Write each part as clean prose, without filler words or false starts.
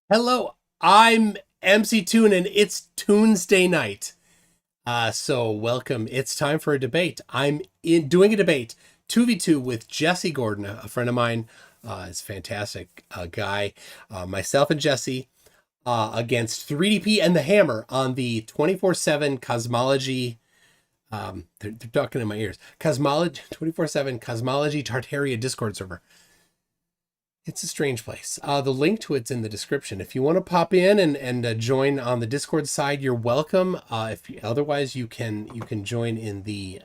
Hello, I'm MC Toon, and it's Tuesday night. So welcome. It's time for a debate. Doing a debate 2v2 with Jesse Gordon, a friend of mine. Is a fantastic guy. Myself and Jesse against 3DP and TheHammer on the 24/7 Cosmology. They're talking in my ears. Cosmology 24/7 Cosmology Tartaria Discord server. It's a strange place. The link to it's in the description. If you want to pop in and join on the Discord side, you're welcome. Otherwise, you can join in the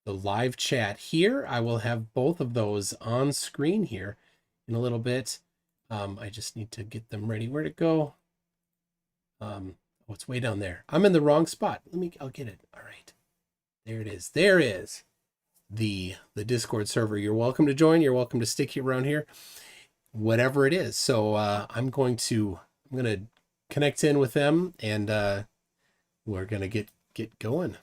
live chat here. I will have both of those on screen here in a little bit. I just need to get them ready. Where'd it go? Oh, it's way down there. I'm in the wrong spot. I'll get it. All right. There it is. There is the Discord server. You're welcome to join. You're welcome to stick around here, whatever it is. So I'm going to connect in with them, and we're gonna get going.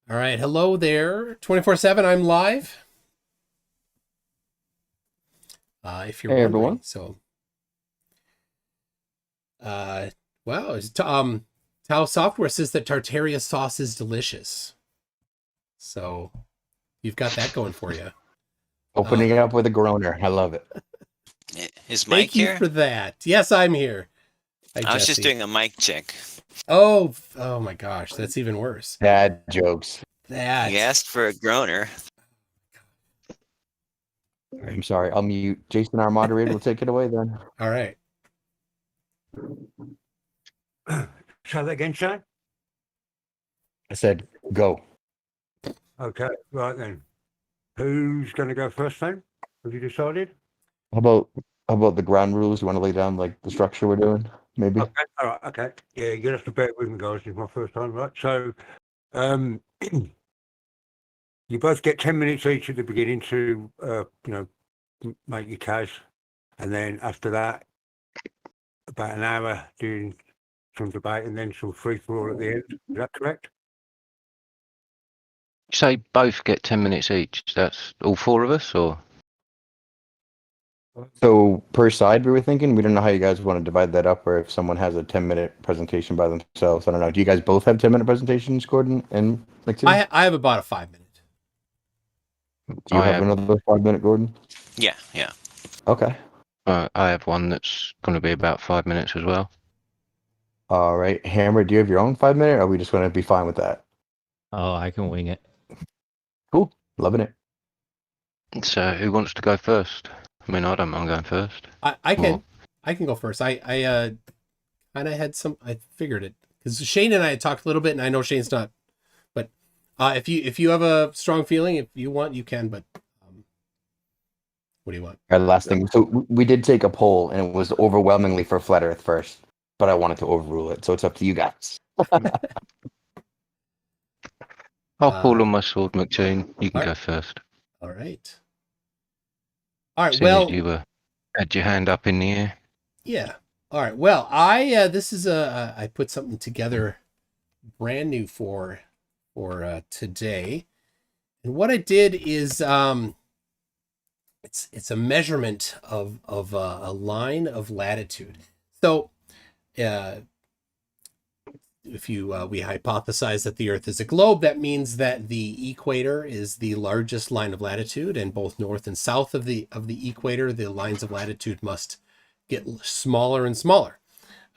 All right, hello there, 24/7. I'm live. If you're Hey, wondering, everyone. so wow, Tao Software says that Tartaria sauce is delicious. So you've got that going for you. Opening it up with a groaner. I love it. Is Mike Thank you here? for that. Yes, I'm here. Hi, I was Jesse. just doing a mic check. Oh my gosh, that's even worse. Bad jokes. That. He asked for a groaner. I'm sorry. I'll mute. Jason, our moderator, will take it away then. All right. Try that again, Shane? I said, go. Okay, right then. Who's going to go first then? Have you decided? How about the ground rules? You want to lay down like the structure we're doing? Maybe. Okay, all right, okay. Yeah, you'll have to bear with me, guys. It's my first time, right? So, you both get 10 minutes each at the beginning to, make your case. And then after that, about an hour doing some debate and then some free-for-all at the end. Is that correct? You say both get 10 minutes each. That's all four of us, or? So per side, we were thinking. We don't know how you guys want to divide that up, or if someone has a 10-minute presentation by themselves. I don't know. Do you guys both have 10-minute presentations, Gordon and McTew? I have about a 5 minute. Do you have another 5-minute, Gordon? Yeah. Okay. I have one that's going to be about 5 minutes as well. All right. Hammer, do you have your own 5-minute, or are we just going to be fine with that? Oh, I can wing it. Cool. Loving it. So who wants to go first? I mean, I don't mind going first. I can go first. I kind of had I figured it because Shane and I had talked a little bit, and I know Shane's not, but if you have a strong feeling, if you want, you can. But what do you want? Our last thing. So we did take a poll, and it was overwhelmingly for Flat Earth first, but I wanted to overrule it, so it's up to you guys. I'll fall on my sword, McToon. You can all go right. first. All right. All right. Seeing Well, as you had your hand up in the air. yeah. All right. Well, this is I put something together brand new for today, and what I did is it's a measurement of a line of latitude. So if we hypothesize that the Earth is a globe, that means that the equator is the largest line of latitude, and both north and south of the equator, the lines of latitude must get smaller and smaller.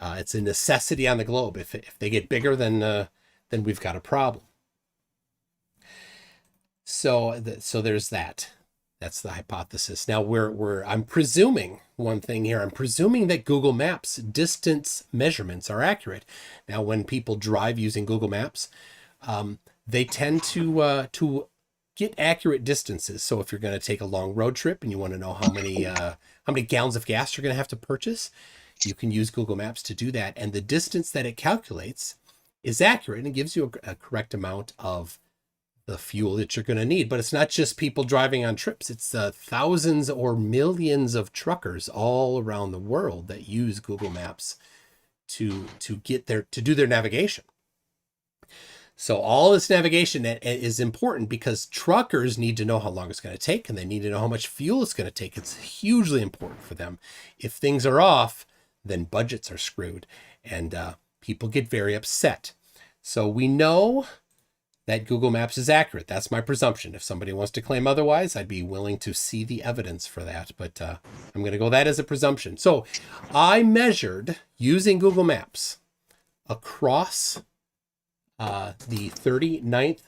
It's a necessity on the globe. If they get bigger, then we've got a problem. So there's that. That's the hypothesis. Now I'm presuming one thing here. I'm presuming that Google Maps distance measurements are accurate. Now, when people drive using Google Maps, they tend to get accurate distances. So if you're going to take a long road trip and you want to know how many gallons of gas you're going to have to purchase, you can use Google Maps to do that. And the distance that it calculates is accurate and gives you a correct amount of the fuel that you're going to need. But it's not just people driving on trips. It's thousands or millions of truckers all around the world that use Google Maps to do their navigation. So all this navigation is important because truckers need to know how long it's going to take, and they need to know how much fuel it's going to take. It's hugely important for them. If things are off, then budgets are screwed, and people get very upset. So we know that Google Maps is accurate. That's my presumption. If somebody wants to claim otherwise, I'd be willing to see the evidence for that. But I'm going to go that as a presumption. So I measured using Google Maps across the 39th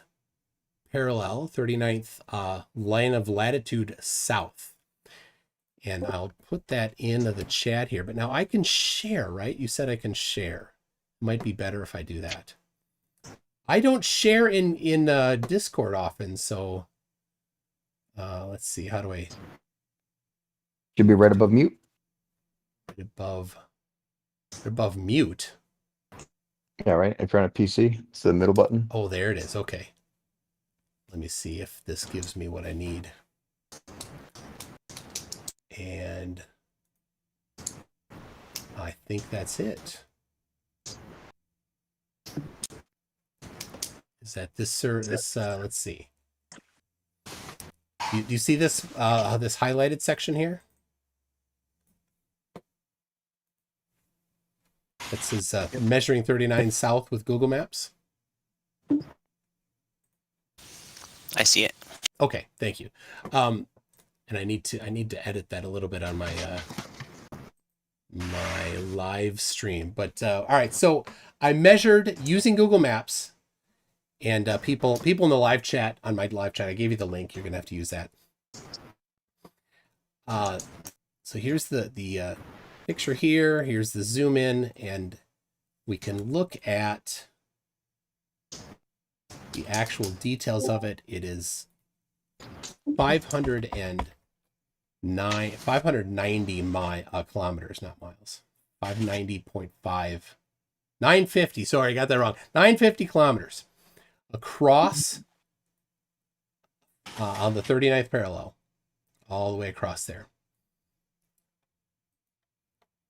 parallel, 39th line of latitude south. And I'll put that into the chat here. But now I can share, right? You said I can share. Might be better if I do that. I don't share in Discord often, so let's see. How do I? Should be right above mute. Right above mute. Yeah, right. If you're on a PC, it's the middle button. Oh, there it is. Okay. Let me see if this gives me what I need. And I think that's it. Is that this, sir? This, let's see. Do you see this, this highlighted section here? That says measuring 39 south with Google Maps. I see it. Okay, thank you. And I need to edit that a little bit on my my live stream. But all right, so I measured using Google Maps, and people in the live chat, on my live chat, I gave you the link. You're gonna have to use that. So here's the picture here. Here's the zoom in, and we can look at the actual details of it. It is 590 kilometers, not miles. 590.5, 950. Sorry, I got that wrong. 950 kilometers across on the 39th parallel, all the way across there.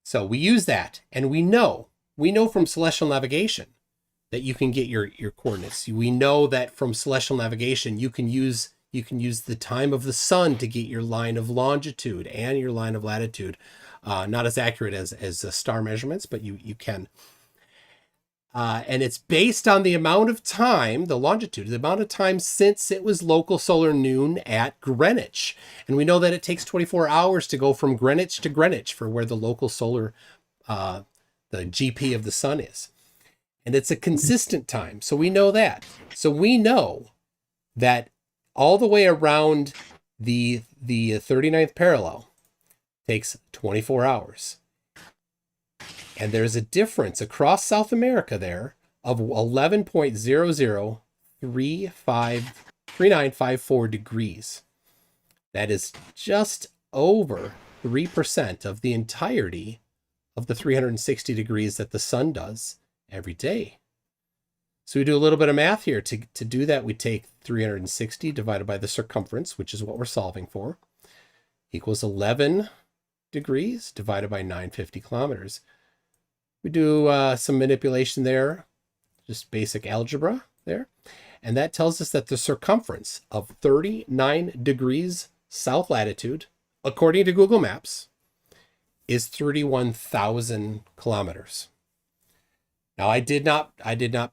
So we use that, and we know from celestial navigation that you can get your coordinates. We know that from celestial navigation you can use the time of the sun to get your line of longitude and your line of latitude. Not as accurate as star measurements, but you can. And it's based on the amount of time, the longitude, the amount of time since it was local solar noon at Greenwich. And we know that it takes 24 hours to go from Greenwich to Greenwich for where the local solar, the GP of the sun is. And it's a consistent time. So we know that. So we know that all the way around the 39th parallel takes 24 hours. And there's a difference across South America there of 11.003954 degrees. That is just over 3% of the entirety of the 360 degrees that the sun does every day. So we do a little bit of math here. To do that, we take 360 divided by the circumference, which is what we're solving for, equals 11 degrees divided by 950 kilometers. We do some manipulation there, just basic algebra there. And that tells us that the circumference of 39 degrees south latitude, according to Google Maps, is 31,000 kilometers. Now, I did not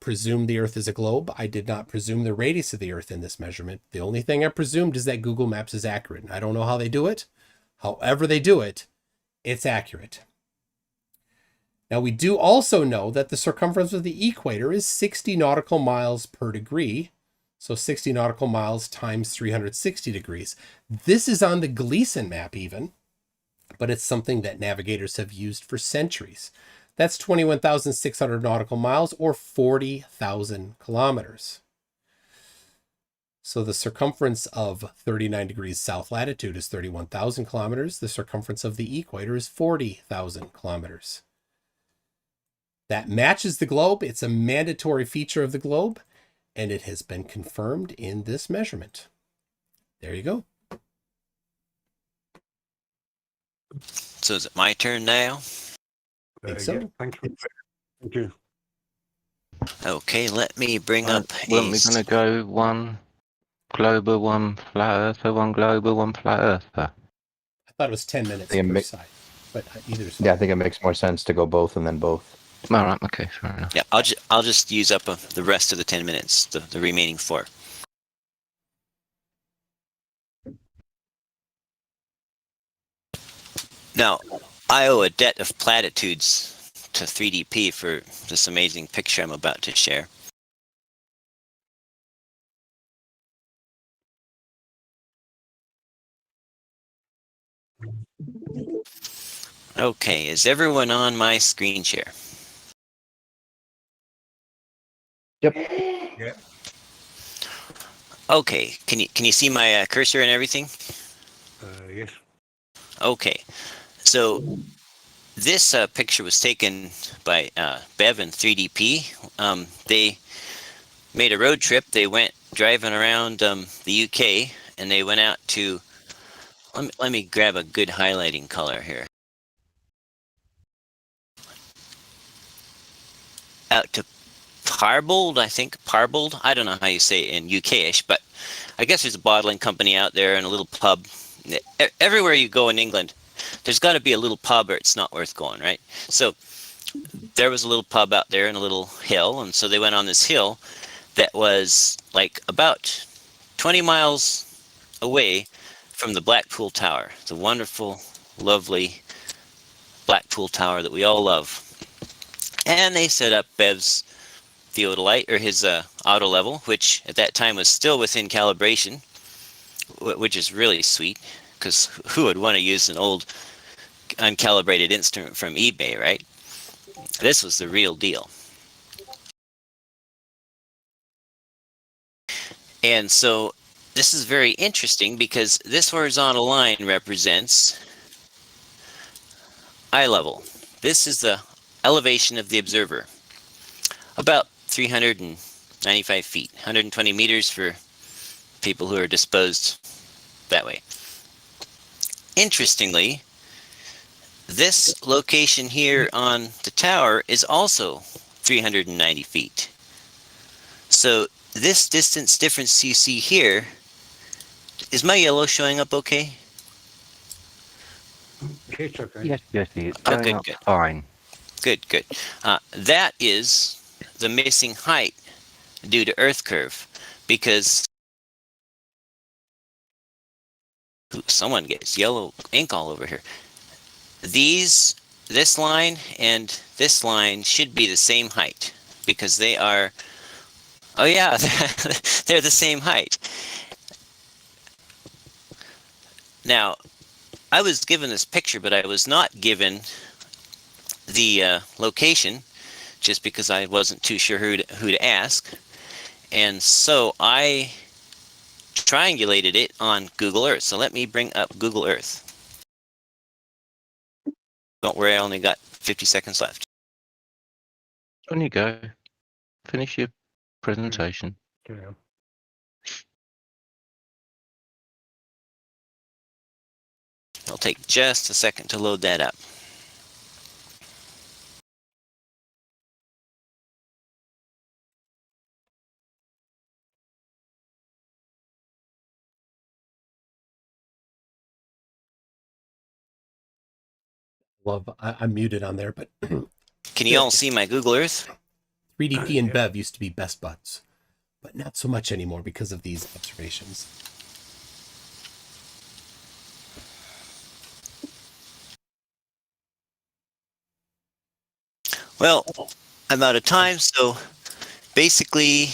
presume the Earth is a globe. I did not presume the radius of the Earth in this measurement. The only thing I presumed is that Google Maps is accurate. And I don't know how they do it. However they do it, it's accurate. Now, we do also know that the circumference of the equator is 60 nautical miles per degree. So 60 nautical miles times 360 degrees. This is on the Gleason map even, but it's something that navigators have used for centuries. That's 21,600 nautical miles or 40,000 kilometers. So the circumference of 39 degrees south latitude is 31,000 kilometers. The circumference of the equator is 40,000 kilometers. That matches the globe. It's a mandatory feature of the globe, and it has been confirmed in this measurement. There you go. So is it my turn now? Think so. Yeah, thank you. Okay, let me bring up Weren't we a. going to go one global, one flat earther, one global, one flat earther? I thought it was 10 minutes Yeah, per side, but either's Yeah, I fine. think it makes more sense to go both and then both. All right, okay, fair enough. Yeah, I'll just use up the rest of the 10 minutes, the remaining 4. Now, I owe a debt of platitudes to 3DP for this amazing picture I'm about to share. Okay, is everyone on my screen share? Yep. Yeah. Okay, can you see my cursor and everything? Yes. Okay, so this picture was taken by Bev and 3DP. They made a road trip. They went driving around the UK, and they went out to. Let me grab a good highlighting color here. Out to Parbold, I think. Parbold. I don't know how you say it in UK-ish, but I guess there's a bottling company out there and a little pub. Everywhere you go in England, there's got to be a little pub or it's not worth going, right? So there was a little pub out there in a little hill, and so they went on this hill that was like about 20 miles away from the Blackpool Tower, the wonderful, lovely Blackpool Tower that we all love. And they set up Bev's theodolite, or his auto level, which at that time was still within calibration, which is really sweet, because who would want to use an old uncalibrated instrument from eBay, right? This was the real deal. And so this is very interesting because this horizontal line represents eye level. This is the elevation of the observer. About 395 feet, 120 meters for people who are disposed that way. Interestingly, this location here on the tower is also 390 feet. So this distance difference you see here, is my yellow showing up okay? It's okay. Yes, Jesse, it's Oh, going good, up good. fine. Good, good. That is the missing height due to Earth curve, because someone gets yellow ink all over here. This line and this line should be the same height because they are. Oh yeah, they're the same height. Now, I was given this picture, but I was not given the location, just because I wasn't too sure who to ask, and so I triangulated it on Google Earth. So let me bring up Google Earth. Don't worry, I only got 50 seconds left. On you go. Finish your presentation. Yeah. It'll take just a second to load that up. I'm muted on there, but Can you all see my Google Earth? 3DP and Bev used to be best buds, but not so much anymore because of these observations. Well, I'm out of time, so basically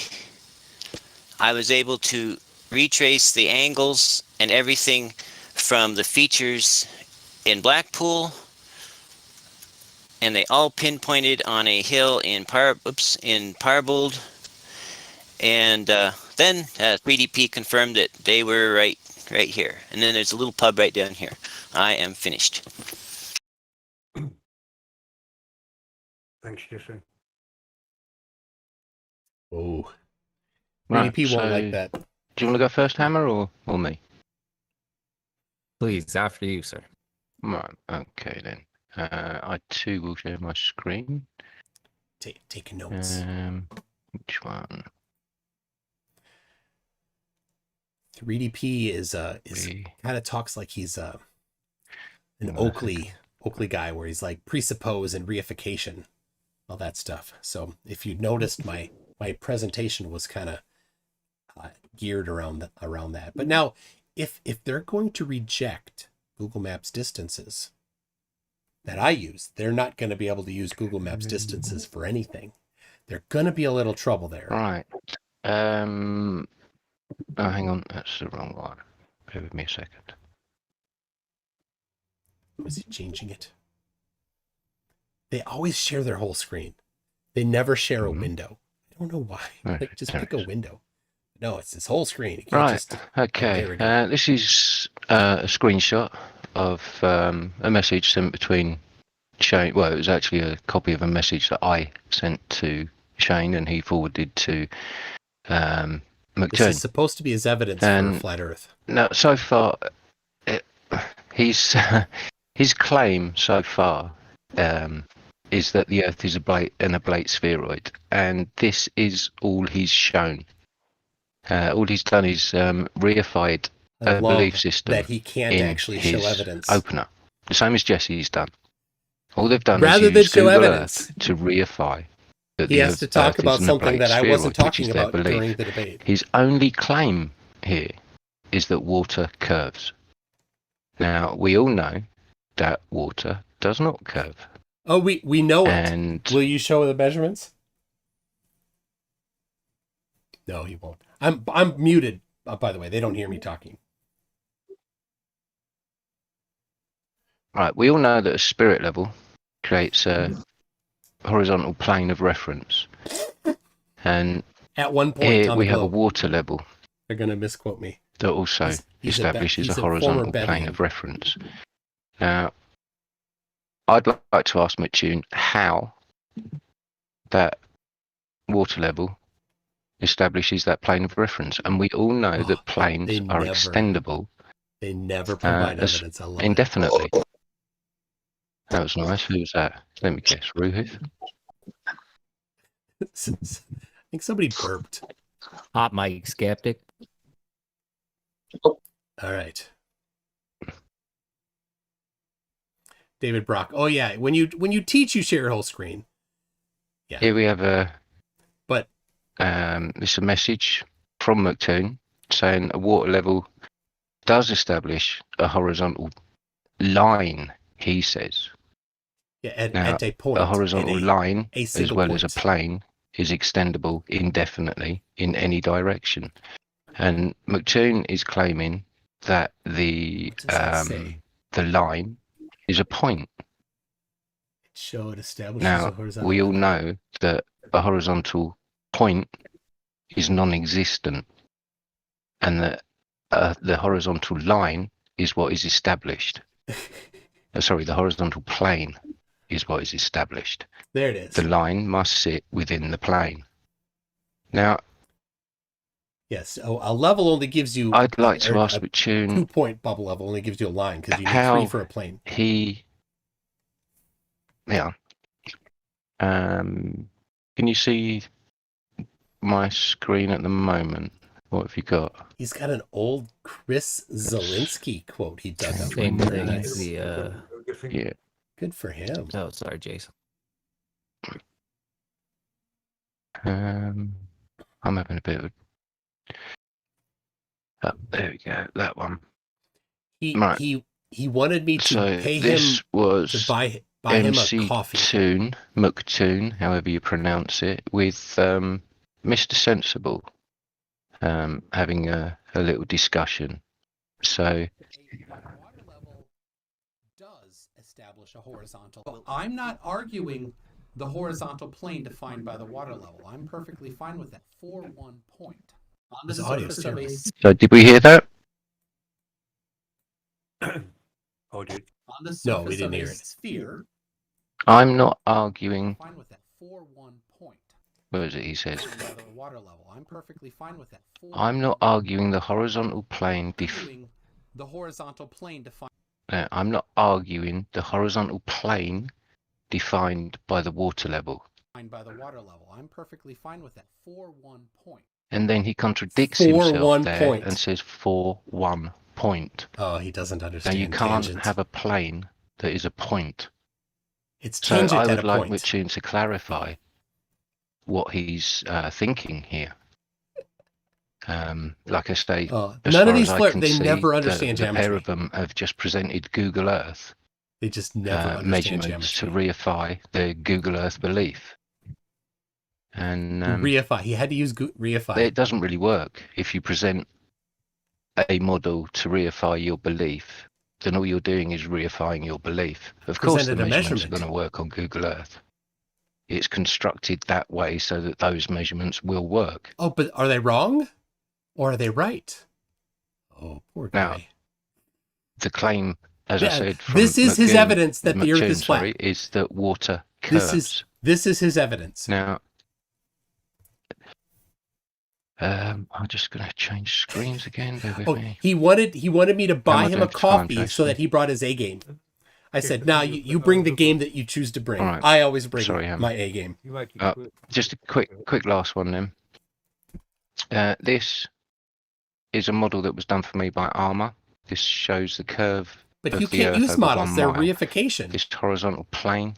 I was able to retrace the angles and everything from the features in Blackpool, and they all pinpointed on a hill in Parbold, and then 3DP confirmed that they were right here. And then there's a little pub right down here. I am finished. Thanks, Jesse. Oh, Right, 3DP won't so like that. do you want to go first, Hammer, or me? Please, after you, sir. Right, okay then. I too will share my screen. Take notes. Which one? 3DP is kind of talks like he's an Oakley guy, where he's like presuppose and reification, all that stuff. So if you noticed, my presentation was kind of geared around that. But now, if they're going to reject Google Maps distances that I use, they're not going to be able to use Google Maps distances for anything. They're going to be a little trouble there. Right. Oh, hang on. That's the wrong one. Bear with me a second. Was he changing it? They always share their whole screen. They never share a window. I don't know why. Like, just pick a window. No, it's this whole screen. You can't Right. just... Okay. This is a screenshot of a message sent between Shane. Well, it was actually a copy of a message that I sent to Shane, and he forwarded to McToon. This is supposed to be his evidence for flat Earth. Now, so far, his claim so far is that the Earth is an oblate spheroid, and this is all he's shown. All he's done is reified a belief system that he can't actually show evidence. Opener, the same as Jesse's done. All they've done Rather is than use show Google evidence Earth to reify that he has to talk Earth about is an something oblate that I wasn't spheroid, which talking is their about belief. during the debate. His only claim here is that water curves. Now, we all know that water does not curve. Oh, we know and it. Will you show the measurements? No, he won't. I'm muted. By the way, they don't hear me talking. Right, we all know that a spirit level creates a horizontal plane of reference, and at one point here on we the have a globe, water level they're going to misquote me, that also establishes a horizontal plane of reference. Now, I'd like to ask McToon how that water level establishes that plane of reference, and we all know that planes are extendable. They never provide evidence. I love indefinitely. That was nice. Who was that? Let me guess. Ruhith? I think somebody burped. Hot mic skeptic. All right. David Brock. Oh yeah, when you teach, you share your whole screen. Yeah. Here we have But this is a message from McToon saying a water level does establish a horizontal line, he says. Yeah, at a point. A horizontal line, as well point. as a plane, is extendable indefinitely in any direction. And McToon is claiming that the line is a point. Show it establishes now, a horizontal we all line. know that a horizontal point is non-existent, and that the horizontal line is what is established. Sorry, the horizontal plane is what is established. There it is. The line must sit within the plane. Now, yes, a level only gives you. I'd like to ask McToon. 2-point bubble level only gives you a line because you need 3 for a plane. Can you see my screen at the moment? What have you got? He's got an old Chris Zelinsky quote he dug up. Same thing Nice. as the. Yeah. Good for him. Oh, sorry, Jason. I'm having a bit of. Oh, there we go. That one. He wanted me to pay him to buy him a coffee. Toon, McToon, however you pronounce it, with Mr. Sensible, having a little discussion. So. Water level does establish a horizontal. Well, I'm not arguing the horizontal plane defined by the water level. I'm perfectly fine with that. For 1 point. On the surface of a So did we hear that? Oh, did. On the surface No, we didn't of hear a it. sphere. I'm not arguing. Fine with that. For 1 point. What is it he says? By the water level. I'm perfectly fine with that. I'm not arguing the horizontal plane. The horizontal plane defined. I'm not arguing the horizontal plane defined by the water level. by the water level. I'm perfectly fine with that. For 1 point. And then he contradicts For himself 1 there point. and says for 1 point. Oh, he doesn't Now understand you can't tangent. have a plane that is a point. It's So tangent I at would a like point. Mitchune to clarify what he's thinking here. Like I say, as none far of these as I flirt. can They see, never understand the pair geometry. of them have just presented Google Earth They just never understand measurements geometry. to reify their Google Earth belief. And reify. He had to use reify. it doesn't really work. If you present a model to reify your belief, then all you're doing is reifying your belief. Of course, the Presented a measurements are measurement. going to work on Google Earth. It's constructed that way so that those measurements will work. Oh, but are they wrong? Or are they right? Oh, poor guy. Now, the claim, as I said, from this is his evidence that the Earth McToon, is flat. sorry, is that water curves. This is his evidence. Now, I'm just going to change screens again. Bear with me. He wanted me to buy him a coffee time, so that he brought his A game. I said, "Now you bring the game that you choose to bring. Right. I always bring Sorry, my A game." Just a quick last one then. This is a model that was done for me by Armour. This shows the curve. But of you the can't Earth use over models; 1 they're mile. reification. This horizontal plane.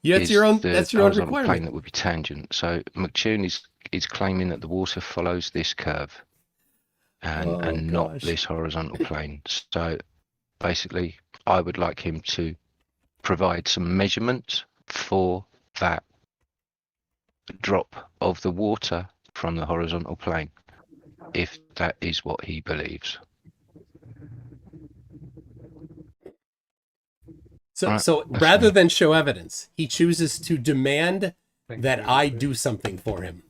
Yeah, that's your own. That's your own requirement. Plane that would be tangent. So McToon is claiming that the water follows this curve, and not this horizontal plane. So basically, I would like him to provide some measurements for that drop of the water from the horizontal plane, if that is what he believes. So rather than show evidence, he chooses to demand that I do something for him.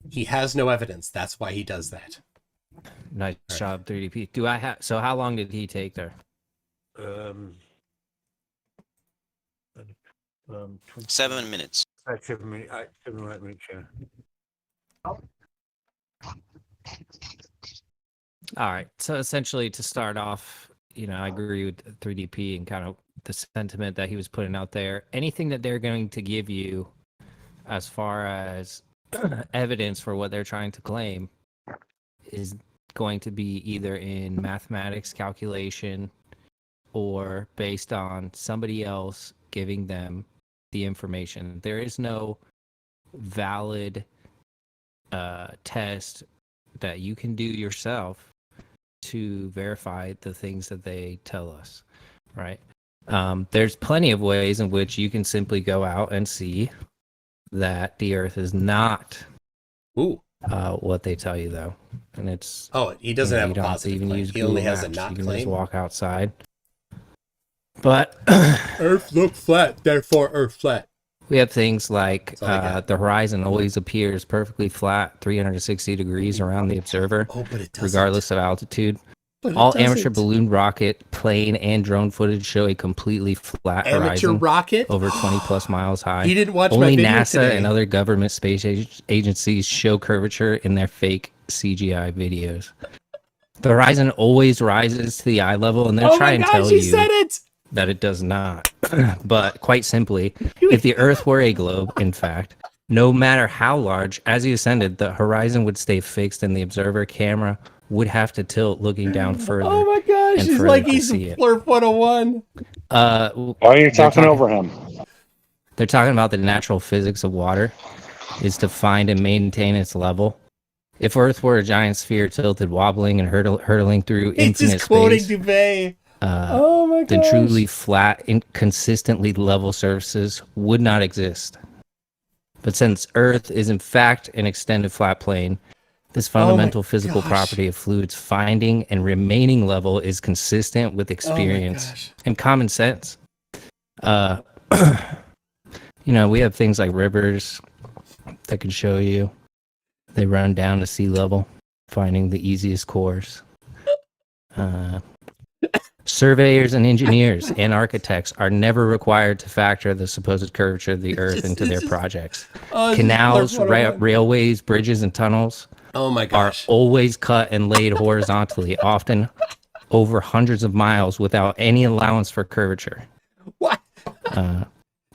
He has no evidence. That's why he does that. Nice job, 3DP. Do I have? So how long did he take there? 7 minutes. 7 minutes, 7 or 8 minutes, yeah. All right. So essentially, to start off, I agree with 3DP and kind of the sentiment that he was putting out there. Anything that they're going to give you as far as evidence for what they're trying to claim is going to be either in mathematics calculation or based on somebody else giving them the information. There is no valid test that you can do yourself to verify the things that they tell us, right? There's plenty of ways in which you can simply go out and see that the Earth is not what they tell you, though. And it's he doesn't have a positive claim. He only has a not you can claim. just walk outside. But Earth look flat, therefore Earth flat. We have things like the horizon always appears perfectly flat, 360 degrees around the observer, but it doesn't. Regardless of altitude. But all amateur balloon rocket, plane, and drone footage show a completely flat horizon rocket over 20 plus miles high. He didn't watch Only my video NASA today. And other government space agencies show curvature in their fake CGI videos. The horizon always rises to the eye level, and they're trying to tell you that it does not. But quite simply, if the Earth were a globe, in fact, no matter how large, as he ascended, the horizon would stay fixed, and the observer camera would have to tilt looking down further. Oh my gosh, he's like he's Flurp 101. Why are you talking over him? They're talking about the natural physics of water is to find and maintain its level. If Earth were a giant sphere tilted, wobbling, and hurtling through infinite just quoting space, Dubé. Oh my gosh. then truly flat and consistently level surfaces would not exist. But since Earth is in fact an extended flat plane, this fundamental physical property of fluids finding and remaining level is consistent with experience and common sense. We have things like rivers that can show you they run down to sea level, finding the easiest course. Surveyors and engineers and architects are never required to factor the supposed curvature of the Earth into their projects. Canals, railways, bridges, and tunnels are always cut and laid horizontally, often over hundreds of miles without any allowance for curvature. What?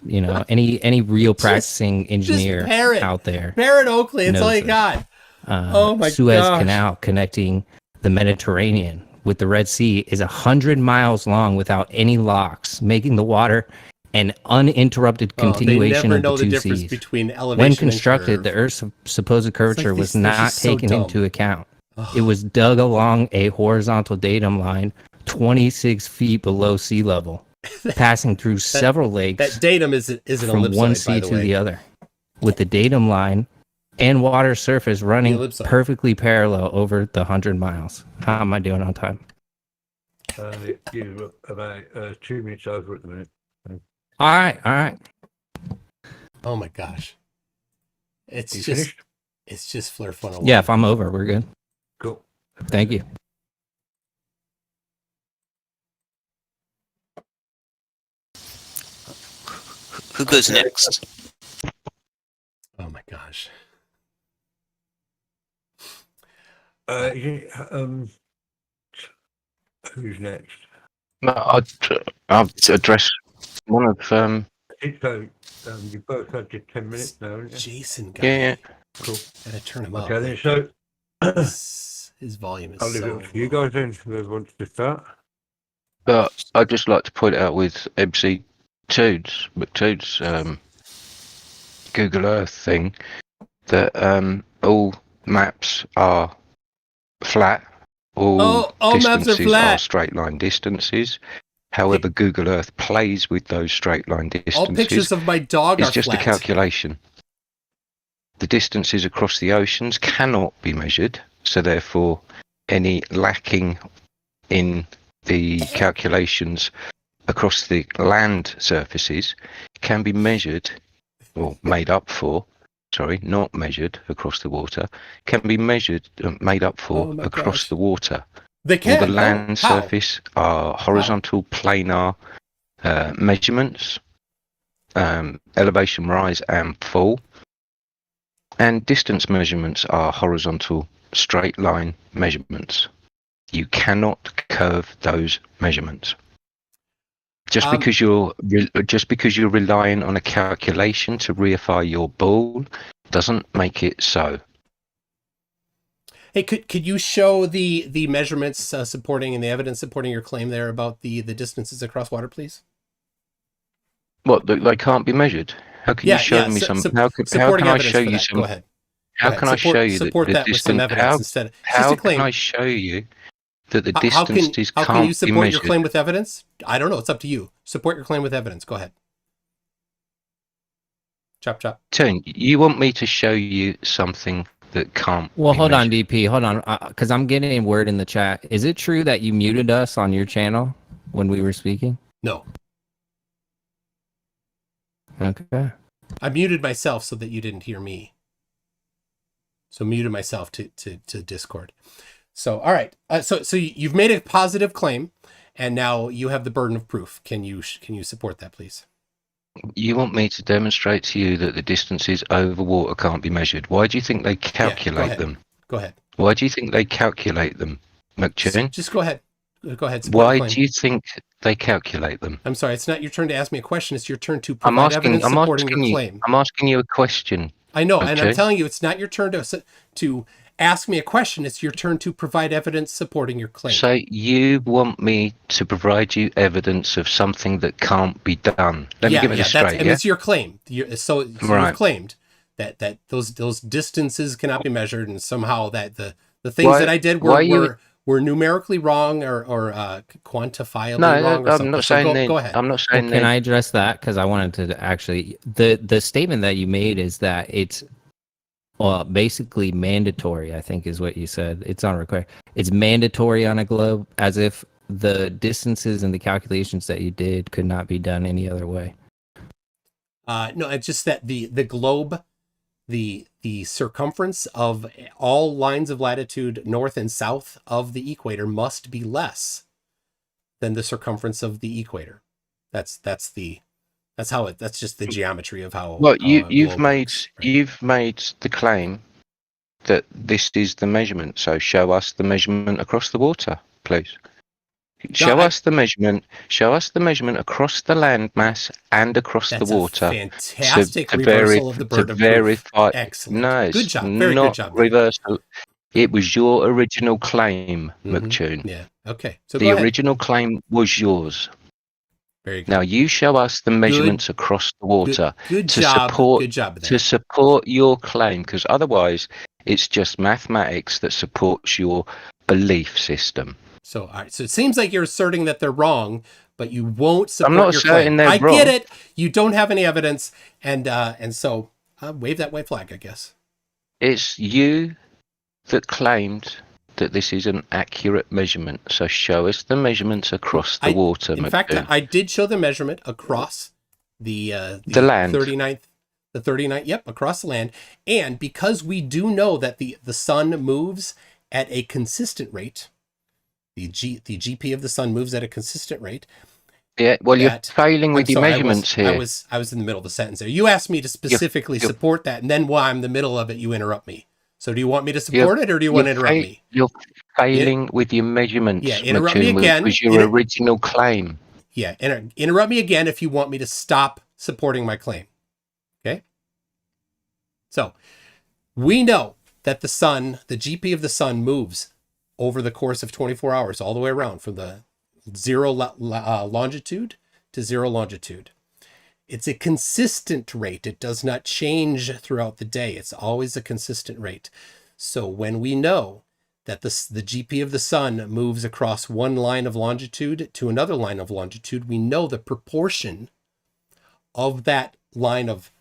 You know, any real practicing engineer out there. Barrett Oakley, it's all you got. Oh my Suez gosh. Canal connecting the Mediterranean with the Red Sea is 100 miles long without any locks, making the water an uninterrupted continuation they never of know the two difference seas. between elevation When and constructed, curve. the Earth's supposed curvature was not taken into account. Ugh. It was dug along a horizontal datum line 26 feet below sea level, passing through several lakes. That datum is an from ellipsoid, one sea to the other, with the datum line and water surface running perfectly parallel over the 100 miles. How am I doing on time? You're about 2 minutes over at the minute. All right. Oh my gosh. It's just Flare Fun 01. Yeah, if I'm over, we're good. Cool. Thank you. Who goes next? Oh my gosh. Who's next? No, I'll address one of. So, you both had your 10 minutes now, haven't you? Jason guy. Yeah. Cool. Gotta turn him up. Okay, then, so his volume is I'll leave so it for you guys then. Whoever wants to start. But I'd just like to point out with McToon's Google Earth thing that all maps are flat. All distances are straight line distances. However, Google Earth plays with those straight line distances. All pictures of my dog are just flat. a calculation. The distances across the oceans cannot be measured, so therefore any lacking in the calculations across the land surfaces can be measured or made up for. Sorry, not measured across the water, can be measured, made up for across the water. They can. All the land surface are horizontal planar measurements, elevation rise and fall, and distance measurements are horizontal straight line measurements. You cannot curve those measurements. Just because you're relying on a calculation to reify your ball doesn't make it so. Hey, could you show the measurements supporting and the evidence supporting your claim there about the distances across water, please? What, they can't be measured? How can you show me some? How can I show you some? Go ahead. How can I show you support that with some evidence instead? How can I show you that the distances can't be measured? How can you support your claim with evidence? I don't know. It's up to you. Support your claim with evidence. Go ahead. Chop, chop. Toon, you want me to show you something that can't Well, be hold on, measured? DP. Hold on. Because I'm getting a word in the chat. Is it true that you muted us on your channel when we were speaking? No. Okay. I muted myself so that you didn't hear me. So muted myself to Discord. So, all right. So you've made a positive claim, and now you have the burden of proof. Can you support that, please? You want me to demonstrate to you that the distances over water can't be measured. Why do you think they calculate them? Go ahead. Why do you think they calculate them, McToon? Just go ahead. Go ahead. Why do you think they calculate them? I'm sorry. It's not your turn to ask me a question. It's your turn to provide evidence supporting your claim. I'm asking you a question. I know, and I'm telling you, it's not your turn to ask me a question. It's your turn to provide evidence supporting your claim. So you want me to provide you evidence of something that can't be done? Let me give it straight. And it's your claim. You've claimed that those distances cannot be measured, and somehow that the things that I did were numerically wrong or quantifiably wrong. Or something. I'm not saying go ahead. I'm not saying. Can I address that? Because I wanted to actually the statement that you made is that it's basically mandatory. I think is what you said. It's on record. It's mandatory on a globe, as if the distances and the calculations that you did could not be done any other way. No, it's just that the globe, the circumference of all lines of latitude north and south of the equator must be less than the circumference of the equator. That's just the geometry of how. Well, you've made the claim that this is the measurement. So show us the measurement across the water, please. Show us the measurement. Show us the measurement across the land mass and across the water. That's a fantastic reversal of the burden of proof. Excellent. No, good job. Very good job. Reversal. It was your original claim, McToon. Yeah. Okay. So the original claim was yours. Very good. Now you show us the measurements across the water. Good job. Good job. To support your claim, because otherwise it's just mathematics that supports your belief system. So, all right. So it seems like you're asserting that they're wrong, but you won't support your claim. I'm not asserting they're wrong. I get it. You don't have any evidence, and so wave that white flag, I guess. It's you that claimed that this is an accurate measurement. So show us the measurements across the water. In fact, I did show the measurement across the land. 39th. Yep, across the land. And because we do know that the sun moves at a consistent rate, the GP of the sun moves at a consistent rate. Yeah, well, you're failing with your measurements here. I was in the middle of the sentence there. You asked me to specifically support that, and then while I'm in the middle of it, you interrupt me. So do you want me to support it, or do you want to interrupt me? You're failing with your measurements. Yeah, interrupt me again. Was your original claim. Yeah, interrupt me again if you want me to stop supporting my claim. Okay? So, we know that the sun, the GP of the sun moves over the course of 24 hours all the way around from the zero longitude to zero longitude. It's a consistent rate. It does not change throughout the day. It's always a consistent rate. So when we know that the GP of the sun moves across one line of longitude to another line of longitude, we know the proportion of that line of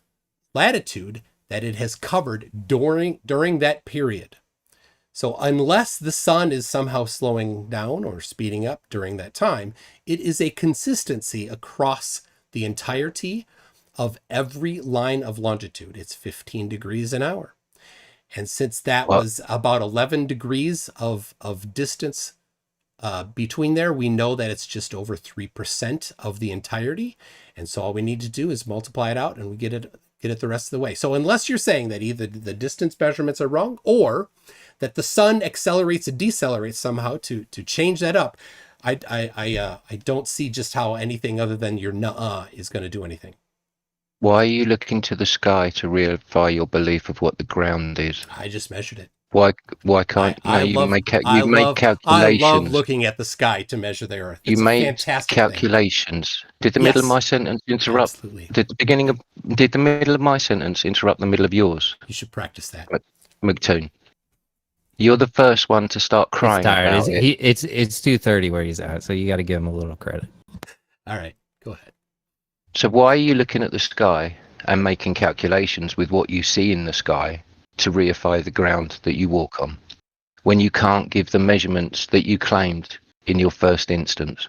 latitude that it has covered during that period. So unless the sun is somehow slowing down or speeding up during that time, it is a consistency across the entirety of every line of longitude. It's 15 degrees an hour. And since that was about 11 degrees of distance between there, we know that it's just over 3% of the entirety. And so all we need to do is multiply it out and we get it the rest of the way. So unless you're saying that either the distance measurements are wrong or that the sun accelerates and decelerates somehow to change that up, I don't see just how anything other than your nuh-uh is going to do anything. Why are you looking to the sky to verify your belief of what the ground is? I just measured it. Why can't you make calculations? I love looking at the sky to measure the Earth. It's you made fantastic calculations. Thing. Did the middle of my sentence interrupt? Absolutely. Did the middle of my sentence interrupt the middle of yours? You should practice that. McToon. You're the first one to start crying. He's tired. It's 2:30 where he's at, so you got to give him a little credit. All right, go ahead. So why are you looking at the sky and making calculations with what you see in the sky to reify the ground that you walk on, when you can't give the measurements that you claimed in your first instance?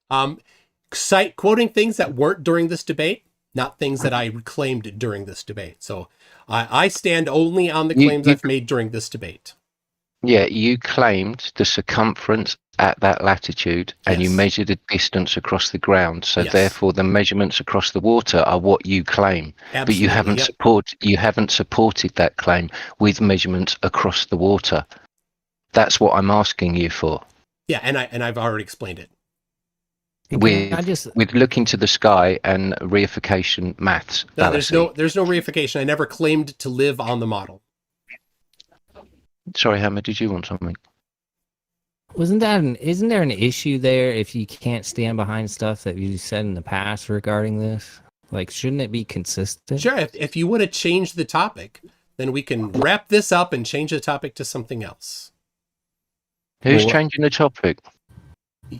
Quoting things that weren't during this debate, not things that I claimed during this debate. So I stand only on the claims I've made during this debate. Yeah, you claimed the circumference at that latitude and you measured the distance across the ground. So therefore the measurements across the water are what you claim. Absolutely, but you haven't supported that claim with measurements across the water. That's what I'm asking you for. Yeah, and I've already explained it. With looking to the sky and reification maths. No, there's no reification. I never claimed to live on the model. Sorry, Hammer, did you want something? Isn't there an issue there if you can't stand behind stuff that you said in the past regarding this? Like, shouldn't it be consistent? Sure. If you would have changed the topic, then we can wrap this up and change the topic to something else. Who's changing the topic?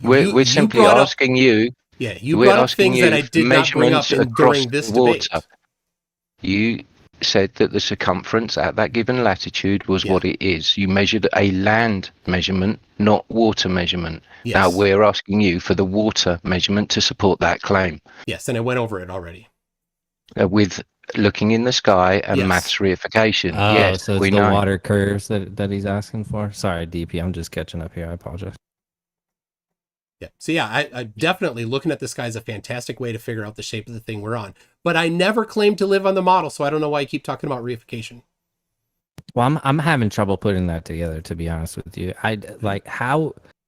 We're simply asking you. Yeah, you brought up things that I did not bring up during this debate. You said that the circumference at that given latitude was what it is. You measured a land measurement, not water measurement. Yes. Now we're asking you for the water measurement to support that claim. Yes, and I went over it already. With looking in the sky and maths reification. Oh, yes, so it's the water curves that he's asking for? Sorry, DP, I'm just catching up here. I apologize. Yeah. So yeah, I definitely looking at the sky is a fantastic way to figure out the shape of the thing we're on. But I never claimed to live on the model, so I don't know why you keep talking about reification. Well, I'm having trouble putting that together, to be honest with you.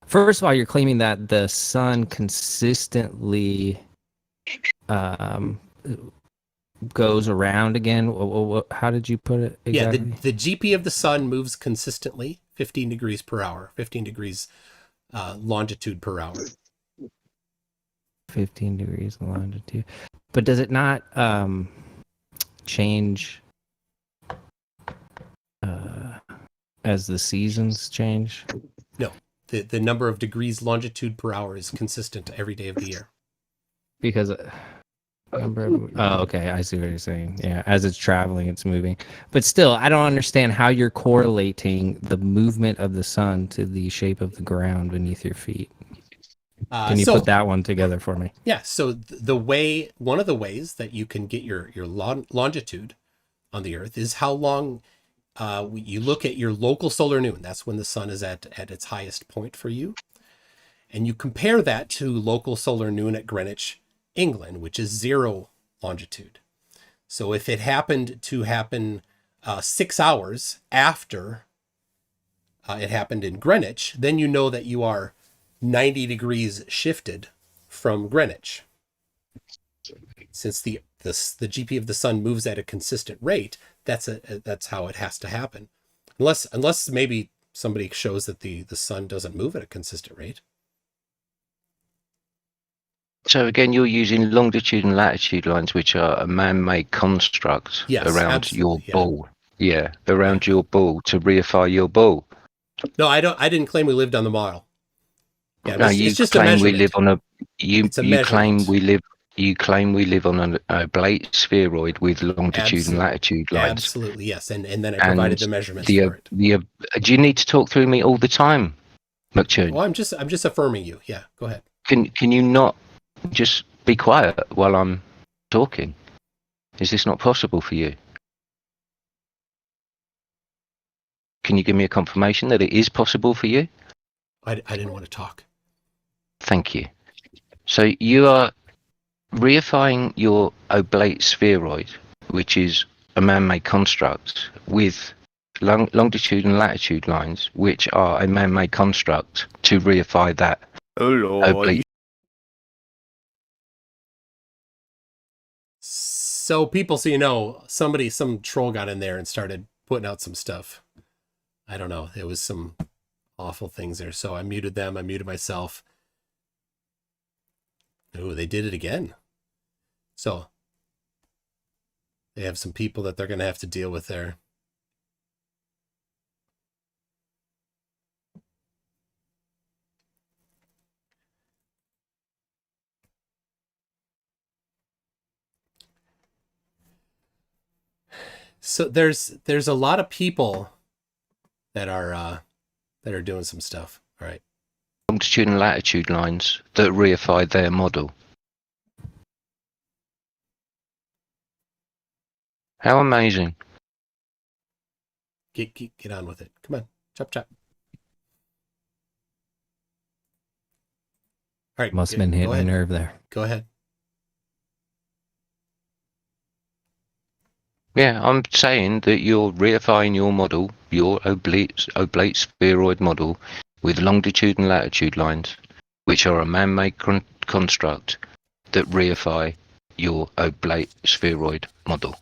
First of all, you're claiming that the sun consistently goes around again. How did you put it exactly? Yeah, the GP of the sun moves consistently 15 degrees per hour, 15 degrees longitude per hour. 15 degrees longitude. But does it not change as the seasons change? No, the number of degrees longitude per hour is consistent every day of the year. Because okay, I see what you're saying. Yeah, as it's traveling, it's moving. But still, I don't understand how you're correlating the movement of the sun to the shape of the ground beneath your feet. Can you put that one together for me? Yeah, so one of the ways that you can get your longitude on the Earth is how long you look at your local solar noon. That's when the sun is at its highest point for you. And you compare that to local solar noon at Greenwich, England, which is 0 longitude. So if it happened to happen 6 hours after it happened in Greenwich, then you know that you are 90 degrees shifted from Greenwich. Since the GP of the sun moves at a consistent rate, that's how it has to happen. Unless maybe somebody shows that the sun doesn't move at a consistent rate. So again, you're using longitude and latitude lines, which are a man-made construct around your ball. Yeah, around your ball to reify your ball. No, I didn't claim we lived on the model. Yeah, no, you it's just claim a measurement. we live on a. You claim we live. You claim we live on an oblate spheroid with longitude and latitude lines. Absolutely, yes, and then I provided the measurements for it. Do you need to talk through me all the time, McToon? Well, I'm just affirming you. Yeah, go ahead. Can you not just be quiet while I'm talking? Is this not possible for you? Can you give me a confirmation that it is possible for you? I didn't want to talk. Thank you. So you are reifying your oblate spheroid, which is a man-made construct, with longitude and latitude lines, which are a man-made construct to reify that oblate. So people, so you know, some troll got in there and started putting out some stuff. I don't know. There was some awful things there. So I muted them. I muted myself. Oh, they did it again. So they have some people that they're going to have to deal with there. So there's a lot of people that are doing some stuff. All right. Longitude and latitude lines that reified their model. How amazing. Get on with it. Come on. Chop. All right. Must have been hitting a nerve there. Go ahead. Yeah, I'm saying that you're reifying your model, your oblate spheroid model, with longitude and latitude lines, which are a man-made construct that reify your oblate spheroid model.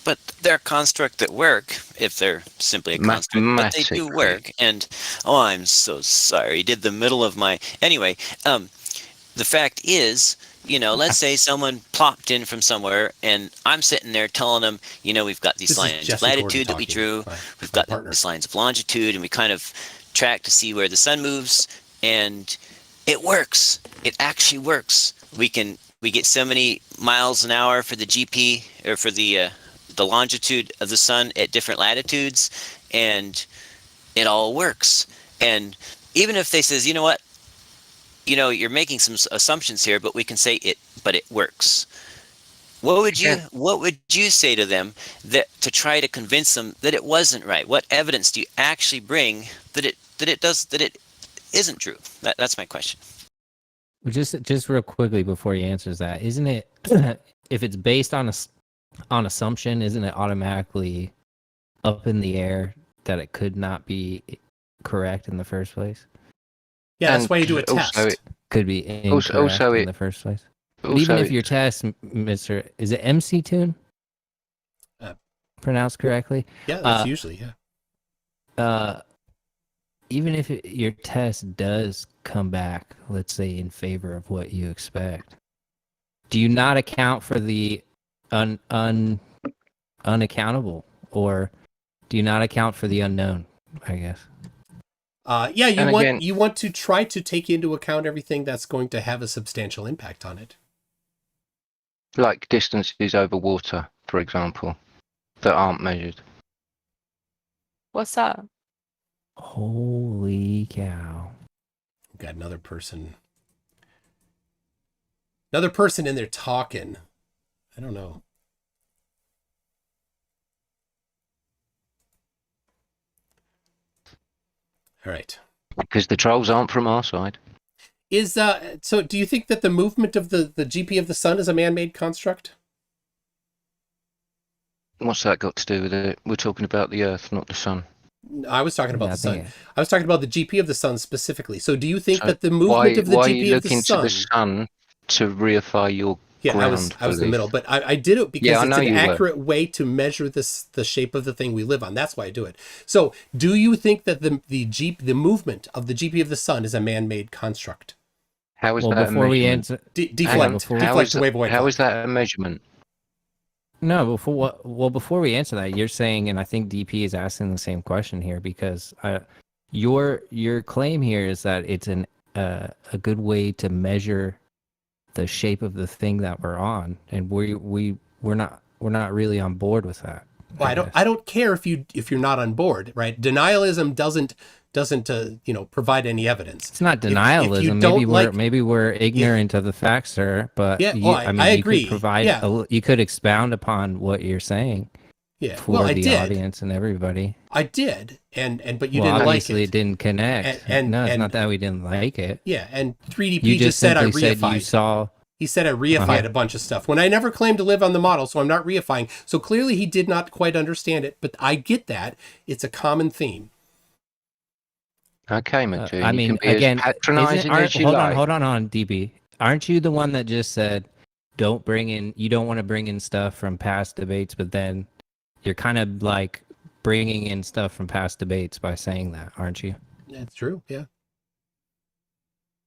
But they're a construct that work if they're simply a construct, but they do work. And I'm so sorry. You did the middle of my anyway. The fact is, let's say someone plopped in from somewhere, and I'm sitting there telling them, we've got these lines of latitude that we drew, we've got these lines of longitude, and we kind of track to see where the sun moves, and it works. It actually works. We get so many miles an hour for the GP or for the longitude of the sun at different latitudes, and it all works. And even if they says, you know what, you're making some assumptions here, but we can say it works. What would you say to them that to try to convince them that it wasn't right? What evidence do you actually bring that it isn't true? That's my question. Just real quickly before he answers that, isn't it if it's based on assumption, isn't it automatically up in the air that it could not be correct in the first place? Yeah, that's And why you do a also test. Could be incorrect in the first place. But even if your test, is it MC Toon? Pronounced correctly? Yeah, that's usually, even if your test does come back, let's say, in favor of what you expect, do you not account for the unaccountable, or do you not account for the unknown, I guess? Yeah, you want to try to take into account everything that's going to have a substantial impact on it. Like distances over water, for example, that aren't measured. What's up? Holy cow. We've got another person in there talking. I don't know. All right. Because the trolls aren't from our side. So do you think that the movement of the GP of the sun is a man-made construct? What's that got to do with it? We're talking about the Earth, not the sun. I was talking about the sun. I was talking about the GP of the sun specifically. So do you think that the movement of the GP of the sun... Why are you looking to the sun to reify your ground? I was in the middle, but I did it because it's an accurate way to measure the shape of the thing we live on. That's why I do it. So do you think that the movement of the GP of the sun is a man-made construct? How is that before we answer... Deflect to wave away. How is that a measurement? No, before we answer that, you're saying, and I think DP is asking the same question here, because your claim here is that it's a good way to measure the shape of the thing that we're on, and we're not really on board with that. Well, I don't care if you're not on board, right? Denialism doesn't provide any evidence. It's not denialism. Maybe we're ignorant of the facts, sir. But I agree. You could provide. You could expound upon what you're saying. Yeah. For the audience and everybody. I did, but you didn't like it. Obviously, it didn't connect. No, it's not that we didn't like it. Yeah, and 3DP just said I reified. He said I reified a bunch of stuff when I never claimed to live on the model, so I'm not reifying. So clearly he did not quite understand it, but I get that. It's a common theme. Okay, McJune. I mean, again, hold on, DB. Aren't you the one that just said you don't want to bring in stuff from past debates, but then you're kind of like bringing in stuff from past debates by saying that, aren't you? That's true, yeah.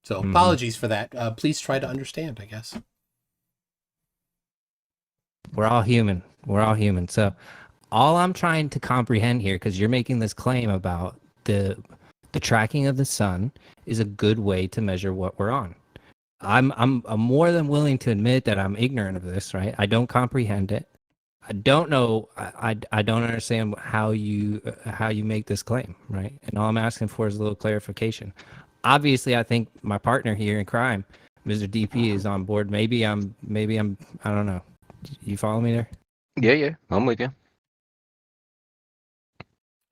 So apologies for that. Please try to understand, I guess. We're all human. So all I'm trying to comprehend here, because you're making this claim about the tracking of the sun is a good way to measure what we're on. I'm more than willing to admit that I'm ignorant of this, right? I don't comprehend it. I don't know. I don't understand how you make this claim, right? And all I'm asking for is a little clarification. Obviously, I think my partner here in crime, Mr. DP, is on board. Maybe I'm. I don't know. You follow me there? Yeah, I'm with you.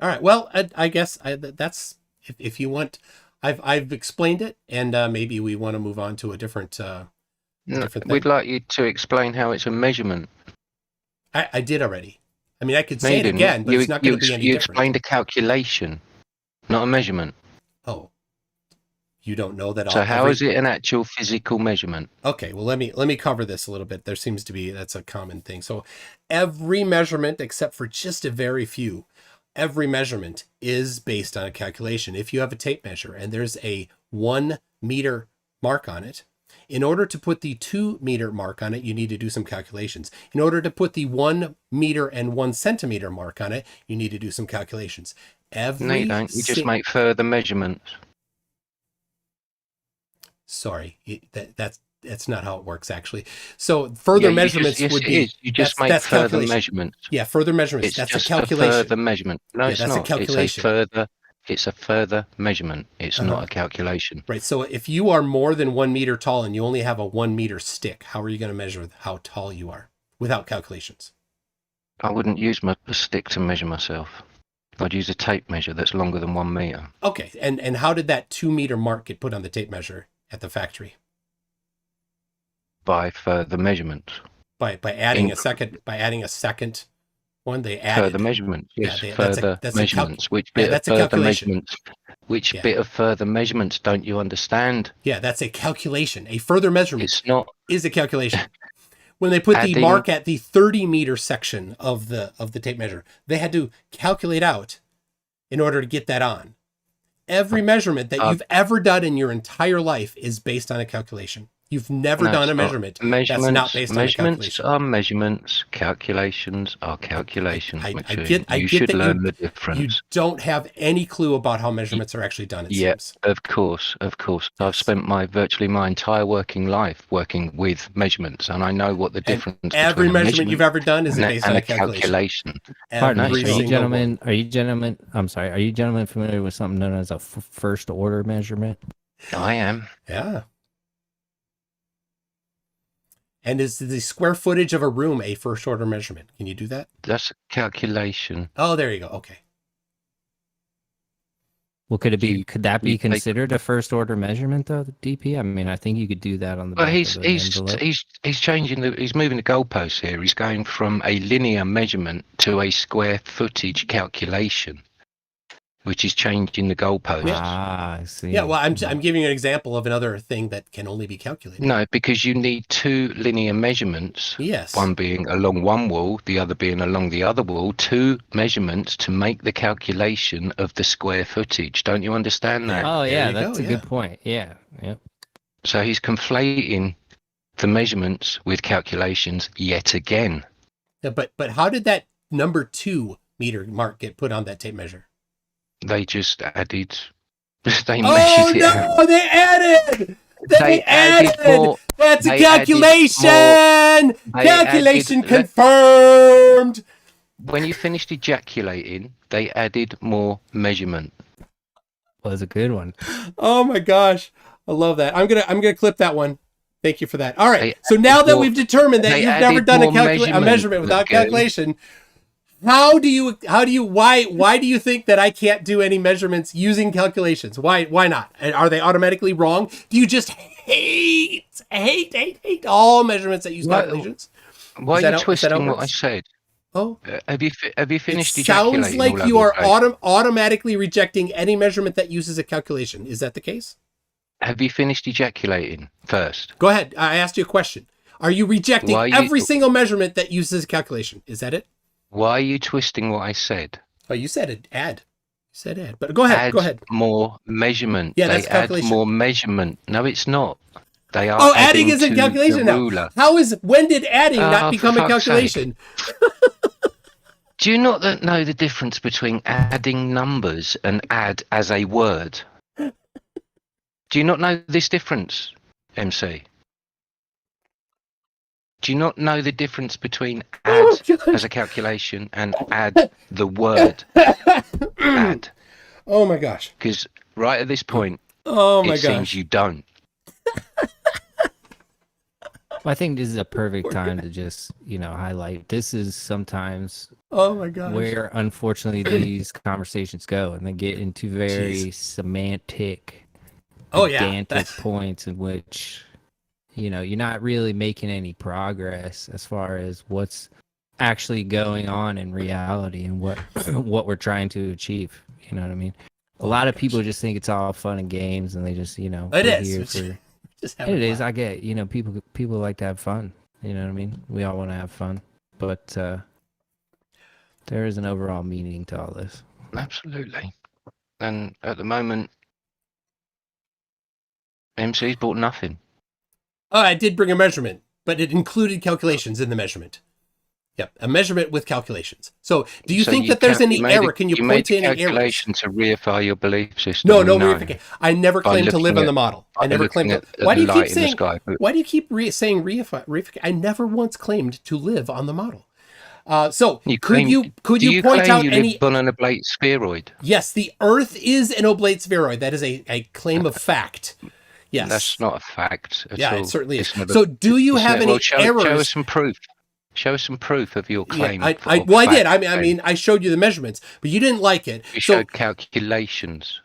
All right. Well, I guess that's if you want. I've explained it, and maybe we want to move on to a different. Different thing. We'd like you to explain how it's a measurement. I did already. I mean, I could say it again, but it's not going to be any different. You explained a calculation, not a measurement. Oh, you don't know that. So how is it an actual physical measurement? Okay, well let me cover this a little bit. There seems to be that's a common thing. So every measurement, except for just a very few, every measurement is based on a calculation. If you have a tape measure and there's a 1 meter mark on it, in order to put the 2 meter mark on it, you need to do some calculations. In order to put the 1 meter and 1 centimeter mark on it, you need to do some calculations. No, you don't. You just make further measurements. Sorry, that's not how it works, actually. So further measurements would be... You just make further measurements. Yeah, further measurements. It's that's just a calculation. A further measurement. No, it's not. It's a further measurement. It's not a calculation. Right. So if you are more than 1 meter tall and you only have a 1 meter stick, how are you going to measure how tall you are without calculations? I wouldn't use a stick to measure myself. I'd use a tape measure that's longer than 1 meter. Okay. And how did that 2 meter mark get put on the tape measure at the factory? By further measurements. By adding a second one, they added further measurements. Yes, yeah, further measurements. Which bit of further measurements Which bit of further measurements don't you understand? Yeah, that's a calculation. A further measurement It's not is a calculation. When they put the mark at the 30-meter section of the tape measure, they had to calculate out in order to get that on. Every measurement that you've ever done in your entire life is based on a calculation. You've never done a measurement that's not based on a calculation. Measurements are measurements. Calculations are calculations. I should get learn the difference. You don't have any clue about how measurements are actually done, it seems. Of course. Yes. I've spent virtually my entire working life working with measurements, and I know what the difference between every measurement you've ever done is based on a calculation. Pardon me, are you gentlemen familiar with something known as a first order measurement? I am. Yeah. And is the square footage of a room a first order measurement? Can you do that? That's a calculation. Oh, there you go. Okay. Well, could that be considered a first order measurement though, the DP? I mean, I think you could do that on the back of the envelope. He's changing he's moving the goalposts here. He's going from a linear measurement to a square footage calculation, which is changing the goalposts. Ah, I see. Yeah, well, I'm giving you an example of another thing that can only be calculated. No, because you need two linear measurements. Yes. One being along one wall, the other being along the other wall. Two measurements to make the calculation of the square footage. Don't you understand that? Oh, yeah, that's a good point. Yeah. So he's conflating the measurements with calculations yet again. Yeah, but how did that number 2 meter mark get put on that tape measure? They just added. They measured it out. Oh no! They added. They added more. That's a calculation. Calculation confirmed. When you finished ejaculating, they added more measurement. Was a good one. Oh my gosh, I love that. I'm gonna clip that one. Thank you for that. All right. So now that we've determined that you've never done a measurement without calculation. Why do you think that I can't do any measurements using calculations? Why not? Are they automatically wrong? Do you just hate all measurements that use calculations? Why are you twisting what I said? Oh, have you finished ejaculating? Sounds like you are automatically rejecting any measurement that uses a calculation. Is that the case? Have you finished ejaculating first? Go ahead. I asked you a question. Are you rejecting every single measurement that uses a calculation? Is that it? Why are you twisting what I said? Oh, you said it. Add. You said add. But go ahead. Go ahead. More measurement. Yeah, that's calculation. Add more measurement. No, it's not. They are. Oh, adding isn't calculation now. When did adding not become a calculation? Do you not know the difference between adding numbers and add as a word? Do you not know this difference, MC? Do you not know the difference between add as a calculation and add the word add? Oh my gosh. Because right at this point, it seems you don't. I think this is a perfect time to just, highlight. This is sometimes where, unfortunately, these conversations go, and they get into very semantic, pedantic points in which, you're not really making any progress as far as what's actually going on in reality and what we're trying to achieve. You know what I mean? A lot of people just think it's all fun and games, and they just, it is. It is. I get, people like to have fun. You know what I mean? We all want to have fun, but there is an overall meaning to all this. Absolutely. And at the moment, MC's bought nothing. Oh, I did bring a measurement, but it included calculations in the measurement. Yep, a measurement with calculations. So, do you think that there's any error? Can you point to any errors? Calculation to reify your belief system. No. Reification. I never claimed to live on the model. I never claimed to. Why do you keep saying? Why do you keep saying reification? I never once claimed to live on the model. So could you point out any on an oblate spheroid? Yes, the Earth is an oblate spheroid. That is a claim of fact. Yes, that's not a fact at all. Yeah, it certainly is. So, do you have any errors? Show us some proof. Show us some proof of your claim. Yeah, I did. I mean, I showed you the measurements, but you didn't like it. You showed calculations.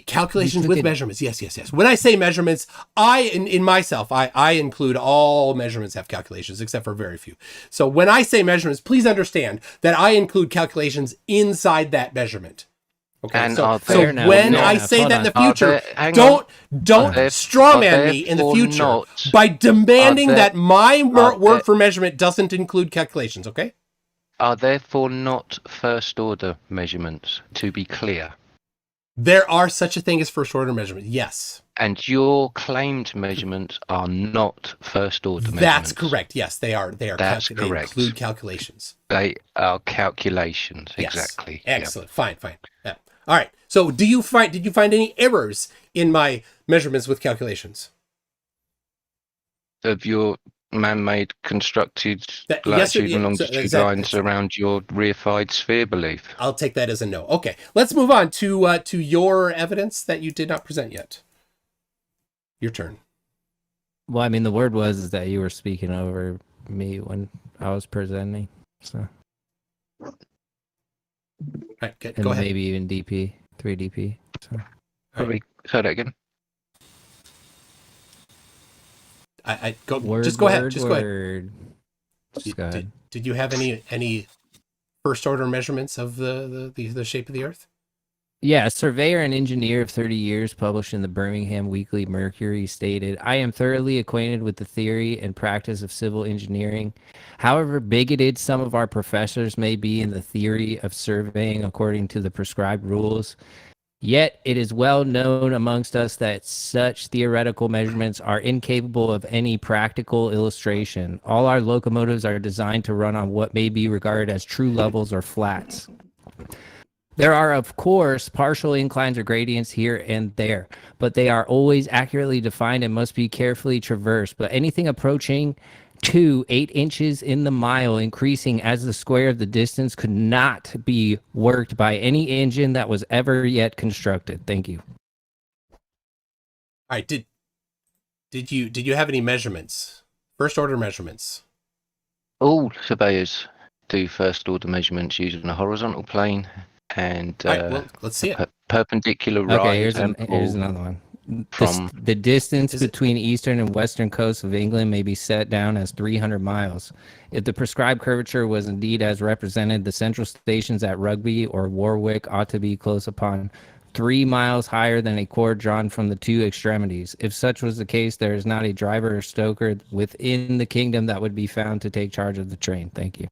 Calculations with measurements. Yes. When I say measurements, in myself, I include all measurements have calculations, except for very few. So when I say measurements, please understand that I include calculations inside that measurement. Okay, And so fair enough, when fair I enough. say Hold that in on. the future, Hang don't Are strawman me in the therefore future not- by demanding are that my are word there- for measurement doesn't include calculations, okay? Are therefore not first order measurements, to be clear. There are such a thing as first order measurement, yes. And your claimed measurements are not first order measurements. That's correct, yes, they are. That's They correct. include calculations. They are calculations, Yes. exactly. Excellent, fine. Yeah. All right, so did you find any errors in my measurements with calculations? Of your man-made constructed Yes, latitude and yeah, longitude so lines around your reified sphere belief. I'll take that as a no. Okay, let's move on to your evidence that you did not present yet. Your turn. Well, I mean, the word was that you were speaking over me when I was presenting, so. All right, And go ahead. maybe even DP, 3DP. So. Probably say that again. Just go ahead. Just go ahead. Just go ahead. Did you have any first order measurements of the shape of the Earth? Yeah, a surveyor and engineer of 30 years published in the Birmingham Weekly Mercury stated, I am thoroughly acquainted with the theory and practice of civil engineering. However bigoted some of our professors may be in the theory of surveying according to the prescribed rules, yet it is well known amongst us that such theoretical measurements are incapable of any practical illustration. All our locomotives are designed to run on what may be regarded as true levels or flats. There are, of course, partial inclines or gradients here and there, but they are always accurately defined and must be carefully traversed. But anything approaching 8 inches in the mile, increasing as the square of the distance, could not be worked by any engine that was ever yet constructed. Thank you. All right. Did you have any measurements? First order measurements? All surveyors do first order measurements using a horizontal plane and well, let's see it. Perpendicular Okay, rise. here's another one. From the distance between eastern and western coasts of England may be set down as 300 miles. If the prescribed curvature was indeed as represented, the central stations at Rugby or Warwick ought to be close upon 3 miles higher than a cord drawn from the two extremities. If such was the case, there is not a driver or stoker within the kingdom that would be found to take charge of the train. Thank you.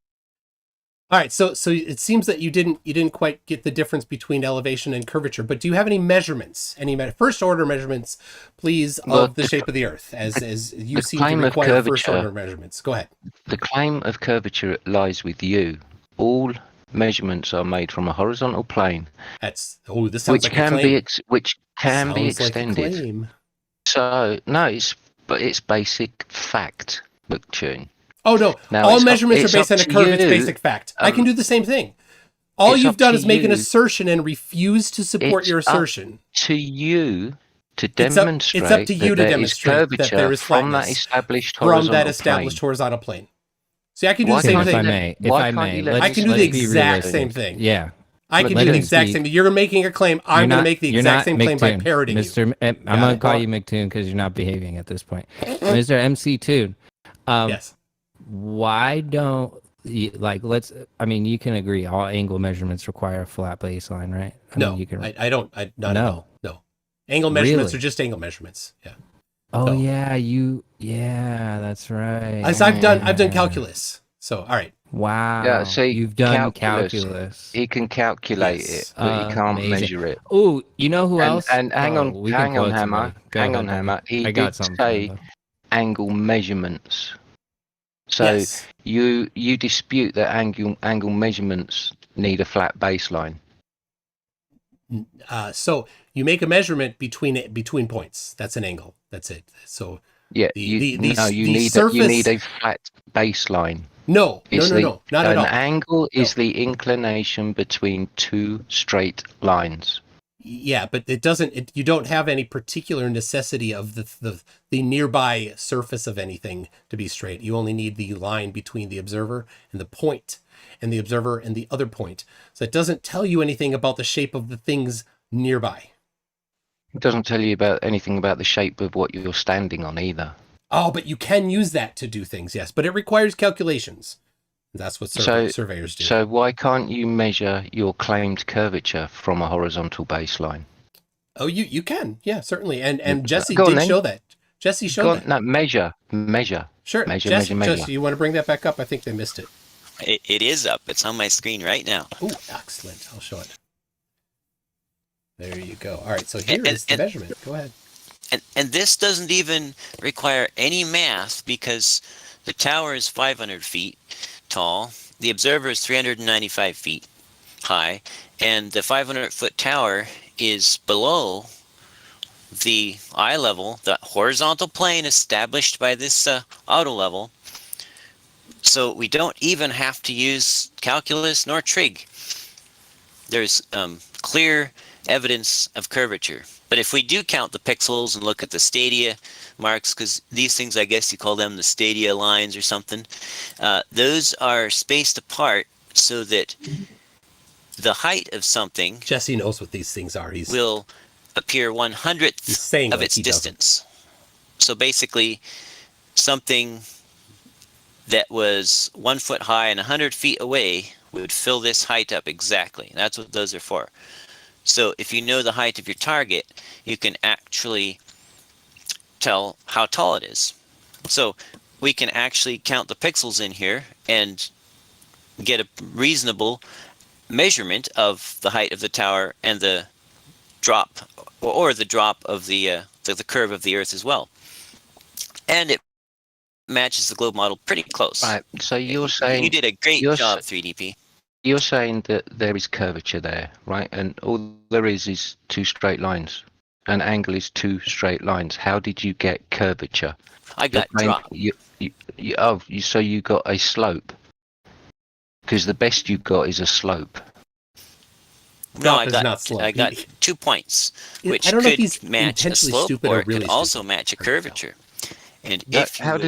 All right, so it seems that you didn't quite get the difference between elevation and curvature, but do you have any measurements, first order measurements, please, of the shape of the Earth, as you seem to require first order measurements? Go ahead. The claim of curvature lies with you. All measurements are made from a horizontal plane. This sounds like a claim. Which can be Sounds like a extended. claim. So no, it's basic fact, Toon. Oh no! All measurements are based on a curve. It's basic fact. I can do the same thing. All you've done is make an assertion and refuse to support your assertion. To you to demonstrate. It's up to you to demonstrate that there is from that established horizontal plane. See, I can do the same thing. If I may, I can do the exact same thing. Yeah. I can do the exact same thing. You're making a claim. I'm going to make the exact same claim by parroting you. I'm going to call you McToon because you're not behaving at this point. Mr. MC Toon. Yes. Why don't you you can agree all angle measurements require a flat baseline, right? I don't. No. Angle measurements are just angle measurements. Yeah. Oh yeah, that's right. As I've done calculus. So all right. Wow. Yeah, see, you've done calculus. He can calculate it, but he can't measure it. Oh, you know who else? And hang on, Hammer. He did say angle measurements. So you dispute that angle measurements need a flat baseline. So you make a measurement between points. That's an angle. That's it. So yeah, you need a flat baseline. No, not at all. An angle is the inclination between two straight lines. Yeah, but it doesn't. You don't have any particular necessity of the nearby surface of anything to be straight. You only need the line between the observer and the point, and the observer and the other point. So it doesn't tell you anything about the shape of the things nearby. It doesn't tell you anything about the shape of what you're standing on either. Oh, but you can use that to do things, yes. But it requires calculations. That's what So- surveyors do. So why can't you measure your claimed curvature from a horizontal baseline? Oh, you can. Yeah, certainly. And Jesse Go on did then. show that. Jesse showed that. No, measure. Sure. Measure. Jesse, you want to bring that back up? I think they missed it. It is up. It's on my screen right now. Oh, excellent. I'll show it. There you go. All right, so here is the measurement. Go ahead. And this doesn't even require any math because the tower is 500 feet tall, the observer is 395 feet high, and the 500-foot tower is below the eye level, the horizontal plane established by this auto level. So we don't even have to use calculus nor trig. There's clear evidence of curvature. But if we do count the pixels and look at the stadia marks, because these things, I guess you call them the stadia lines or something, those are spaced apart so that the height of something Jesse knows what these things are. will appear 1/100th of its distance. So basically, something that was 1 foot high and 100 feet away would fill this height up exactly. That's what those are for. So if you know the height of your target, you can actually tell how tall it is. So we can actually count the pixels in here and get a reasonable measurement of the height of the tower and the drop, or the drop of the curve of the Earth as well. And it matches the globe model pretty close. Right. So you're saying you did a great job, 3DP. You're saying that there is curvature there, right? And all there is two straight lines. An angle is two straight lines. How did you get curvature? I got drop. So you got a slope. Because the best you got is a slope. No, I got 2 points, which I don't know if could he's match a intentionally slope, stupid or or it really could also stupid. match a curvature. And How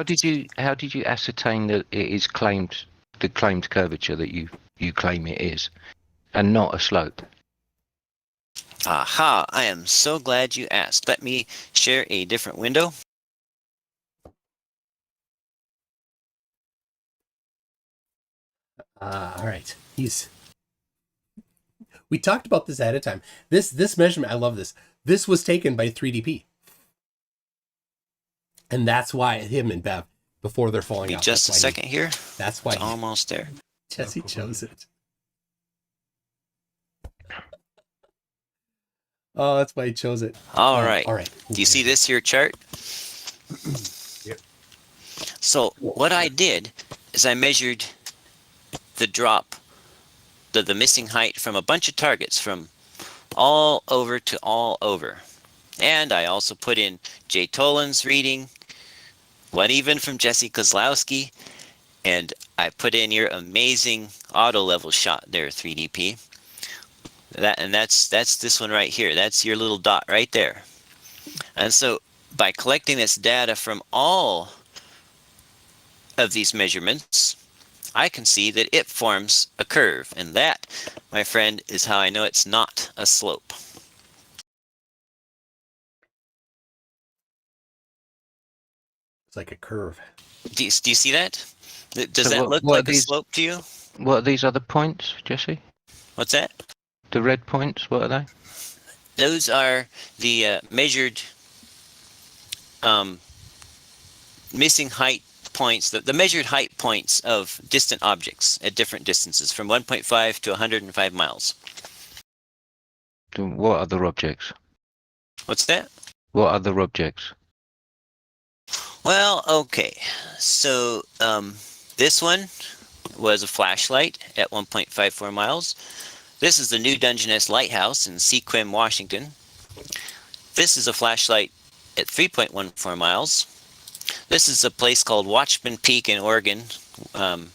did you ascertain that it is the claimed curvature that you claim it is, and not a slope? Aha! I am so glad you asked. Let me share a different window. All right. We talked about this ahead of time. This measurement, I love this. This was taken by 3DP. And that's why him and Bev, before they're falling out. Just a second here. That's why it's almost there. Jesse chose it. Oh, that's why he chose it. All right. All right. Do you see this here chart? Yep. So what I did is I measured the drop, the missing height from a bunch of targets from all over to all over. And I also put in Jay Tolan's reading, one even from Jesse Kozlowski, and I put in your amazing auto level shot there, 3DP. That's this one right here. That's your little dot right there. And so by collecting this data from all of these measurements, I can see that it forms a curve. And that, my friend, is how I know it's not a slope. It's like a curve. Do you see that? Does that look like a slope to you? What are these other points, Jesse? What's that? The red points, what are they? Those are the measured missing height points, the measured height points of distant objects at different distances, from 1.5 to 105 miles. What other objects? What's that? What other objects? Well, okay. So this one was a flashlight at 1.54 miles. This is the New Dungeness Lighthouse in Sequim, Washington. This is a flashlight at 3.14 miles. This is a place called Watchman Peak in Oregon,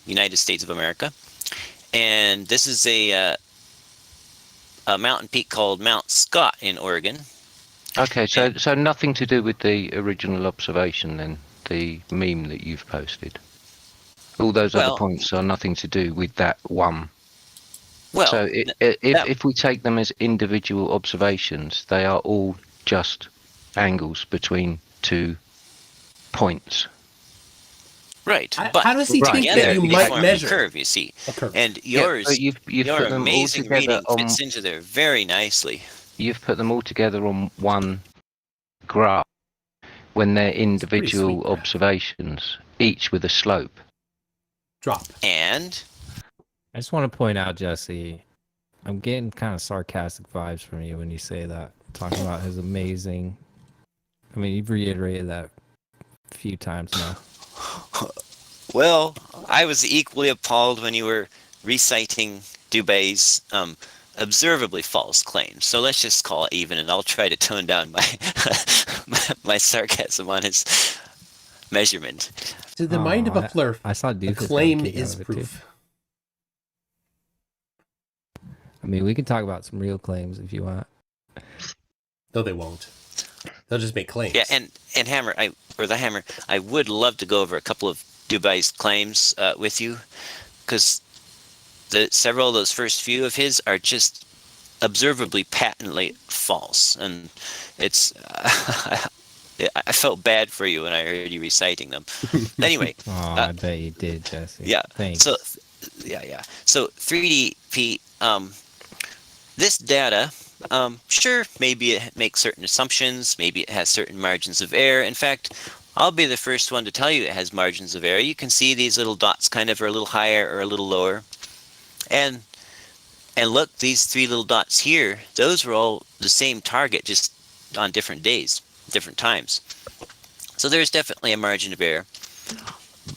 United States of America. And this is a mountain peak called Mount Scott in Oregon. Okay, so nothing to do with the original observation then, the meme that you've posted. All those other points are nothing to do with that one. Well, so if we take them as individual observations, they are all just angles between 2 points. Right, but how does he think together that you they might form measure a curve? You see, a curve? and yours, you've your put them all amazing together reading on. fits into there very nicely. You've put them all together on one graph when they're individual graph. observations, each with a slope. Drop. And I just want to point out, Jesse, I'm getting kind of sarcastic vibes from you when you say that. Talking about his amazing. I mean, you've reiterated that a few times now. well, I was equally appalled when you were reciting Dubé's observably false claims. So let's just call it even, and I'll try to tone down my my sarcasm on his measurement. To the mind of a flurf, I saw a claim is proof. I mean, we can talk about some real claims if you want. No, they won't. They'll just make claims. Yeah, and Hammer, TheHammer, I would love to go over a couple of Dubé's claims with you, because several of those first few of his are just observably, patently false, and it's I felt bad for you when I heard you reciting them. Anyway, I bet you did, Jesse. Yeah. Thanks. So, yeah. So 3DP, this data, sure, maybe it makes certain assumptions, maybe it has certain margins of error. In fact, I'll be the first one to tell you it has margins of error. You can see these little dots kind of are a little higher or a little lower. And look, these three little dots here, those were all the same target, just on different days, different times. So there's definitely a margin of error.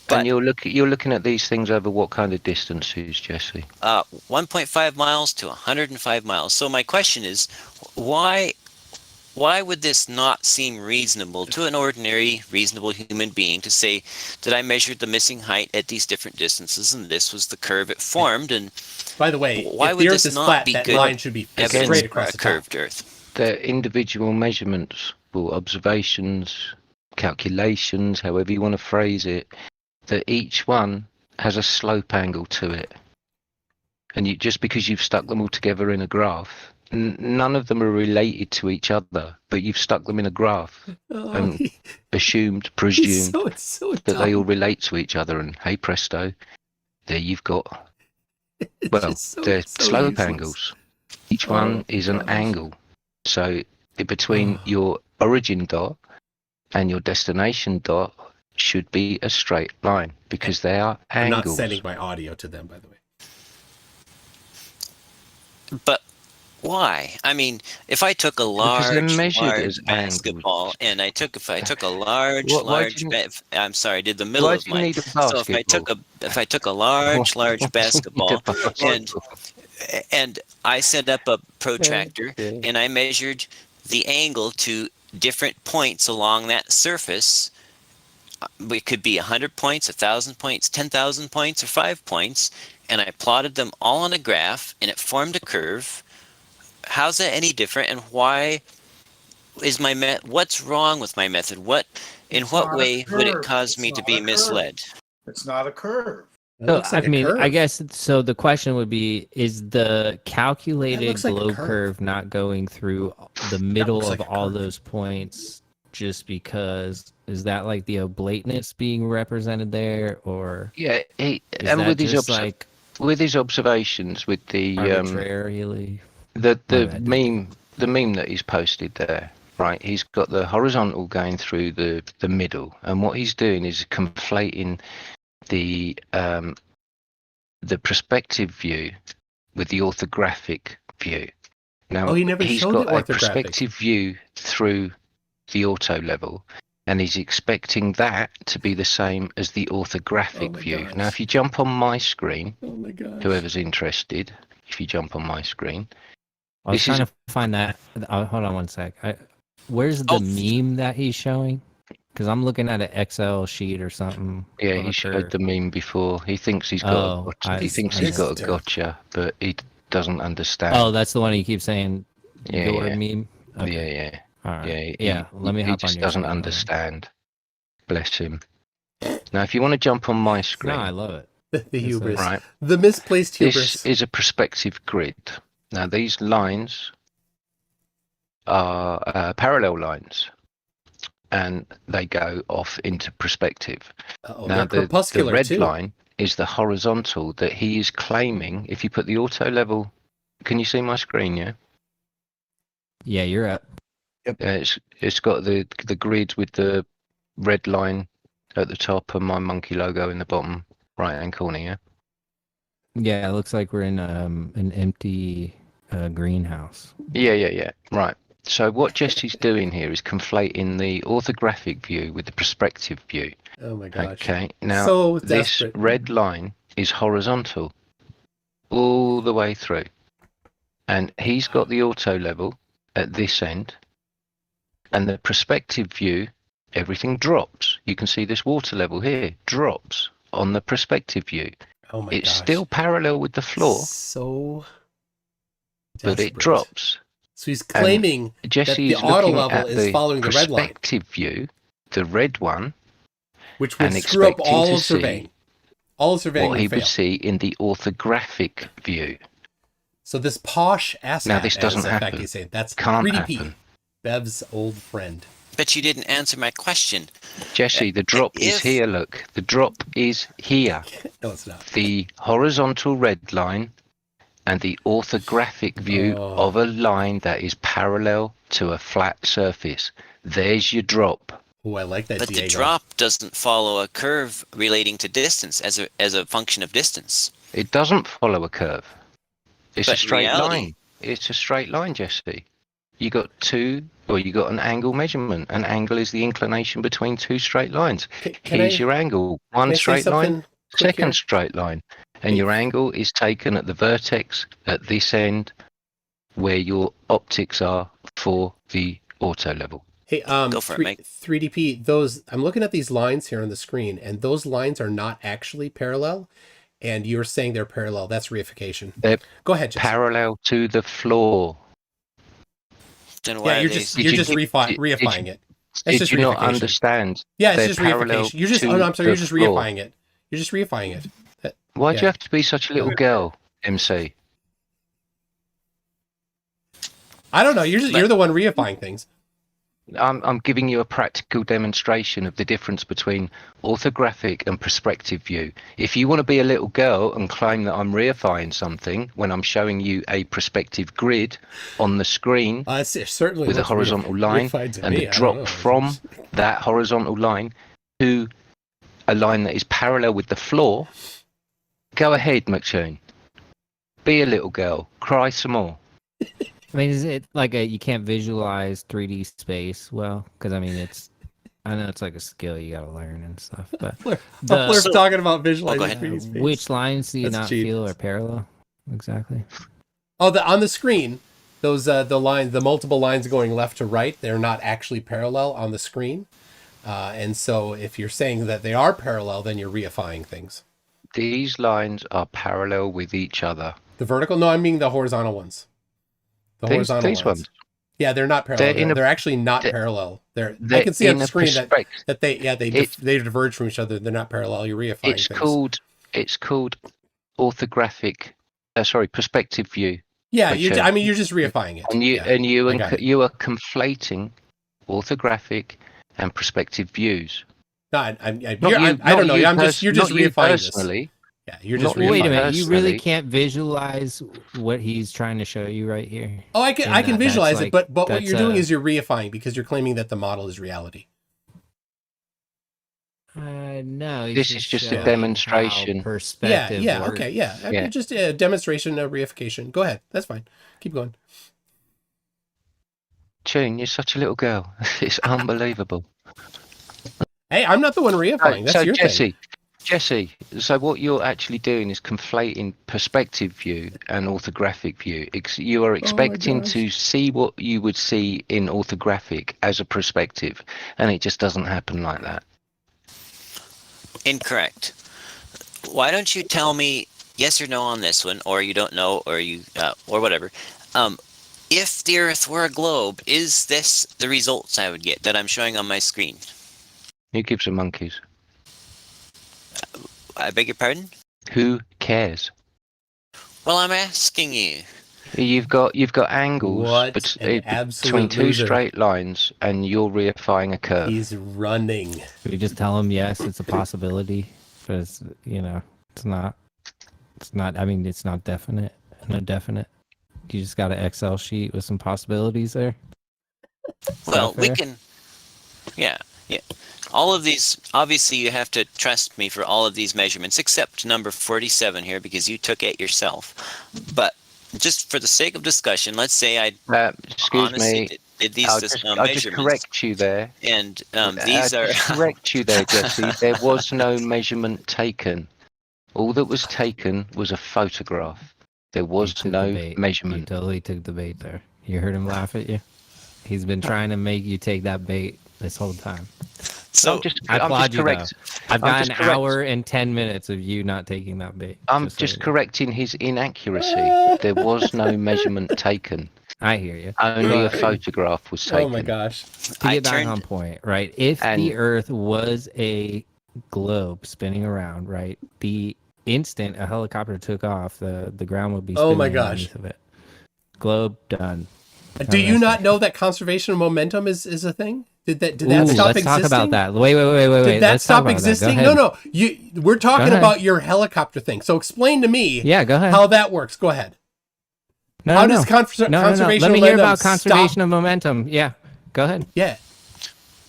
But, and you're looking at these things over what kind of distances, Jesse? 1.5 miles to 105 miles. So my question is, why would this not seem reasonable to an ordinary, reasonable human being to say that I measured the missing height at these different distances and this was the curve it formed? And by the way, why if would the this Earth is not flat, be that good line should be straight across the curved top. Earth? The individual measurements or observations, calculations, however you want to phrase it, that each one has a slope angle to it. And just because you've stuck them all together in a graph, none of them are related to each other, but you've stuck them in a graph and presumed that they all relate to each other. And hey presto, there you've got, they're slope angles. Each one is an angle. So between your origin dot and your destination dot should be a straight line because they are angles. I'm not sending my audio to them, by the way. But why? I mean, if I took a large basketball and if I took a large I'm sorry, did the middle of mine. So if I took a large basketball and I set up a protractor and I measured the angle to different points along that surface, it could be 100 points, 1,000 points, 10,000 points, or 5 points, and I plotted them all on a graph, and it formed a curve. How's that any different? And why is what's wrong with my method? In what way would it cause me to be misled? It's not a curve. So, I mean, I guess so. The question would be: is the calculated globe curve not going through the middle of all those points just because? Is that like the oblateness being represented there, or and with his observations, with the arbitrarily the meme that he's posted there, right? He's got the horizontal going through the middle, and what he's doing is conflating the perspective view with the orthographic view. Now he's got a perspective view through the auto level, and he's expecting that to be the same as the orthographic view. Now, if you jump on my screen, whoever's interested, if you jump on my screen, I was trying to find that. Hold on one sec. Where's the meme that he's showing? Because I'm looking at an Excel sheet or something. Yeah, he showed the meme before. He thinks he's got a gotcha, but he doesn't understand. Oh, that's the one he keeps saying. Your meme. Okay. Yeah. All right. Yeah. Let me hop on. He just doesn't understand. Bless him. Now, if you want to jump on my screen, no, I love it. The hubris, right? The misplaced hubris. This is a perspective grid. Now, these lines are parallel lines. and they go off into perspective. Now, the red too. line is the horizontal that he is claiming. If you put the auto level, can you see my screen? Yeah. Yeah, you're up. Yep. It's got the grid with the red line at the top and my monkey logo in the bottom right hand corner. Yeah. Yeah, it looks like we're in an empty greenhouse. Yeah. Right. So what Jesse's doing here is conflating the orthographic view with the perspective view. Oh my gosh. Okay. Now so this red line is horizontal all the way through, and he's got the auto level at this end, and the perspective view, everything drops. You can see this water level here drops on the perspective view. Oh my It's gosh. still parallel with the floor, So but it drops. So he's claiming that the auto level is following the red line. Perspective view, the red one, which would screw up all of surveying. All of surveying what he would fail. would see in the orthographic view. So this posh asshat, now this doesn't as happen. Say, that's Can't 3DP, happen. Bev's old friend. But you didn't answer my question. Jesse, the drop is here, look. The drop is here. No, it's not. The horizontal red line and the orthographic view of a line that is parallel to a flat surface. There's your drop. Oh, I like that, But Diego. the drop doesn't follow a curve relating to distance as a function of distance. It doesn't follow a curve. It's But a straight reality- line. It's a straight line, Jesse. You got an angle measurement. An angle is the inclination between two straight lines. Here's your angle. One straight line, second straight line. And your angle is taken at the vertex at this end where your optics are for the auto level. Hey, Go for it, Mike. 3DP, I'm looking at these lines here on the screen, and those lines are not actually parallel, and you're saying they're parallel. That's reification. Go ahead, Jesse. Parallel to the floor. Then why Yeah, you're just reifying it. That's just Did you not reification. understand? Yeah, it's They're just parallel reification. You're just, to I'm sorry, you're the just floor. reifying it. You're just reifying it. Why'd Yeah. you have to be such a little girl, MC? I don't know. You're the one reifying things. I'm giving you a practical demonstration of the difference between orthographic and perspective view. If you want to be a little girl and claim that I'm reifying something when I'm showing you a perspective grid on the screen certainly with a horizontal line and the drop from that horizontal line to a line that is parallel with the floor, go ahead, McToon. Be a little girl. Cry some more. I mean, is it like you can't visualize 3D space well? Because I mean, I know it's like a skill you gotta learn and stuff. But we're talking about visualizing 3D space. Which lines do you not cheap. feel are parallel? Exactly. Oh, on the screen, those the multiple lines going left to right, they're not actually parallel on the screen. And so if you're saying that they are parallel, then you're reifying things. These lines are parallel with each other. The vertical? No, I mean the horizontal ones. These lines. ones. Yeah, they're not parallel. They're actually not parallel. I can see on the screen that they diverge from each other. They're not parallel. You're reifying things. It's called orthographic. Perspective view. Yeah, you're just reifying it. And you are conflating orthographic and perspective views. No, I don't know. You're just reifying this. Yeah, you're just wait a minute. You really can't visualize what he's trying to show you right here. Oh, I can visualize it, but what you're doing is you're reifying because you're claiming that the model is reality. No, this is just a demonstration. Perspective. Yeah. Okay. Yeah. Just a demonstration of reification. Go ahead. That's fine. Keep going. Toon, you're such a little girl. It's unbelievable. Hey, I'm not the one reifying. That's your thing. Jesse, so what you're actually doing is conflating perspective view and orthographic view. You are expecting to see what you would see in orthographic as a perspective, and it just doesn't happen like that. Incorrect. Why don't you tell me yes or no on this one, or you don't know, or you or whatever. If the Earth were a globe, is this the results I would get that I'm showing on my screen? Who gives a monkeys? I beg your pardon? Who cares? Well, I'm asking you. You've got angles What an between absolute two loser. straight lines, and you're reifying a curve. He's running. Should we just tell him yes, it's a possibility, but it's it's not. It's not. I mean, it's not definite. No definite. You just got an Excel sheet with some possibilities there. Well, we can. Yeah. All of these, obviously, you have to trust me for all of these measurements, except number 47 here, because you took it yourself. But just for the sake of discussion, let's say I excuse me. Did these I'll measurements. just correct you there. And these are. Just correct you there, Jesse. There was no measurement taken. All that was taken was a photograph. There was no measurement. You totally took the bait there. You heard him laugh at you. He's been trying to make you take that bait this whole time. So I applaud you, though. I've got an hour and 10 minutes of you not taking that bait. I'm just correcting his inaccuracy. There was no measurement taken. I hear you. Only a photograph was taken. Oh my gosh. To get back on point, right? If the Earth was a globe spinning around, right, the instant a helicopter took off, the ground would be spinning underneath of it. Globe done. Do you not know that conservation of momentum is a thing? Did that stop existing? Let's talk about that. Wait. Did that stop existing? No. We're talking about your helicopter thing. So explain to me. Yeah, go ahead. How that works. Go ahead. How does conservation of momentum Let me hear about conservation of momentum. Yeah, go ahead. Yeah,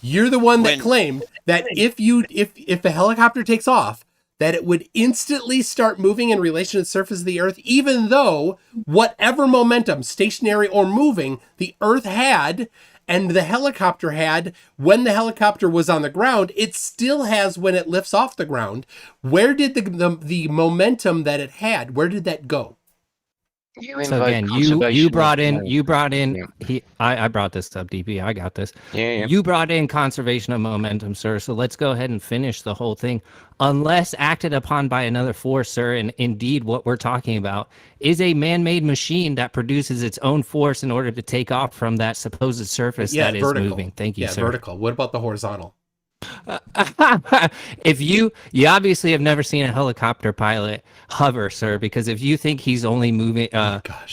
you're the one that claimed that if the helicopter takes off, that it would instantly start moving in relation to the surface of the Earth, even though whatever momentum, stationary or moving, the Earth had and the helicopter had when the helicopter was on the ground, it still has when it lifts off the ground. Where did the momentum that it had, where did that go? So again, you brought in. I brought this up, DP. I got this. Yeah. You brought in conservation of momentum, sir. So let's go ahead and finish the whole thing. Unless acted upon by another force, sir, and indeed what we're talking about is a man-made machine that produces its own force in order to take off from that supposed surface that is moving. Thank you, sir. Vertical. What about the horizontal? If you obviously have never seen a helicopter pilot hover, sir, because if you think he's only moving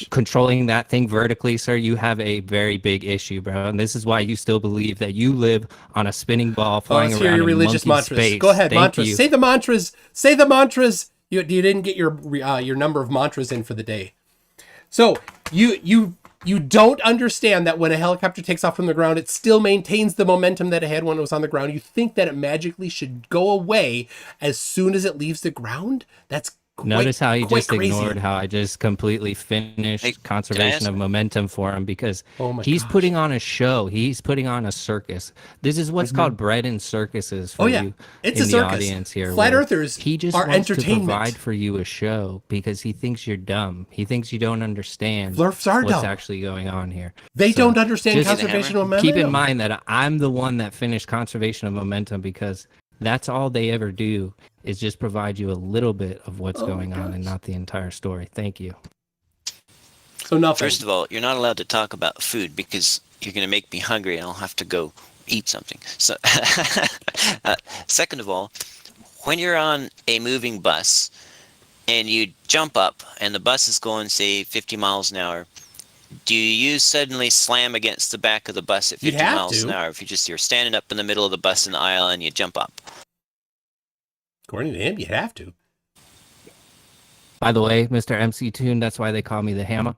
controlling that thing vertically, sir, you have a very big issue, bro. And this is why you still believe that you live on a spinning ball flying around your religious in mantras. space. Go ahead, mantras. Say the mantras. You didn't get your number of mantras in for the day. So you don't understand that when a helicopter takes off from the ground, it still maintains the momentum that it had when it was on the ground. You think that it magically should go away as soon as it leaves the ground? That's Notice how he just crazy. Ignored how I just completely finished conservation of momentum for him, because he's putting on a show. He's putting on a circus. This is what's called bread and circuses for you it's in a the circus. Audience here. Flat Earthers he just are wants entertainment. to provide for you a show because he thinks you're dumb. He thinks you don't understand Flurfs are what's dumb. actually going on here. They don't understand conservation of momentum. Keep in mind that I'm the one that finished conservation of momentum, because that's all they ever do is just provide you a little bit of what's going on and not the entire story. Thank you. So nothing. First of all, you're not allowed to talk about food because you're going to make me hungry and I'll have to go eat something. So, second of all, when you're on a moving bus and you jump up and the bus is going, say, 50 miles an hour, do you suddenly slam against the back of the bus at 50 miles an hour if you're standing up in the middle of the bus in the aisle and you jump up? According to him, you have to. By the way, Mr. MC Toon, that's why they call me the Hammer.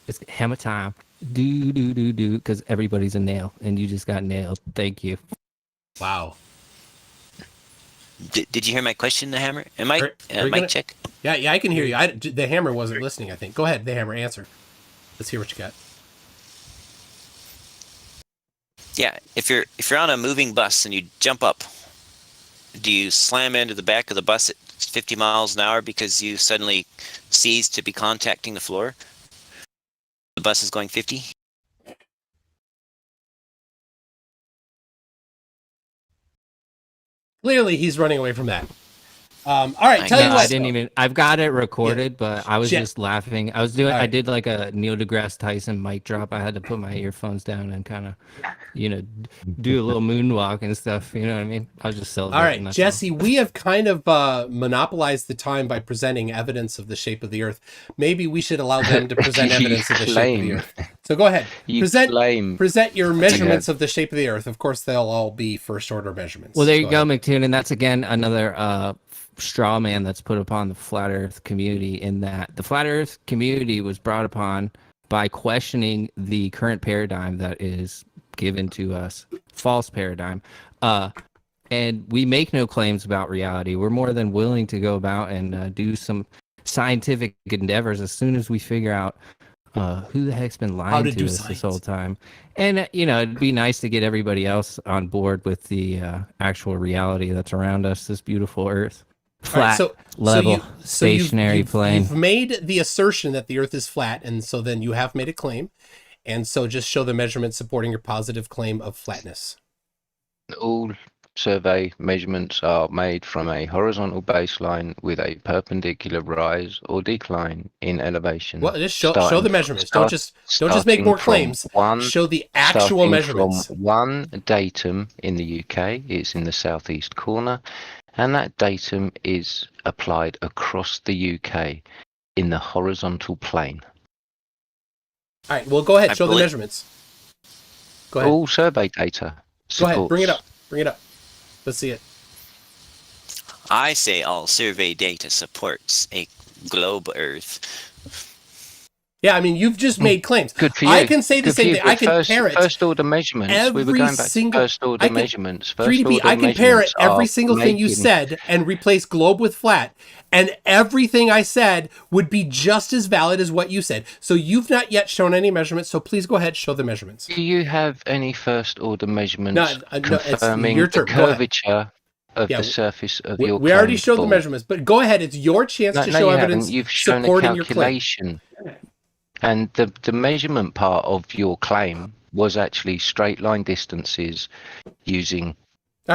It's hammer time. Do, because everybody's a nail, and you just got nailed. Thank you. Wow. Did you hear my question, TheHammer? Mic check? Yeah, I can hear you. TheHammer wasn't listening, I think. Go ahead, TheHammer, answer. Let's hear what you got. Yeah, if you're on a moving bus and you jump up, do you slam into the back of the bus at 50 miles an hour because you suddenly cease to be contacting the floor? The bus is going 50? Clearly, he's running away from that. All right, tell you what. I didn't even. I've got it recorded, but I was just laughing. I was doing. Right. I did like a Neil deGrasse Tyson mic drop. I had to put my earphones down and kind of, do a little moonwalk and stuff. You know what I mean? I was just celebrating. All right, Jesse, we have kind of monopolized the time by presenting evidence of the shape of the Earth. Maybe we should allow them to present evidence of the shape of the Earth. So go ahead. Present your measurements of the shape of the Earth. Of course, they'll all be first order measurements. Well, there you go, McToon, and that's again another straw man that's put upon the flat Earth community. In that the flat Earth community was brought upon by questioning the current paradigm that is given to us, false paradigm. And we make no claims about reality. We're more than willing to go about and do some scientific endeavors as soon as we figure out who the heck's been lying to us this whole time. And, it'd be nice to get everybody else on board with the actual reality that's around us, this beautiful Earth. Flat, level, stationary plane. You've made the assertion that the Earth is flat, and so then you have made a claim. And so just show the measurements supporting your positive claim of flatness. All survey measurements are made from a horizontal baseline with a perpendicular rise or decline in elevation. Well, just show the measurements. Don't just make more claims. Show the actual measurements. From one datum in the UK, it's in the southeast corner, and that datum is applied across the UK in the horizontal plane. All right, well, go ahead. Show the measurements. Go ahead. All survey data supports. Go ahead. Bring it up. Let's see it. I say all survey data supports a globe Earth. Yeah, I mean, you've just made claims. Good for you. I can say the same thing. I can parrot first order measurements. We were going back to first order measurements. 3DP, I can parrot every single thing you said and replace globe with flat, and everything I said would be just as valid as what you said. So you've not yet shown any measurements, so please go ahead, show the measurements. Do you have any first order measurements confirming your turn. the curvature of the surface of your We already showed the measurements, but go ahead. It's your chance to show evidence You've shown supporting a calculation. And the measurement part of your claim was actually straight line distances using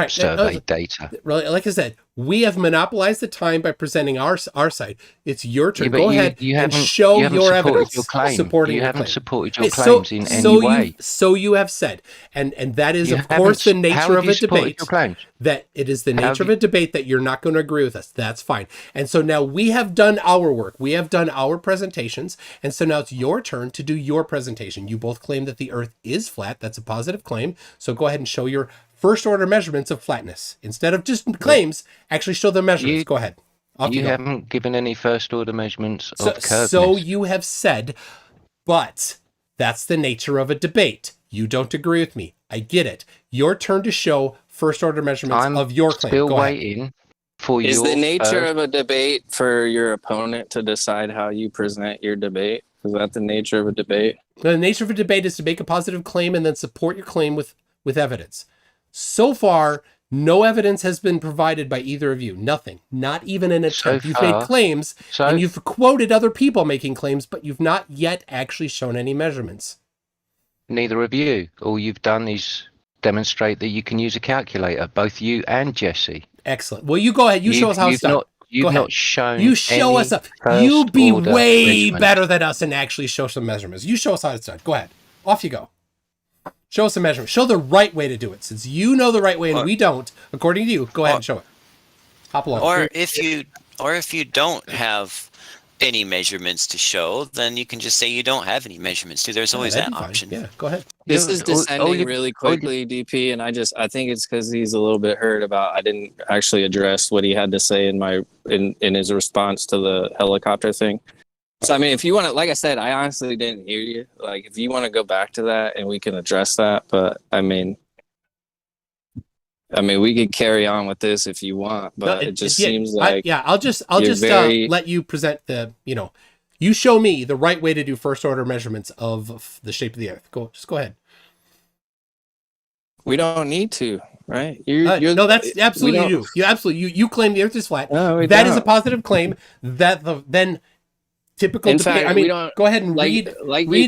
survey data. Like I said, we have monopolized the time by presenting our side. It's your turn. Go ahead and show your evidence supporting your claim. You haven't supported your claims in any way. So you have said, and that is, of course, the nature of a debate. That it is the nature of a debate that you're not going to agree with us. That's fine. And so now we have done our work. We have done our presentations. And so now it's your turn to do your presentation. You both claim that the Earth is flat. That's a positive claim. So go ahead and show your first order measurements of flatness. Instead of just claims, actually show the measurements. Go ahead. You haven't given any first order measurements of curveness. So you have said, but that's the nature of a debate. You don't agree with me. I get it. Your turn to show first order measurements of your claim. Still waiting for Is the nature of a debate for your opponent to decide how you present your debate? Is that the nature of a debate? The nature of a debate is to make a positive claim and then support your claim with evidence. So far, no evidence has been provided by either of you. Nothing. Not even an attempt. You've made claims and you've quoted other people making claims, but you've not yet actually shown any measurements. Neither of you. All you've done is demonstrate that you can use a calculator, both you and Jesse. Excellent. Well, you go ahead. You show us how it's done. You've not shown. You show us up. You be way better than us and actually show some measurements. You show us how it's done. Go ahead. Off you go. Show us some measurements. Show the right way to do it. Since you know the right way and we don't, according to you, go ahead and show it. Hop along. Or if you don't have any measurements to show, then you can just say you don't have any measurements too. There's always that option. Yeah, go ahead. This is descending really quickly, DP, and I think it's because he's a little bit hurt about I didn't actually address what he had to say in his response to the helicopter thing. So I mean, if you want to, like I said, I honestly didn't hear you. Like, if you want to go back to that and we can address that, but I mean, we could carry on with this if you want, but it just seems like I'll just let you present the you show me the right way to do first order measurements of the shape of the Earth. Go ahead. We don't need to, right? No, that's absolutely you claim the Earth is flat. No, that is a positive claim. Then typical in debate. fact, go ahead and read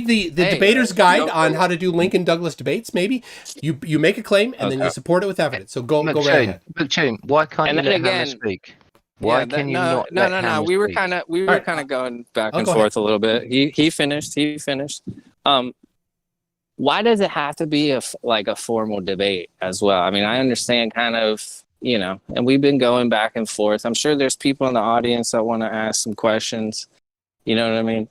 the debater's guide on how to do Lincoln Douglas debates. Maybe you make a claim and then you support it with evidence. So go right ahead. But Toon, why can't you let Hammer speak? Why can you not? No. We were kind of going back and forth a little bit. He finished. Why does it have to be a formal debate as well? I mean, I understand kind of, and we've been going back and forth. I'm sure there's people in the audience that want to ask some questions. You know what I mean?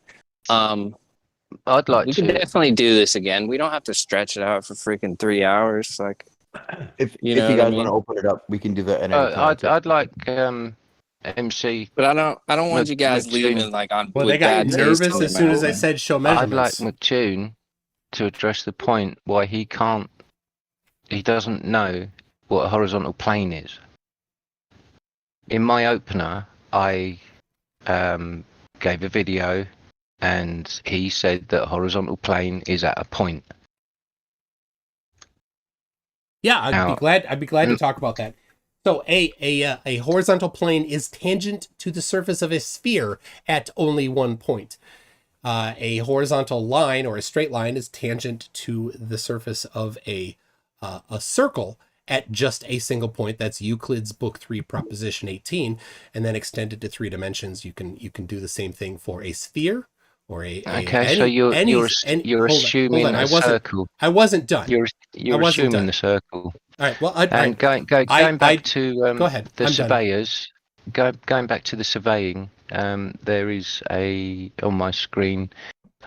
I'd like we to. can definitely do this again. We don't have to stretch it out for freaking 3 hours. Like, if you guys want to open it up, we can do that. I'd like MC. But I don't want you guys leaving like on. Well, they got nervous as soon as I said show measurements. I'd like McToon to address the point why he doesn't know what a horizontal plane is. In my opener, I gave a video, and he said that a horizontal plane is at a point. Yeah, I'd be glad to talk about that. So a horizontal plane is tangent to the surface of a sphere at only one point. A horizontal line or a straight line is tangent to the surface of a circle at just a single point. That's Euclid's Book 3, Proposition 18, and then extended to 3 dimensions. You can do the same thing for a sphere or so you're assuming a circle. I wasn't done. You're assuming the circle. All right. Well, going back to go ahead. The surveyors. Going back to the surveying, there is on my screen,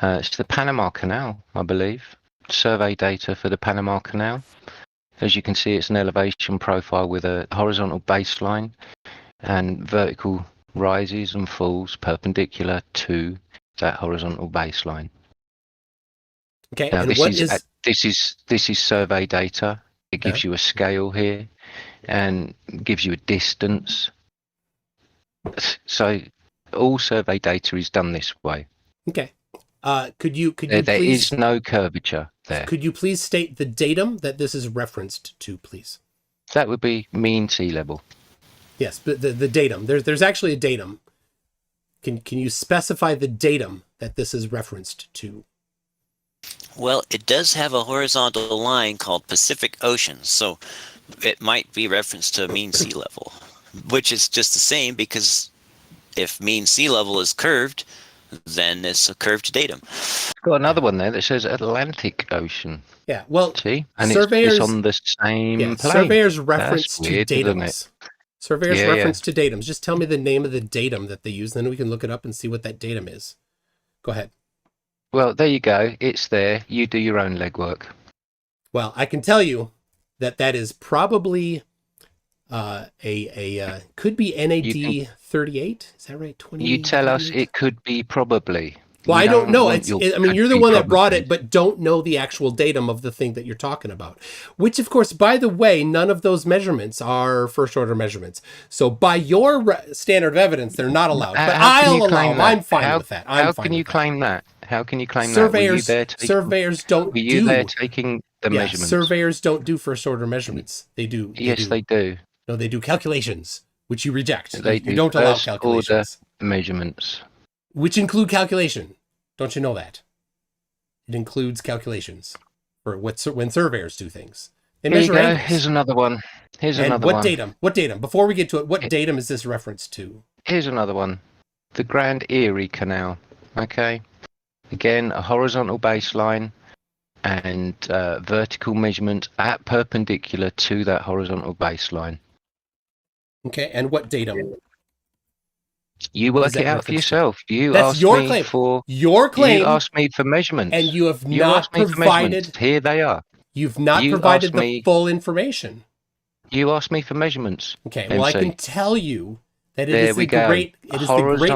it's the Panama Canal, I believe. Survey data for the Panama Canal. As you can see, it's an elevation profile with a horizontal baseline and vertical rises and falls perpendicular to that horizontal baseline. Okay, now, and this is survey data. It gives you a scale here and gives you a distance. So all survey data is done this way. Okay. Could you there please, is no curvature there. Could you please state the datum that this is referenced to, please? That would be mean sea level. Yes, but the datum. There's actually a datum. Can you specify the datum that this is referenced to? Well, it does have a horizontal line called Pacific Ocean, so it might be referenced to mean sea level, which is just the same because if mean sea level is curved, then it's a curved datum. It's got another one there that says Atlantic Ocean. Yeah, well, see, and surveyors, it's on the same plane. Surveyors reference to datums. Surveyors Yeah. reference to datums. Just tell me the name of the datum that they use, then we can look it up and see what that datum is. Go ahead. Well, there you go. It's there. You do your own legwork. Well, I can tell you that is probably could be NAD 38. Is that right? 20. You tell us it could be probably. Well, I don't know. You're the one that brought probably. it, but don't know the actual datum of the thing that you're talking about. Which, of course, by the way, none of those measurements are first-order measurements. So, by your standard of evidence, they're not allowed. But I'll allow them. I'm fine with that. How can you claim that? How can you claim surveyors, that? Surveyors don't. Were you there taking the measurements? Surveyors don't do first-order measurements. They do. They do. No, they do calculations, which you reject. You don't allow calculations. Measurements. Which include calculation. Don't you know that? It includes calculations for when surveyors do things. They measure angles. Here's another one. What datum? Before we get to it, what datum is this referenced to? Here's another one. The Grand Erie Canal. Okay. Again, a horizontal baseline and vertical measurement at perpendicular to that horizontal baseline. Okay, and what datum? You work it out for yourself. You That's asked your me claim. for your claim. You asked me for measurements, and you have not provided. Here they are. You've not provided the full information. You asked me for measurements. Okay, MC. well, I can tell you that it is the Great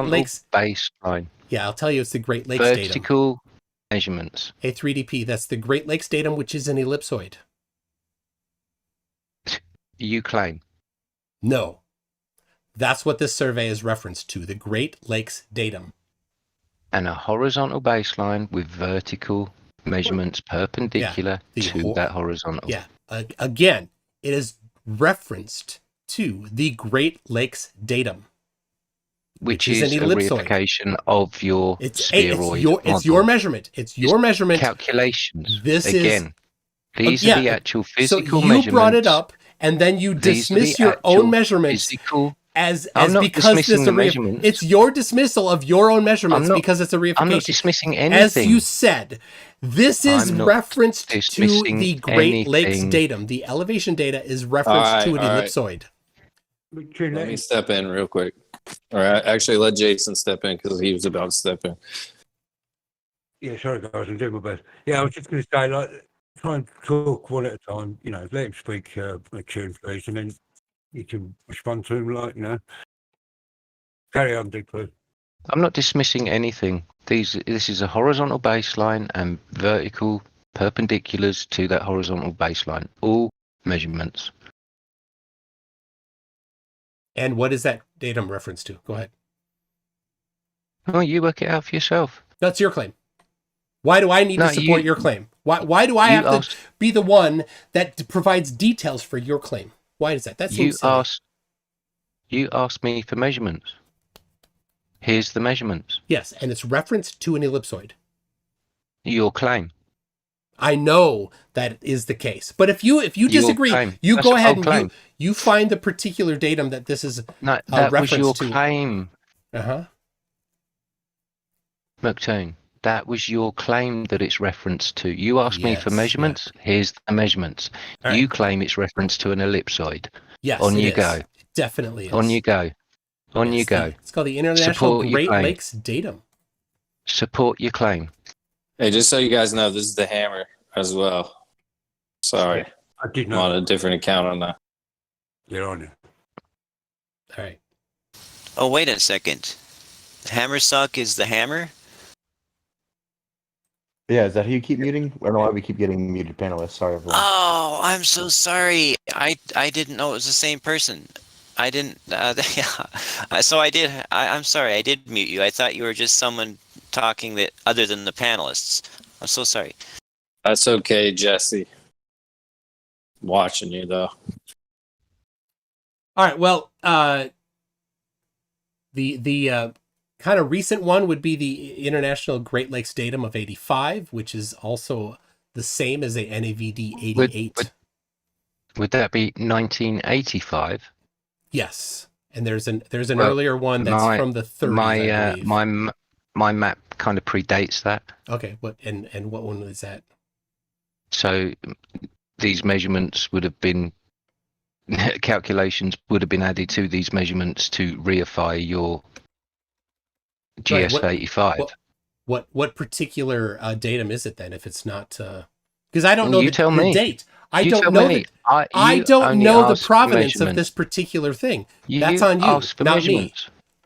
Lakes baseline. Yeah, I'll tell you it's the Great Lakes datum. Vertical measurements. A 3DP. That's the Great Lakes datum, which is an ellipsoid. You claim. No. That's what this survey is referenced to, the Great Lakes datum. And a horizontal baseline with vertical measurements perpendicular to that horizontal. Yeah. Again, it is referenced to the Great Lakes datum. Which is an reification of your spheroid it's your measurement. It's your measurement. Calculations. These are the actual physical measurements. So you brought it up, and then you dismiss your own measurements. Physical I'm not because dismissing this the a measurements. it's your dismissal of your own measurements because it's a reification. I'm not dismissing anything. As you said, this is referenced to the Great Lakes datum. The elevation data is referenced to an ellipsoid. Let me step in real quick. All right, actually, let Jason step in because he was about to step in. Yeah, sorry guys, I'm doing my best. Yeah, I was just going to say, like, try and talk one at a time. You know, let him speak, Tune, please, and then you can respond to him, like, you know. Carry on, Dick, please. I'm not dismissing anything. This is a horizontal baseline and vertical perpendiculars to that horizontal baseline. All measurements. And what is that datum reference to? Go ahead. Oh, you work it out for yourself. That's your claim. Why do I need to support your claim? Why do I have to be the one that provides details for your claim? Why is that? That seems silly. You asked me for measurements. Here's the measurements. Yes, and it's referenced to an ellipsoid. Your claim. I know that is the case. But if you disagree, you go ahead and you find the particular datum that this is no, that reference was your to. Claim. McToon. That was your claim that it's referenced to. You asked me for measurements. Yeah. Here's the measurements. Right. You claim it's referenced to an ellipsoid. Yes, on you is. go. Definitely is. On you go. On you go. It's called the International Great Lakes Datum. Support your claim. Hey, just so you guys know, this is TheHammer as well. Sorry. I did not. I'm on a different account on that. You're on it. All right. Oh, wait a second. Hammer Sock is TheHammer? Yeah, is that who you keep muting? I don't know why we keep getting muted panelists. Sorry, everyone. Oh, I'm so sorry. I didn't know it was the same person. I didn't. So I did. I'm sorry. I did mute you. I thought you were just someone talking that other than the panelists. I'm so sorry. That's okay, Jesse. I'm watching you though. All right. Well, the kind of recent one would be the International Great Lakes Datum of 85, which is also the same as the NAVD 88. Would that be 1985? Yes, and there's an earlier one that's from the 30s. My map kind of predates that. Okay, what one is that? So these measurements would have been calculations would have been added to these measurements to reify your GS 85. What particular datum is it then? If it's not, because I don't know the date. I don't know the provenance of this particular thing. That's on you, not me.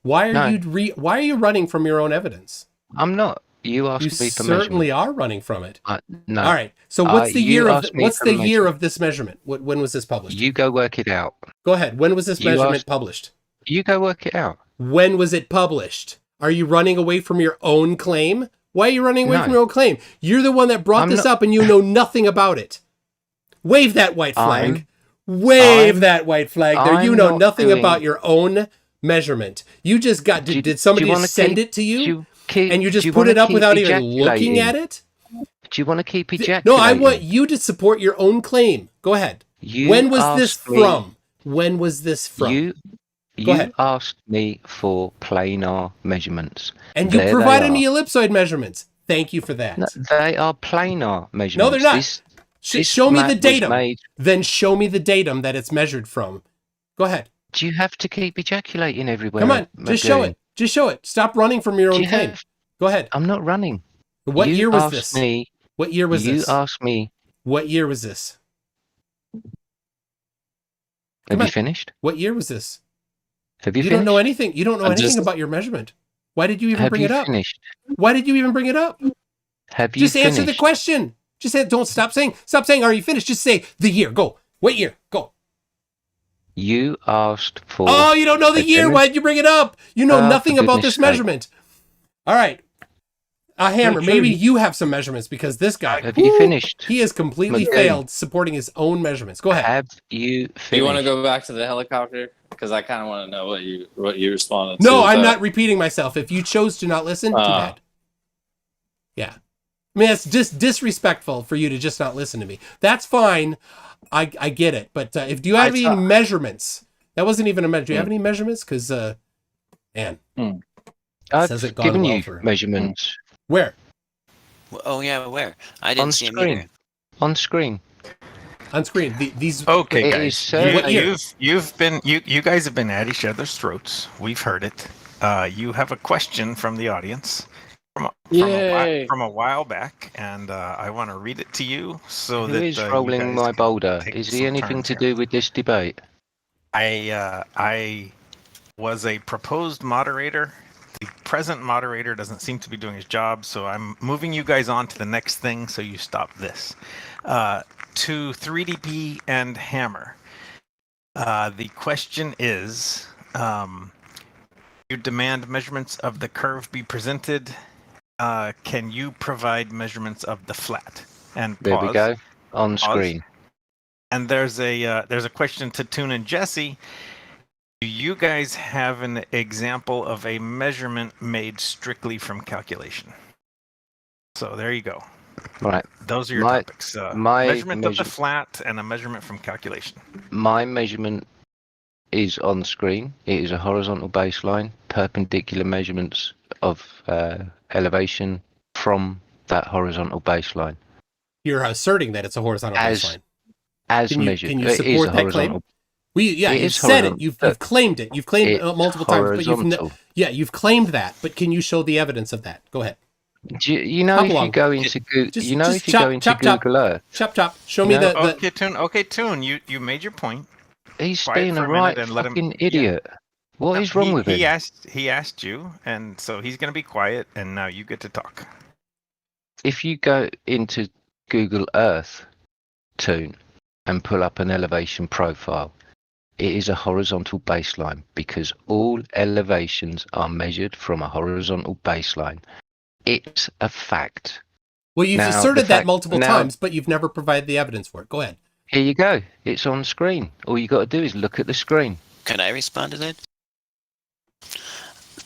Why are you running from your own evidence? I'm not. You asked me for measurement. You certainly are running from it. No. All right. So what's the year of this measurement? When was this published? You go work it out. Go ahead. When was this measurement published? You go work it out. When was it published? Are you running away from your own claim? Why are you running away from your own claim? You're the one that brought this up and you know nothing about it. Wave that white flag. Wave that white flag there. You know nothing about your own measurement. You just got, did somebody send it to you? And you just put it up without even looking at it? Do you want to keep ejaculating? No, I want you to support your own claim. Go ahead. When was this from? When was this from? You asked me for planar measurements. And you provided me ellipsoid measurements. Thank you for that. No, they are planar measurements. No, they're not. Show me the datum. Then show me the datum that it's measured from. Go ahead. Do you have to keep ejaculating everywhere? Come on, just show it. Just show it. Stop running from your own claim. Go ahead. I'm not running. What year was this? What year was this? You asked me. What year was this? Have you finished? What year was this? Have you finished? You don't know anything. You don't know anything about your measurement. Why did you even bring it up? Finished? Why did you even bring it up? Have you just answer the question. Just say, don't stop saying, are you finished? Just say the year. Go. What year? Go. You asked for... Oh, you don't know the year. Why did you bring it up? You know nothing about this measurement. All right. Hammer, maybe you have some measurements because this guy... Have you finished? He has completely failed supporting his own measurements. Go ahead. Have you finished? Do you want to go back to the helicopter? Because I kind of want to know what you responded to. No, I'm not repeating myself. If you chose to not listen, too bad. Yeah. I mean, it's just disrespectful for you to just not listen to me. That's fine. I get it. But if you have any measurements That wasn't even a measure. Do you have any measurements? Because, man, I've given you measurements. Where? Oh yeah, where? I didn't see them either. On screen. On screen. These. Okay, guys. You guys have been at each other's throats. We've heard it. You have a question from the audience from a while back, and I want to read it to you so Who that is rolling my boulder? Is he anything to do with this debate? I was a proposed moderator. The present moderator doesn't seem to be doing his job, so I'm moving you guys on to the next thing so you stop this. To 3DP and Hammer. The question is, you demand measurements of the curve be presented. Can you provide measurements of the flat? And pause. There we go. On screen. And there's a question to Toon and Jesse. Do you guys have an example of a measurement made strictly from calculation? So there you go. Right. Those are your topics. Measurement of the flat and a measurement from calculation. My measurement is on screen. It is a horizontal baseline, perpendicular measurements of elevation from that horizontal baseline. You're asserting that it's a horizontal baseline. As measured. Can you support that claim? You've said it. You've claimed it. You've claimed it multiple times. But you've claimed that. But can you show the evidence of that? Go ahead. If you go into Google Earth. Chop. Show me the. Okay, Toon. You made your point. He's being a right fucking idiot. What is wrong with him? He asked you, and so he's going to be quiet, and now you get to talk. If you go into Google Earth, Toon, and pull up an elevation profile, it is a horizontal baseline because all elevations are measured from a horizontal baseline. It's a fact. Well, you've asserted that multiple times, but you've never provided the evidence for it. Go ahead. Here you go. It's on screen. All you got to do is look at the screen. Can I respond to that?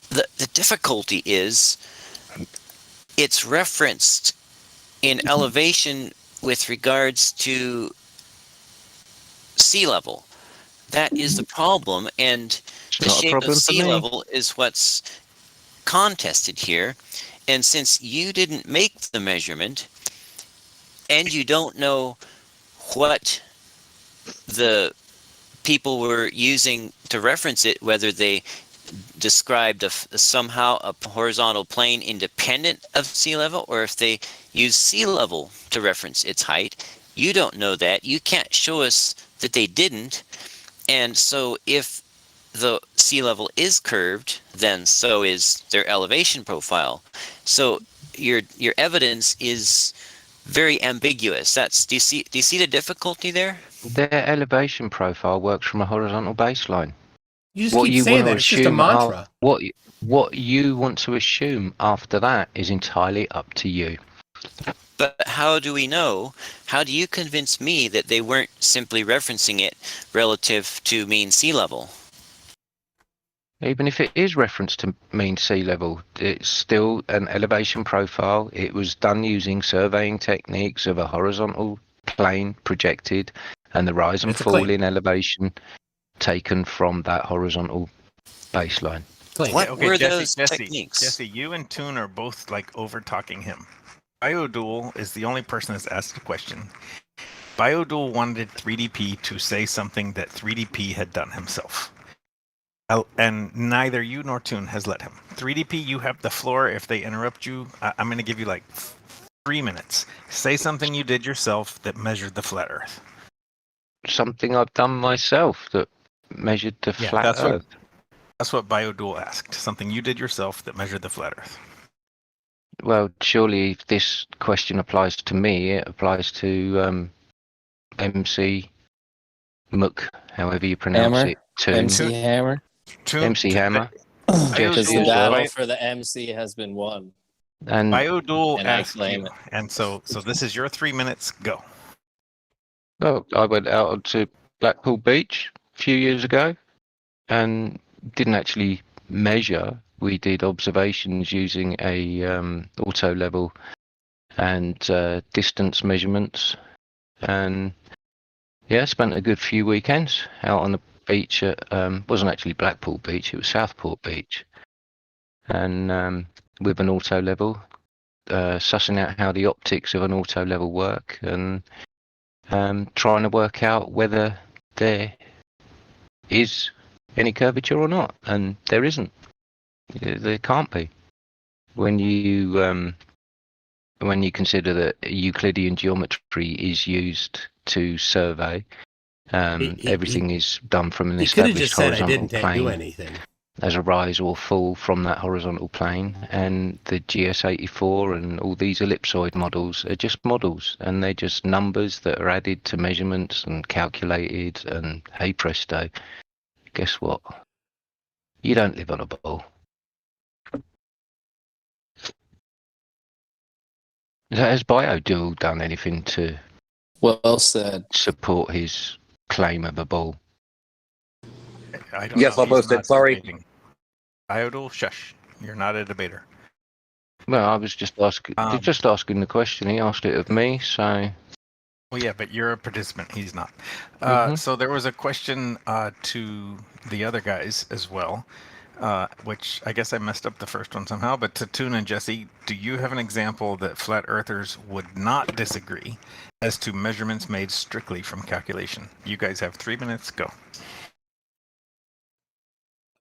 The difficulty is it's referenced in elevation with regards to sea level. That is the problem, and the shape of sea level is what's contested here. And since you didn't make the measurement, and you don't know what the people were using to reference it, whether they described somehow a horizontal plane independent of sea level, or if they used sea level to reference its height, you don't know that. You can't show us that they didn't. And so if the sea level is curved, then so is their elevation profile. So your evidence is very ambiguous. Do you see the difficulty there? Their elevation profile works from a horizontal baseline. You just keep saying that. It's just a mantra. What you want to assume after that is entirely up to you. But how do we know? How do you convince me that they weren't simply referencing it relative to mean sea level? Even if it is referenced to mean sea level, it's still an elevation profile. It was done using surveying techniques of a horizontal plane projected and the rise and fall in elevation taken from that horizontal baseline. What were those techniques? Jesse, you and Toon are both over talking him. BioDuel is the only person that's asked a question. BioDuel wanted 3DP to say something that 3DP had done himself. And neither you nor Toon has let him. 3DP, you have the floor. If they interrupt you, I'm going to give you 3 minutes. Say something you did yourself that measured the flat Earth. Something I've done myself that measured the flat Earth. That's what BioDuel asked. Something you did yourself that measured the flat Earth. Well, surely if this question applies to me, it applies to MC Mook, however you pronounce Hammer? it. Toon. MC Hammer? MC Hammer. Because the battle for the MC has been won. And BioDuel asked you, and so this is your 3 minutes. Go. Well, I went out to Blackpool Beach a few years ago and didn't actually measure. We did observations using a auto level and distance measurements, and spent a good few weekends out on the beach at wasn't actually Blackpool Beach, it was Southport Beach, and with an auto level, sussing out how the optics of an auto level work, and trying to work out whether there is any curvature or not, and there isn't. There can't be. When you consider that Euclidean geometry is used to survey, everything is done from an established horizontal plane. Do anything. As a rise or fall from that horizontal plane, and the GS84 and all these ellipsoid models are just models, and they're just numbers that are added to measurements and calculated, and hey presto, guess what? You don't live on a ball. Has Biodual done anything to Well said. support his claim of a ball? I don't Yes, know. I'll post it. Sorry. Iodal, shush. You're not a debater. Well, I was just asking the question. He asked it of me, so. Well, yeah, but you're a participant. He's not. So there was a question to the other guys as well, which I guess I messed up the first one somehow. But to Toon and Jesse, do you have an example that flat earthers would not disagree as to measurements made strictly from calculation? You guys have 3 minutes. Go.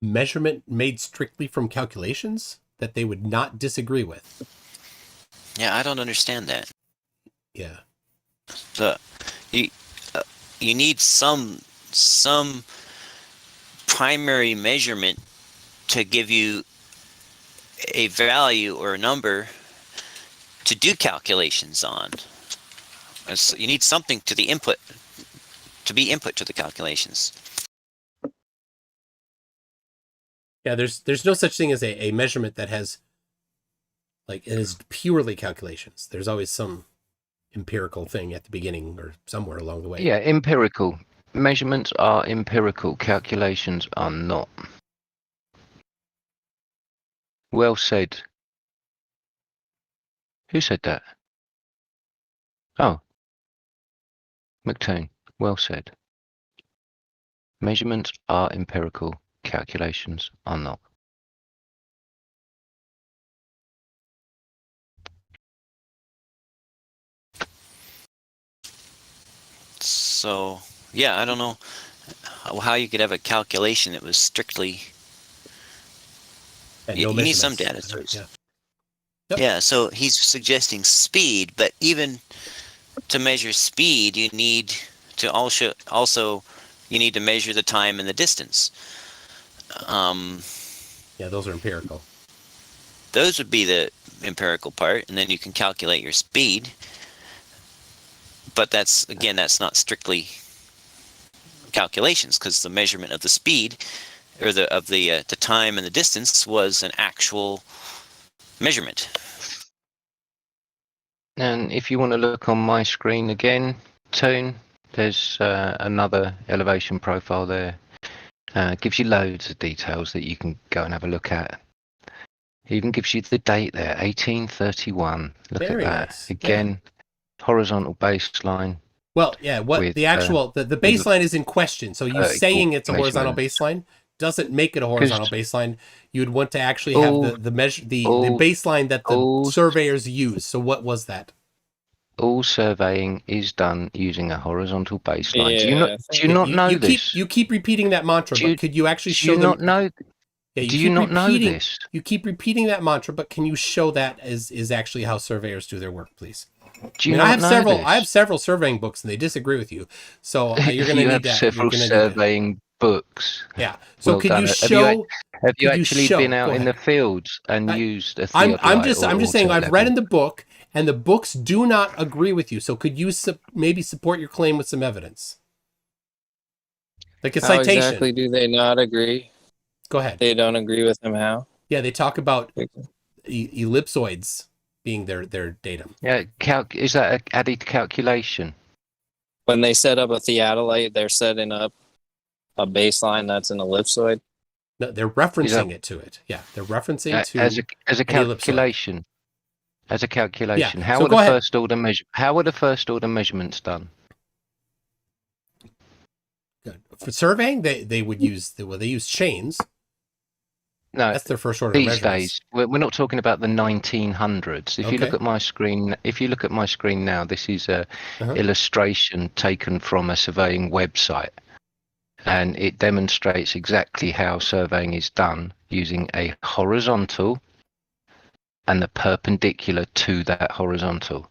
Measurement made strictly from calculations that they would not disagree with. Yeah, I don't understand that. Yeah. So you need some primary measurement to give you a value or a number to do calculations on. So you need something to the input to be input to the calculations. Yeah, there's no such thing as a measurement that has, like, it is purely calculations. There's always some empirical thing at the beginning or somewhere along the way. Yeah, empirical. Measurements are empirical. Calculations are not. Well said. Who said that? Oh. McToon. Well said. Measurements are empirical. Calculations are not. So, yeah, I don't know how you could have a calculation that was strictly... You need some data source. Yeah. Yep. Yeah, so he's suggesting speed, but even to measure speed, you need to also you need to measure the time and the distance. Yeah, those are empirical. Those would be the empirical part, and then you can calculate your speed. But that's not strictly calculations, because the measurement of the speed or the time and the distance was an actual measurement. And if you want to look on my screen again, Toon, there's another elevation profile there. Gives you loads of details that you can go and have a look at. It even gives you the date there, 1831. Look Very at that. nice. Again, yeah. Horizontal baseline. Well, yeah, what with, the actual the baseline is in question. So you saying it's a horizontal baseline doesn't make it a horizontal baseline. You would want to actually have the baseline that the surveyors use. So what was that? All surveying is done using a horizontal baseline. Yeah, do you not know this? You keep repeating that mantra, but could you actually show them? Do you not know? Yeah, do you not know this? You keep repeating that mantra, but can you show that is actually how surveyors do their work, please? I have several surveying books, and they disagree with you. So you're going to need that. Several surveying books. Yeah. So well could done. you show? Have you actually been out in the fields and used a theodolite? I'm just saying I've level? read in the book, and the books do not agree with you. So could you maybe support your claim with some evidence, like a citation? How exactly do they not agree? Go ahead. They don't agree with him. How? Yeah, they talk about ellipsoids being their datum. Yeah, is that an added calculation? When they set up a theodolite, they're setting up a baseline that's an ellipsoid. No, they're referencing it to it. Yeah, they're referencing to as a calculation. As a calculation, Yeah. how So were the first order measurements done? For surveying, they would use they use chains. No, that's their first order these measurements. days we're not talking about the 1900s. If you look at my screen, now, this is a illustration taken from a surveying website, and it demonstrates exactly how surveying is done using a horizontal and the perpendicular to that horizontal.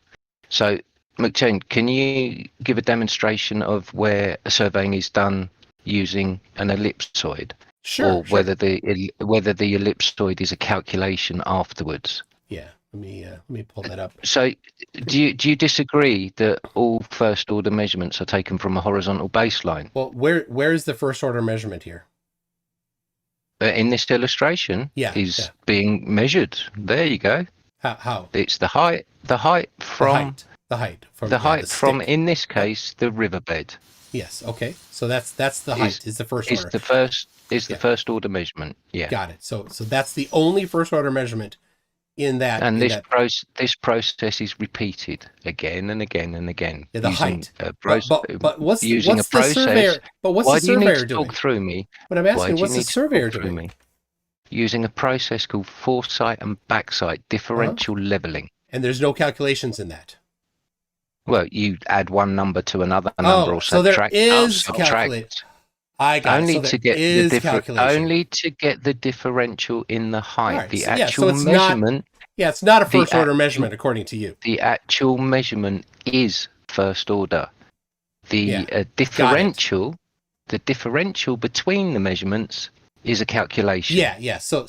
So, McChain, can you give a demonstration of where surveying is done using an ellipsoid? Sure. Or whether the ellipsoid is a calculation afterwards. Yeah, let me pull that up. So, do you disagree that all first order measurements are taken from a horizontal baseline? Well, where is the first order measurement here? In this illustration, being measured. There you go. How? It's the height from in this case the riverbed. Yes. Okay. So that's the height. Is the first order. The first order measurement. Yeah. Got it. So that's the only first order measurement in that. And this process is repeated again and again and again. Yeah, the height. But what's the surveyor? But what's the surveyor doing? Talk through me. But I'm asking, what's the surveyor doing? Using a process called foresight and backsight differential leveling. And there's no calculations in that. Well, you add one number to another number, or subtract. So there is calculation. I got only it. So to get only to get the differential in the height. Right, the so, actual measurement. It's not a first order measurement according to you. The actual measurement is first order. The differential between the measurements is a calculation. Yeah. So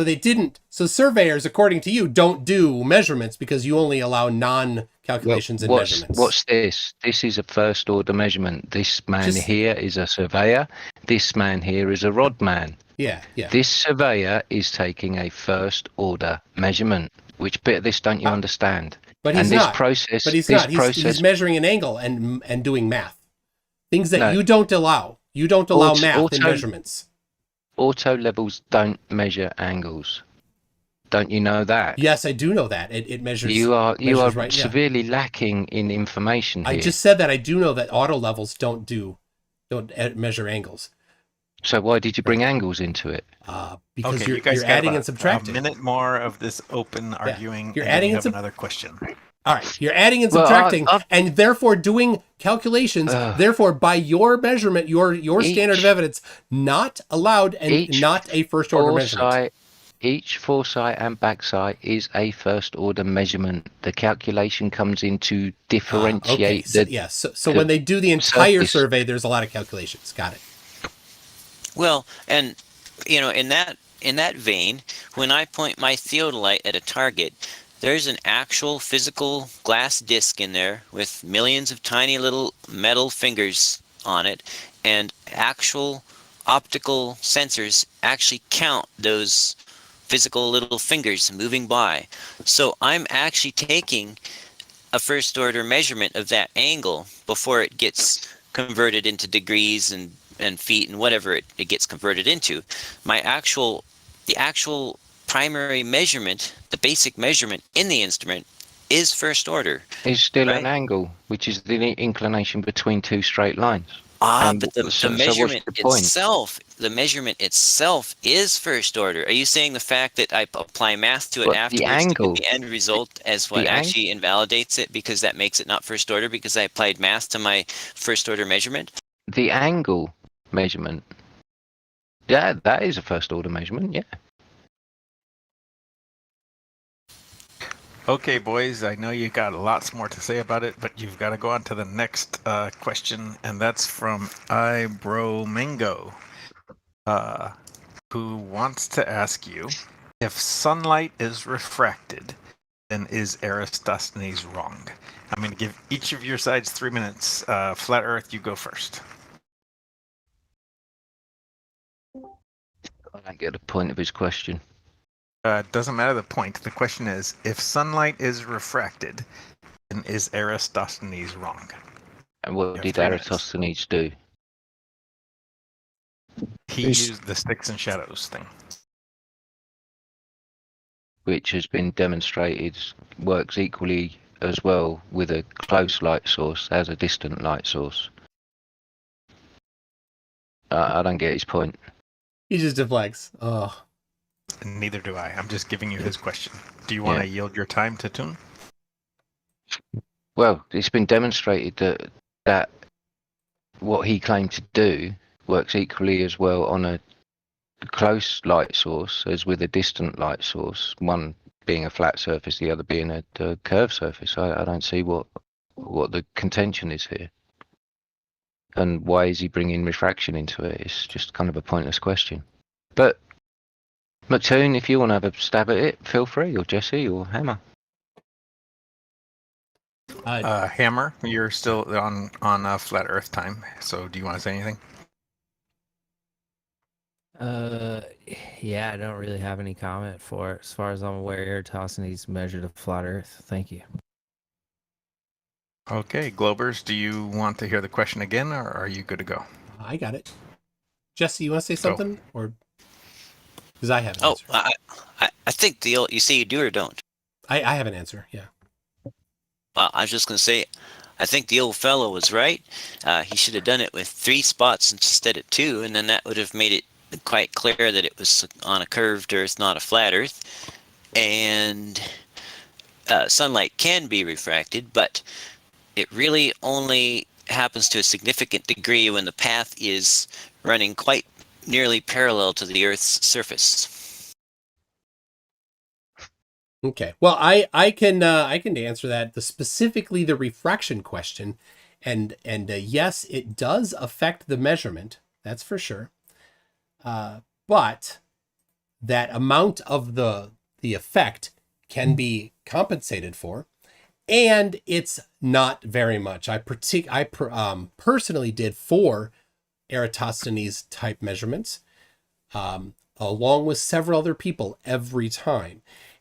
they didn't. So surveyors, according to you, don't do measurements because you only allow non-calculations and measurements. What's this? This is a first order measurement. This man here is a surveyor. This man here is a rod man. Yeah. This surveyor is taking a first order measurement. Which bit of this don't you understand? But he's not. But he's not. He's measuring an angle and doing math. Things that you don't allow. You don't allow math in measurements. Auto levels don't measure angles. Don't you know that? Yes, I do know that. It measures. You are severely lacking in information here. I just said that I do know that auto levels don't measure angles. So why did you bring angles into it? Because you're adding and subtracting. A minute more of this open arguing. You're adding and another question. All right, you're adding and subtracting, and therefore doing calculations. Therefore, by your measurement, your standard of evidence, not allowed and not a first order measurement. Each foresight and backsight is a first order measurement. The calculation comes in to differentiate So when they do the entire survey, there's a lot of calculations. Got it. Well, and in that vein, when I point my theodolite at a target, there's an actual physical glass disc in there with millions of tiny little metal fingers on it, and actual optical sensors actually count those physical little fingers moving by. So I'm actually taking a first order measurement of that angle before it gets converted into degrees and feet and whatever it gets converted into. The actual primary measurement, the basic measurement in the instrument, is first order. Is still an angle, which is the inclination between two straight lines. But the measurement itself is first order. Are you saying the fact that I apply math to it afterwards to get the end result as what actually invalidates it, because that makes it not first order because I applied math to my first order measurement? The angle measurement, that is a first order measurement, yeah. Okay, boys, I know you got lots more to say about it, but you've got to go on to the next question, and that's from Ibromingo, who wants to ask you, if sunlight is refracted, then is Eratosthenes wrong? I'm going to give each of your sides 3 minutes. Flat Earth, you go first. I don't get the point of his question. Doesn't matter the point. The question is, if sunlight is refracted, then is Eratosthenes wrong? And what did Eratosthenes do? He used the sticks and shadows thing. Which has been demonstrated works equally as well with a close light source as a distant light source. I don't get his point. He just deflects. Oh. Neither do I. I'm just giving you his question. Do you want to yield your time to Toon? Well, it's been demonstrated that what he claimed to do works equally as well on a close light source as with a distant light source, one being a flat surface, the other being a curved surface. I don't see what the contention is here. And why is he bringing refraction into it? It's just kind of a pointless question. But, McToon, if you want to have a stab at it, feel free, or Jesse, or Hammer. Hammer, you're still on flat Earth time. So, do you want to say anything? Yeah, I don't really have any comment for it. As far as I'm aware, Eratosthenes measured a flat Earth. Thank you. Okay, Globers, do you want to hear the question again, or are you good to go? I got it. Jesse, you want to say something, or because I have an answer. I think you say you do or don't. I have an answer. Yeah. Well, I was just going to say, I think the old fellow was right. He should have done it with 3 spots instead of 2, and then that would have made it quite clear that it was on a curved Earth, not a flat Earth. And sunlight can be refracted, but it really only happens to a significant degree when the path is running quite nearly parallel to the Earth's surface. Okay. Well, I can answer that. Specifically the refraction question, and yes, it does affect the measurement. That's for sure. But that amount of the effect can be compensated for, and it's not very much. I personally did 4 Eratosthenes type measurements, along with several other people every time.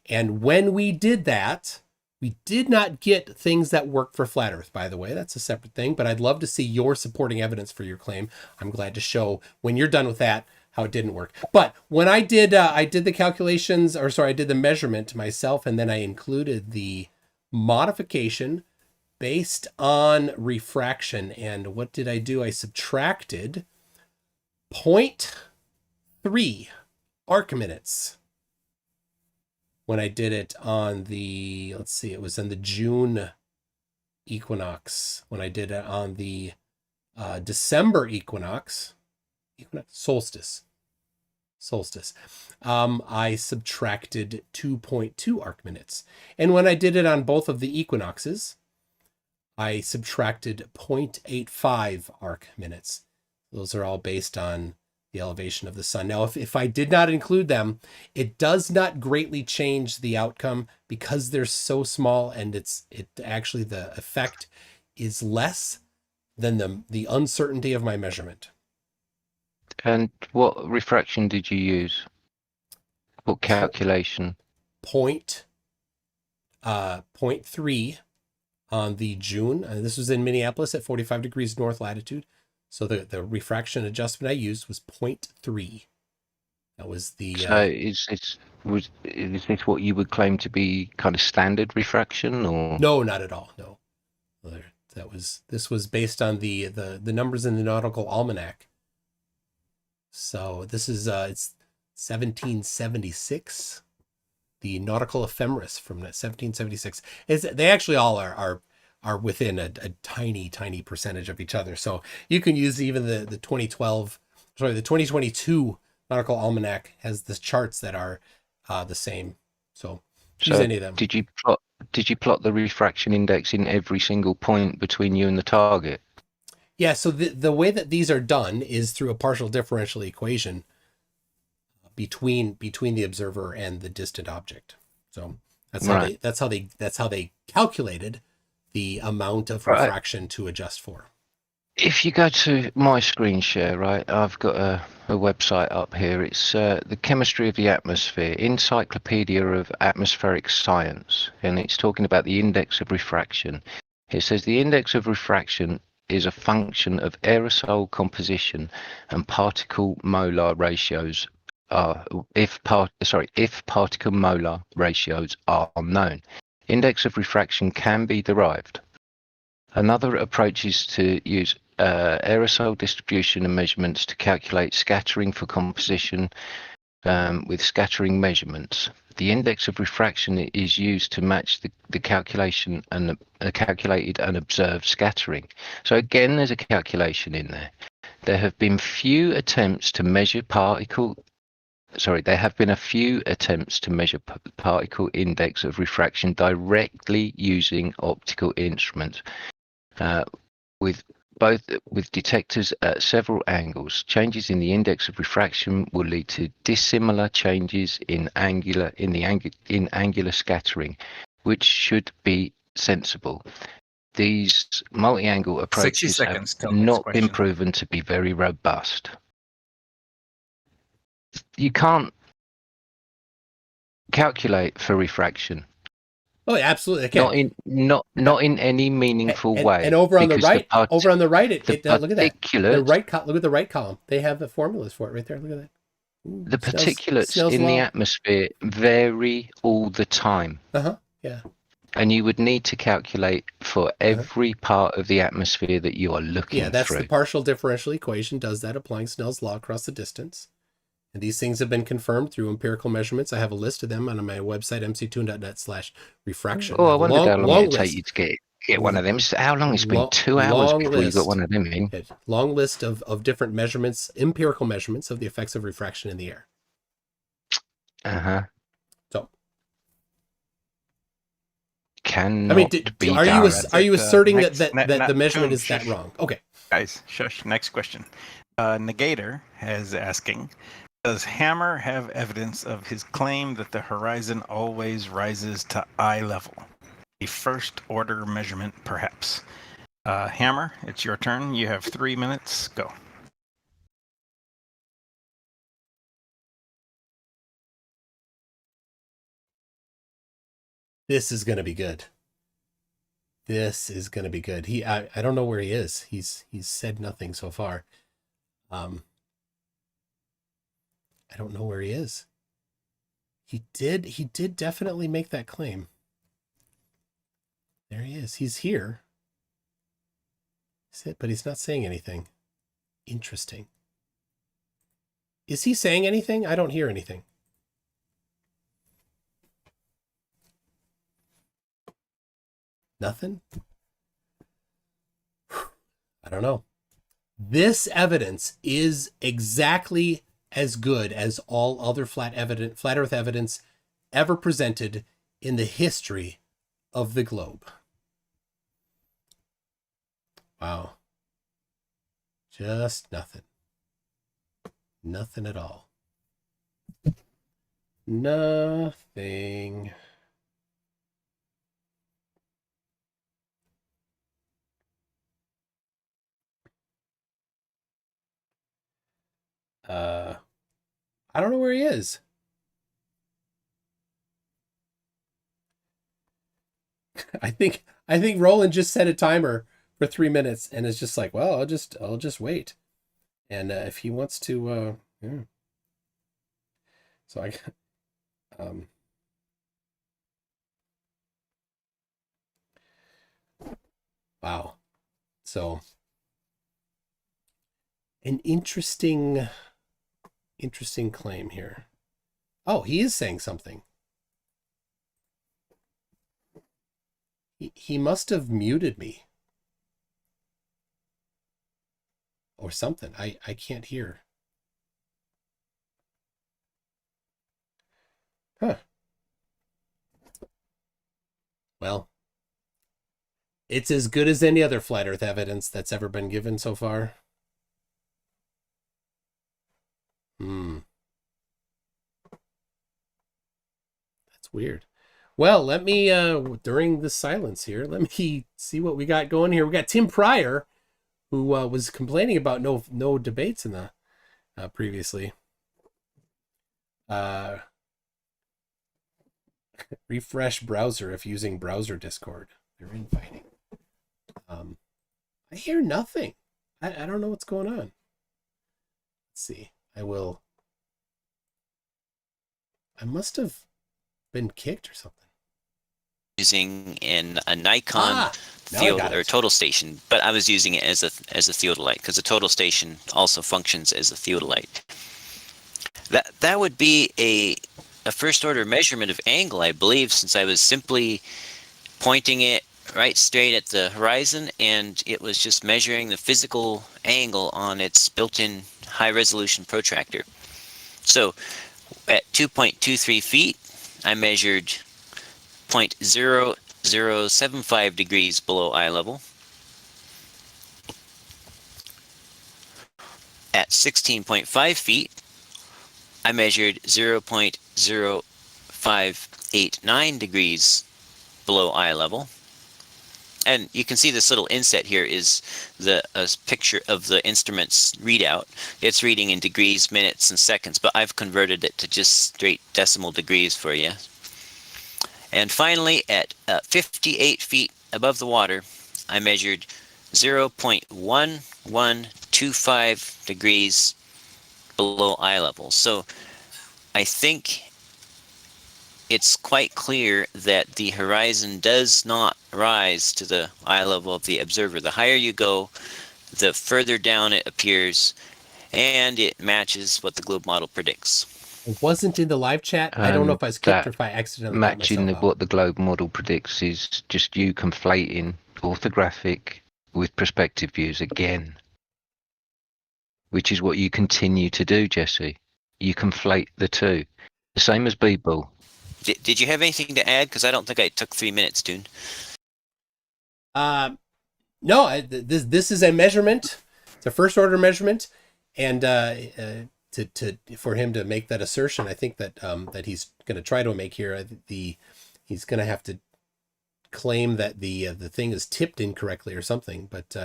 And when we did that, we did not get things that work for flat Earth, by the way. That's a separate thing, but I'd love to see your supporting evidence for your claim. I'm glad to show when you're done with that how it didn't work. But when I did the calculations, I did the measurement myself, and then I included the modification based on refraction. And what did I do? I subtracted 0.3 arc minutes when I did it on the, it was in the June equinox. When I did it on the December solstice, I subtracted 2.2 arc minutes. And when I did it on both of the equinoxes, I subtracted 0.85 arc minutes. Those are all based on the elevation of the sun. Now, if I did not include them, it does not greatly change the outcome because they're so small, and it actually, the effect is less than the uncertainty of my measurement. And what refraction did you use? What calculation? 0.3 on the June. This was in Minneapolis at 45 degrees north latitude. So the refraction adjustment I used was 0.3. That was the. So is this what you would claim to be kind of standard refraction, or? No, not at all. No, this was based on the numbers in the Nautical Almanac. So this is it's 1776. The Nautical Ephemeris from 1776. They actually all are within a tiny percentage of each other. So you can use even the 2022 Nautical Almanac has the charts that are the same. So use any of them. Did you plot the refraction index in every single point between you and the target? Yeah, so the way that these are done is through a partial differential equation between the observer and the distant object. So that's how they calculated the amount of refraction to adjust for. If you go to my screen share, right, I've got a website up here. It's the Chemistry of the Atmosphere, Encyclopedia of Atmospheric Science, and it's talking about the index of refraction. It says the index of refraction is a function of aerosol composition and particle molar ratios. If particle molar ratios are known, index of refraction can be derived. Another approach is to use aerosol distribution and measurements to calculate scattering for composition with scattering measurements. The index of refraction is used to match the calculation and calculated and observed scattering. So again, there's a calculation in there. There have been few attempts to measure particle index of refraction directly using optical instruments, with detectors at several angles. Changes in the index of refraction will lead to dissimilar changes in angular scattering, which should be sensible. These multi-angle approaches have not been proven to be very robust. You can't calculate for refraction. Oh, yeah, absolutely. I can. Not in any meaningful way. And over on the right, look at that. Look at the right column. They have the formulas for it right there. Look at that. Ooh, the particulates in the atmosphere vary all the time. Yeah. And you would need to calculate for every part of the atmosphere that you are looking through. Yeah, that's the partial differential equation, does that applying Snell's law across the distance. And these things have been confirmed through empirical measurements. I have a list of them on my website, mctoon.net/refraction. Oh, I wondered how long it would take you to get one of them. How long? It's been 2 hours before you got one of them in. Long list of different measurements, empirical measurements of the effects of refraction in the air. So, are you asserting that the measurement is that wrong? Okay, guys, shush. Next question. Negator is asking, does Hammer have evidence of his claim that the horizon always rises to eye level? A first order measurement, perhaps. Hammer, it's your turn. You have 3 minutes. Go. This is going to be good. This is going to be good. I don't know where he is. He's said nothing so far. I don't know where he is. He did definitely make that claim. There he is. He's here. But he's not saying anything. Interesting. Is he saying anything? I don't hear anything. Nothing? I don't know. This evidence is exactly as good as all other flat Earth evidence ever presented in the history of the globe. Wow. Just nothing. Nothing at all. Nothing. I don't know where he is. I think Roland just set a timer for 3 minutes and is just like, well, I'll just wait. And if he wants to, yeah. So wow. So an interesting claim here. Oh, he is saying something. He must have muted me. Or something. I can't hear. Huh. Well, it's as good as any other flat Earth evidence that's ever been given so far. That's weird. Well, let me, during the silence here, let me see what we got going here. We got Tim Pryor, who was complaining about no debates in the previously. Refresh browser if using browser Discord. They're inviting. I hear nothing. I don't know what's going on. Let's see. I must have been kicked or something. using a Nikon field or total station, but I was using it as a theodolite because a total station also functions as a theodolite. That would be a first order measurement of angle, I believe, since I was simply pointing it right straight at the horizon, and it was just measuring the physical angle on its built-in high-resolution protractor. So at 2.23 feet, I measured 0.0075 degrees below eye level. At 16.5 feet, I measured 0.0589 degrees below eye level. And you can see this little inset here is a picture of the instrument's readout. It's reading in degrees, minutes, and seconds, but I've converted it to just straight decimal degrees for you. And finally, at 58 feet above the water, I measured 0.1125 degrees below eye level. So I think it's quite clear that the horizon does not rise to the eye level of the observer. The higher you go, the further down it appears, and it matches what the globe model predicts. It wasn't in the live chat. I don't know if I skipped or if I accidentally got myself matching out. what the globe model predicts is just you conflating orthographic with perspective views again, which is what you continue to do, Jesse. You conflate the two. The same as B-ball. Did you have anything to add? Because I don't think I took 3 minutes, Toon. No, this is a measurement. It's a first order measurement, and for him to make that assertion, I think that that he's going to try to make here, he's going to have to claim that the thing is tipped incorrectly or something. But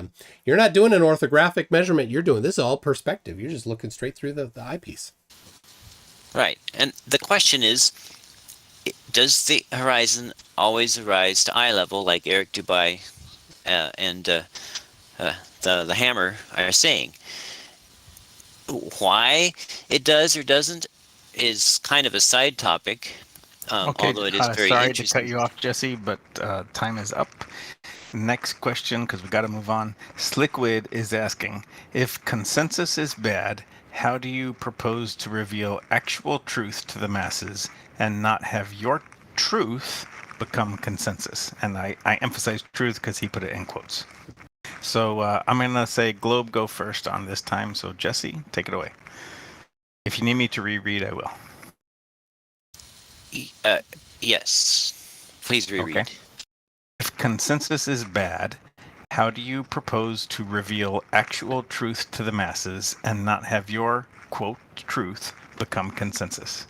you're not doing an orthographic measurement. You're doing this all perspective. You're just looking straight through the eyepiece. Right, and the question is, does the horizon always arise to eye level, like Eric Dubai and TheHammer are saying? Why it does or doesn't is kind of a side topic, although it is very sorry interesting. to cut you off, Jesse, but time is up. Next question, because we got to move on. Sliquid is asking, if consensus is bad, how do you propose to reveal actual truth to the masses and not have your truth become consensus? And I emphasize truth because he put it in quotes. So I'm going to say Globe go first on this time. So Jesse, take it away. If you need me to reread, I will. Yes, please reread. Okay. If consensus is bad, how do you propose to reveal actual truth to the masses and not have your, quote, truth become consensus?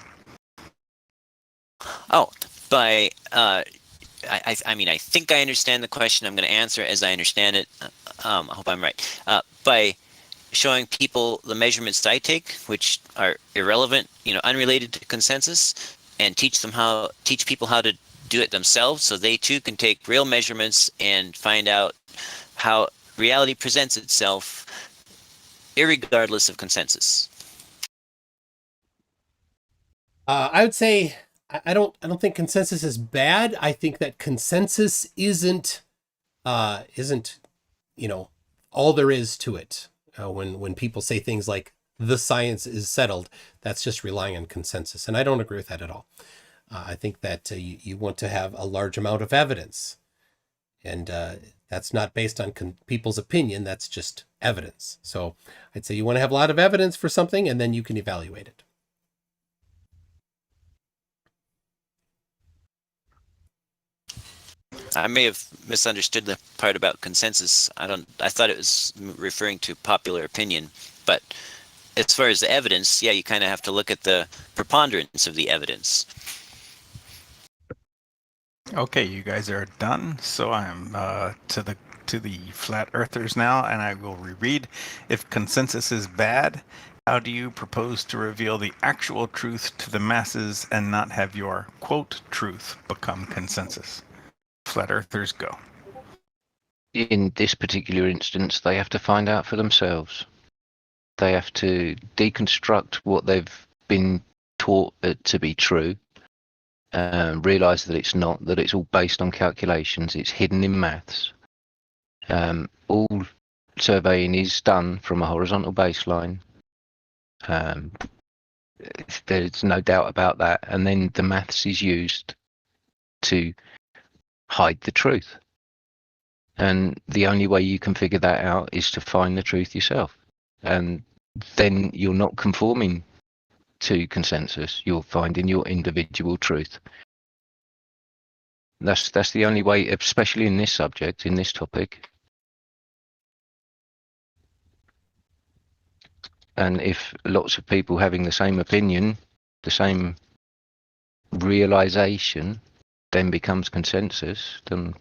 Oh, by, I mean, I think I understand the question. I'm going to answer it as I understand it. I hope I'm right. By showing people the measurements I take, which are irrelevant, unrelated to consensus, and teach people how to do it themselves, so they too can take real measurements and find out how reality presents itself, irregardless of consensus. I would say I don't think consensus is bad. I think that consensus isn't all there is to it. When people say things like the science is settled, that's just relying on consensus, and I don't agree with that at all. I think that you want to have a large amount of evidence, and that's not based on people's opinion. That's just evidence. So I'd say you want to have a lot of evidence for something, and then you can evaluate it. I may have misunderstood the part about consensus. I thought it was referring to popular opinion, but as far as the evidence, yeah, you kind of have to look at the preponderance of the evidence. Okay, you guys are done. So I'm to the flat earthers now, and I will reread. If consensus is bad, how do you propose to reveal the actual truth to the masses and not have your, quote, truth become consensus? Flat earthers, go. In this particular instance, they have to find out for themselves. They have to deconstruct what they've been taught to be true realise that it's not, that it's all based on calculations, it's hidden in maths. All surveying is done from a horizontal baseline. There's no doubt about that. And then the maths is used to hide the truth. And the only way you can figure that out is to find the truth yourself. And then you're not conforming to consensus, you're finding your individual truth. That's the only way, especially in this subject, in this topic. And if lots of people having the same opinion, the same realization, then becomes consensus, then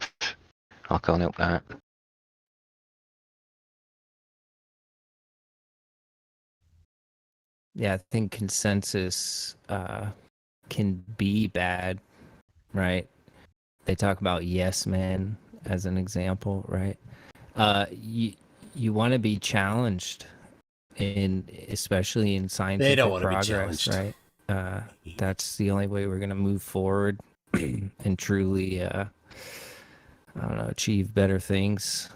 I can't help that. Yeah, I think consensus can be bad, right? They talk about yes men as an example, right? You want to be challenged, especially in scientific They don't want to be progress, challenged. right? That's the only way we're going to move forward and truly, I don't know, achieve better things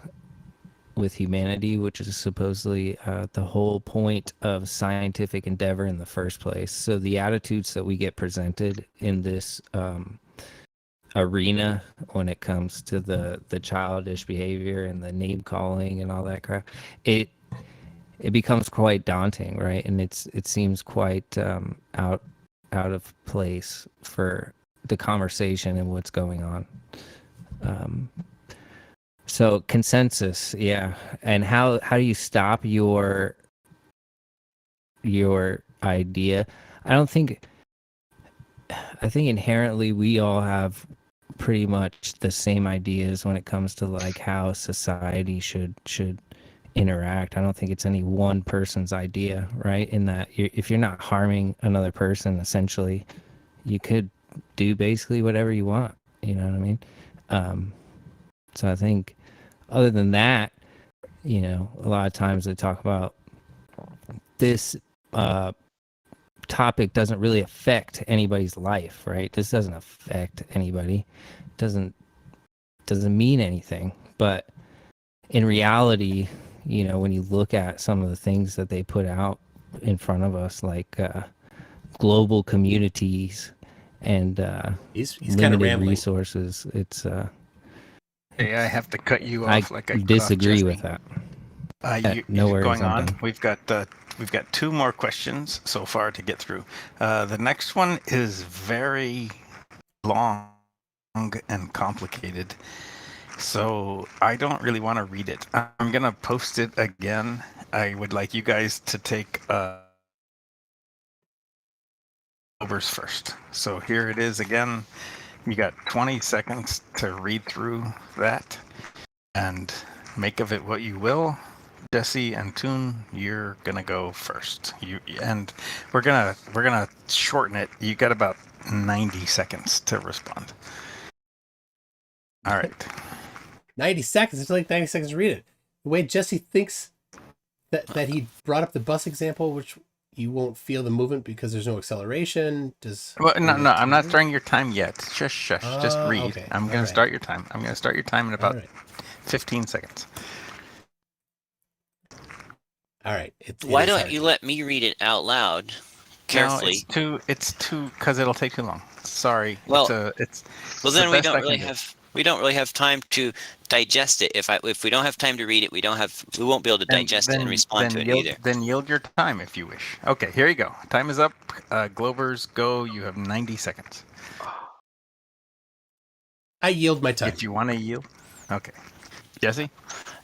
with humanity, which is supposedly the whole point of scientific endeavor in the first place. So the attitudes that we get presented in this arena when it comes to the childish behavior and the name calling and all that crap, it becomes quite daunting, right? And it seems quite out of place for the conversation and what's going on. So consensus, yeah. And how do you stop your idea? I think inherently we all have pretty much the same ideas when it comes to like how society should interact. I don't think it's any one person's idea, right? In that if you're not harming another person, essentially, you could do basically whatever you want. You know what I mean? So I think other than that, you know, a lot of times they talk about this topic doesn't really affect anybody's life, right? This doesn't affect anybody. Doesn't mean anything. But in reality, you know, when you look at some of the things that they put out in front of us, like global communities and he's limited kind of rambling. resources, it's Hey, I have to cut you off. I disagree with that. No worries, going I'm on. done. We've got two more questions so far to get through. The next one is very long and complicated, so I don't really want to read it. I'm gonna post it again. I would like you guys to take overs first. So here it is again. You got 20 seconds to read through that and make of it what you will. Jesse and Toon, you're gonna go first. And we're gonna shorten it. You got about 90 seconds to respond. All right. 90 seconds. It's like 90 seconds to read it. The way Jesse thinks that he brought up the bus example, which you won't feel the movement because there's no acceleration. No, I'm not starting your time yet. Shush. Just read. Okay. I'm gonna start your time. I'm gonna start your time in about 15 seconds. All right. Why don't you let me read it out loud carefully? No, it's too because it'll take too long. Sorry. Well, then we don't really have time to digest it. If we don't have time to read it, we won't be able to digest it and respond to it either. Then yield your time if you wish. Okay, here you go. Time is up. Glovers, go. You have 90 seconds. I yield my time. If you want to yield. Okay. Jesse?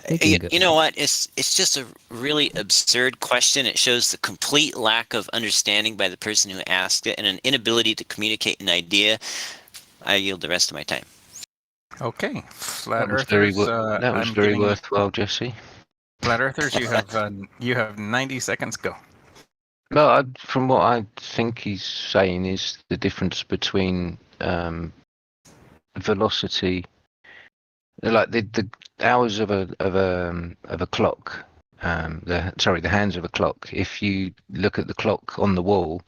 You know what? It's just a really absurd question. It shows the complete lack of understanding by the person who asked it and an inability to communicate an idea. I yield the rest of my time. Okay. That was very worthwhile, Jesse. Flat Earthers, you have 90 seconds. Go. Well, from what I think he's saying is the difference between velocity, like the hours of a clock. The hands of a clock. If you look at the clock on the wall,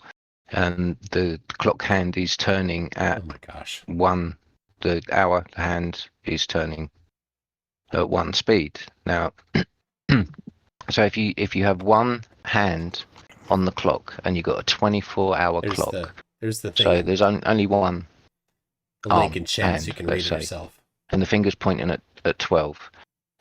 and the clock hand is turning at Oh my gosh. 1. The hour hand is turning at 1 speed. Now, so if you have one hand on the clock and you've got a 24-hour clock, there's the thing. so there's only one the link in chat, so you can read it say, yourself. and the finger's pointing at 12.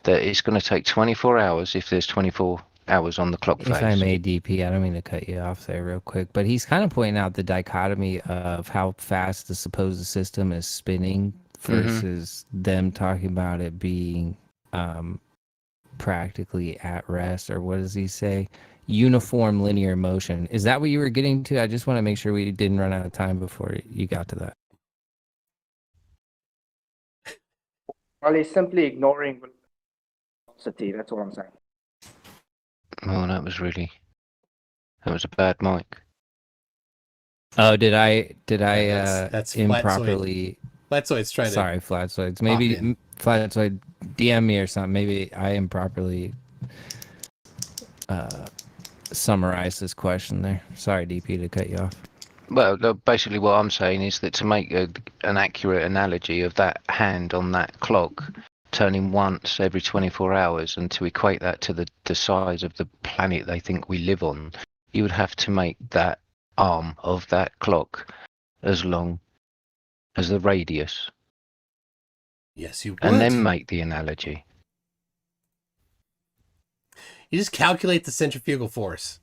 That it's going to take 24 hours if there's 24 hours on the clock face. If I may, DP, I don't mean to cut you off there real quick, but he's kind of pointing out the dichotomy of how fast the supposed system is spinning versus them talking about it being practically at rest, or what does he say? Uniform linear motion. Is that what you were getting to? I just want to make sure we didn't run out of time before you got to that. Well, he's simply ignoring velocity. That's all I'm saying. Oh, that was a bad mic. Oh, did I that's improperly? Flatzoid's trying to. Sorry, Flatzoids. Maybe Flatzoid DM me or something. Maybe I improperly summarized this question there. Sorry, DP, to cut you off. Well, basically what I'm saying is that to make an accurate analogy of that hand on that clock turning once every 24 hours, and to equate that to the size of the planet they think we live on, you would have to make that arm of that clock as long as the radius. Yes, you would. And then make the analogy. You just calculate the centrifugal force.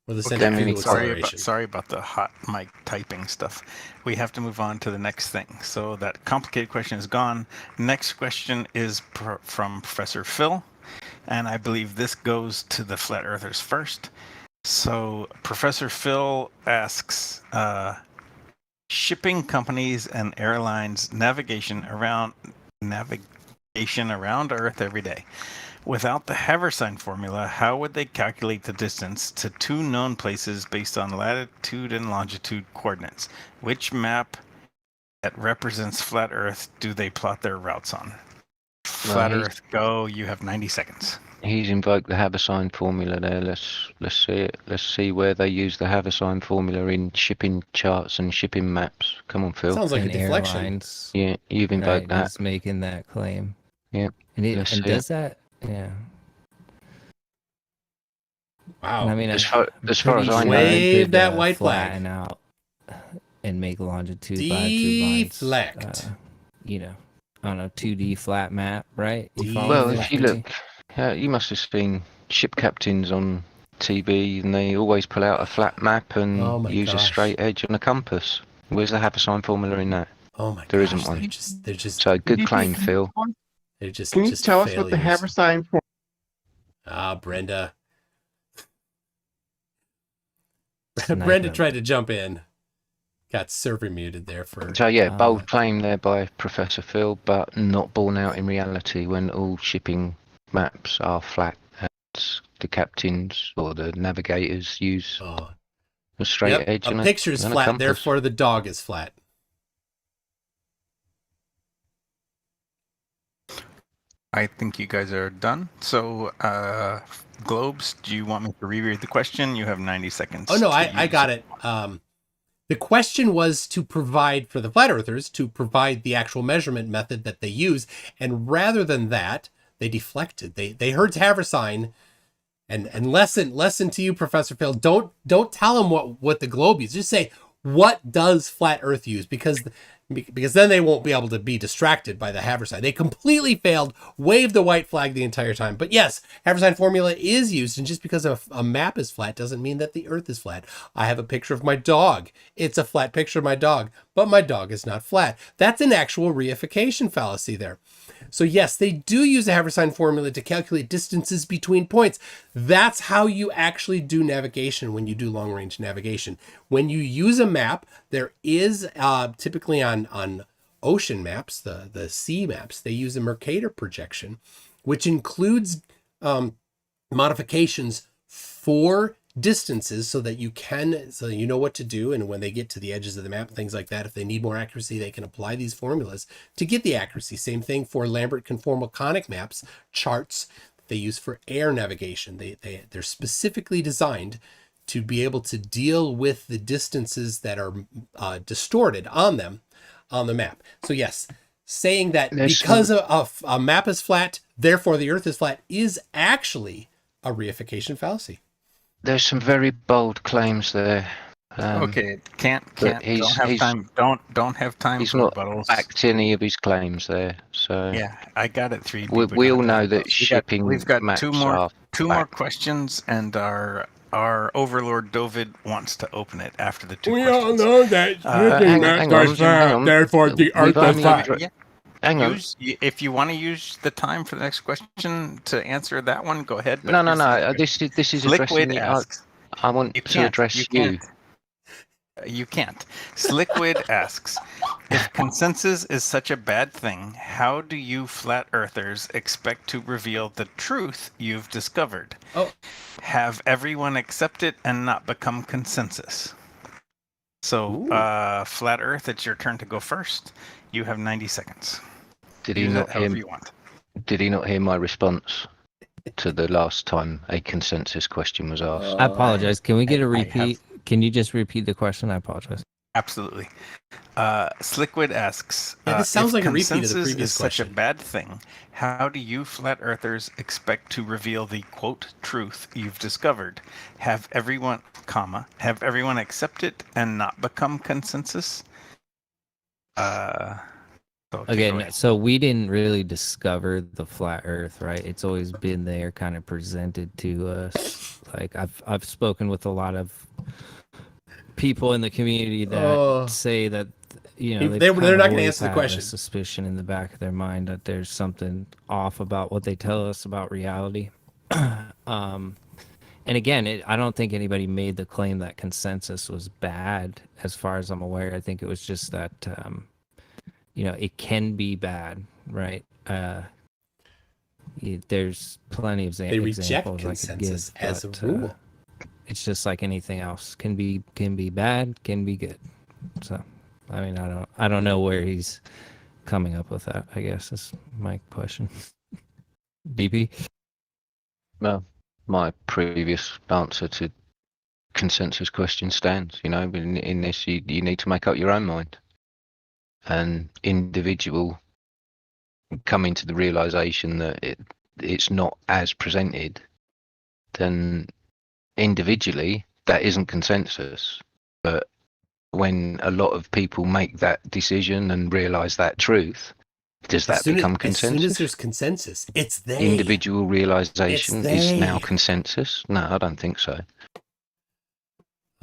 Or the centrifugal acceleration. Sorry about the hot mic typing stuff. We have to move on to the next thing. So that complicated question is gone. Next question is from Professor Phil. And I believe this goes to the Flat Earthers first. So Professor Phil asks, shipping companies and airlines navigation around Earth every day. Without the Haversine formula, how would they calculate the distance to two known places based on latitude and longitude coordinates? Which map that represents flat Earth do they plot their routes on? Flat Earth, go. You have 90 seconds. He's invoked the Haversine formula there. Let's see it. Let's see where they use the Haversine formula in shipping charts and shipping maps. Come on, Phil. Sounds like a deflection. Airlines, yeah, you've invoked that. He's making that claim. Yeah. And does that? Yeah. Wow. I mean, as far as I know, wave that white flag flatten out and make longitude deflect. lines, on a 2D flat map, right? Well, if you look, you must have seen ship captains on TV, and they always pull out a flat map and use a straight edge and a compass. Where's the Haversine formula in that? Oh my! There isn't one. They're just. So good claim, Phil. They're just. Can you just tell failures. us what the Haversine formula? Brenda. Brenda tried to jump in. Got server muted there for. So yeah, bold claim there by Professor Phil, but not borne out in reality when all shipping maps are flat and the captains or the navigators use a straight edge. A picture is flat, therefore the dog is flat. I think you guys are done. So, Globes, do you want me to reread the question? You have 90 seconds. Oh, no, I got it. The question was to provide, for the Flat Earthers, to provide the actual measurement method that they use. And rather than that, they deflected. They heard Haversine. And lesson to you, Professor Phil. Don't tell them what the globe uses. Just say, what does Flat Earth use? Because then they won't be able to be distracted by the Haversine. They completely failed, waved the white flag the entire time. But yes, Haversine formula is used, and just because a map is flat doesn't mean that the Earth is flat. I have a picture of my dog. It's a flat picture of my dog, but my dog is not flat. That's an actual reification fallacy there. So yes, they do use a Haversine formula to calculate distances between points. That's how you actually do navigation when you do long-range navigation. When you use a map, there is typically on ocean maps, the sea maps, they use a Mercator projection, which includes modifications for distances so that you know what to do, and when they get to the edges of the map, things like that, if they need more accuracy, they can apply these formulas to get the accuracy. Same thing for Lambert conformal conic maps, charts they use for air navigation. They're specifically designed to be able to deal with the distances that are distorted on them on the map. So yes, saying that because a map is flat, therefore the Earth is flat, is actually a reification fallacy. There's some very bold claims there. Okay, don't have time. Don't have time he's for not rebuttals. backed any of his claims there. So yeah, I got it. 3D. We all know that shipping. We've got maps two are more questions, and our overlord David wants to open it after the two we questions. all know that hang on. therefore the Earth is flat. Hang on. If you want to use the time for the next question to answer that one, go ahead. No. This is addressing Sliquid the. asks. I want to address you. You can't. Sliquid asks, if consensus is such a bad thing, how do you flat earthers expect to reveal the truth you've discovered? Oh. Have everyone accept it and not become consensus? So, flat earth, it's your turn to go first. You have 90 seconds. Did he not hear? Did he not hear my response to the last time a consensus question was asked? I apologize. Can we get a repeat? Can you just repeat the question? I apologize. Absolutely. Sliquid asks, this sounds like a repeat of the consensus previous is question. such a bad thing, how do you flat earthers expect to reveal the quote truth you've discovered? Have everyone accept it and not become consensus? Again, so we didn't really discover the flat Earth, right? It's always been there, kind of presented to us. Like I've spoken with a lot of people in the community that say that they're not going to answer the question. A suspicion in the back of their mind that there's something off about what they tell us about reality. And again, I don't think anybody made the claim that consensus was bad, as far as I'm aware. I think it was just that. It can be bad, right? There's plenty of they reject examples consensus I could give, as a rule. It's just like anything else. Can be bad, can be good. So, I mean, I don't know where he's coming up with that, I guess is my question. DP? Well, my previous answer to consensus question stands. In this, you need to make up your own mind. An individual coming to the realization that it's not as presented, then individually that isn't consensus. But when a lot of people make that decision and realize that truth, does that become consensus? As soon as there's consensus, it's they. Individual realization is now consensus? No, I don't think so.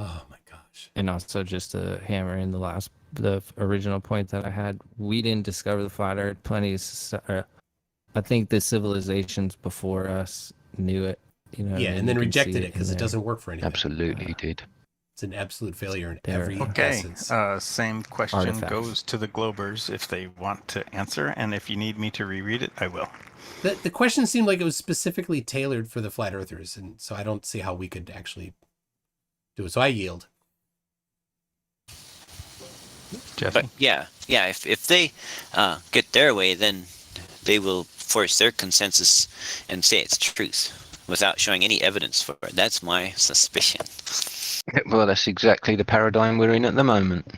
Oh my gosh. And also, just to hammer in the original point that I had, we didn't discover the flat Earth. I think the civilizations before us knew it. And then rejected it because it doesn't work for anything. Absolutely did. It's an absolute failure in every essence. Same question goes to the Globers if they want to answer, and if you need me to reread it, I will. The question seemed like it was specifically tailored for the flat earthers, and so I don't see how we could actually do it. So I yield. Jeff? But yeah. If they get their way, then they will force their consensus and say it's truth without showing any evidence for it. That's my suspicion. Well, that's exactly the paradigm we're in at the moment.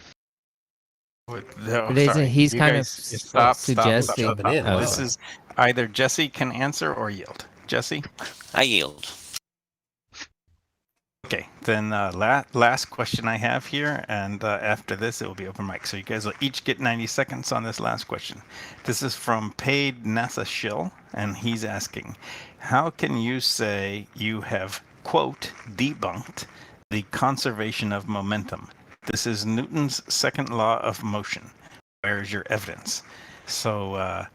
But isn't he's kind of suggesting? This is either Jesse can answer or yield. Jesse? I yield. Okay, then last question I have here, and after this it will be open mic. So you guys will each get 90 seconds on this last question. This is from Paid NASA Shill, and he's asking, how can you say you have, quote, debunked the conservation of momentum? This is Newton's second law of motion. Where is your evidence? So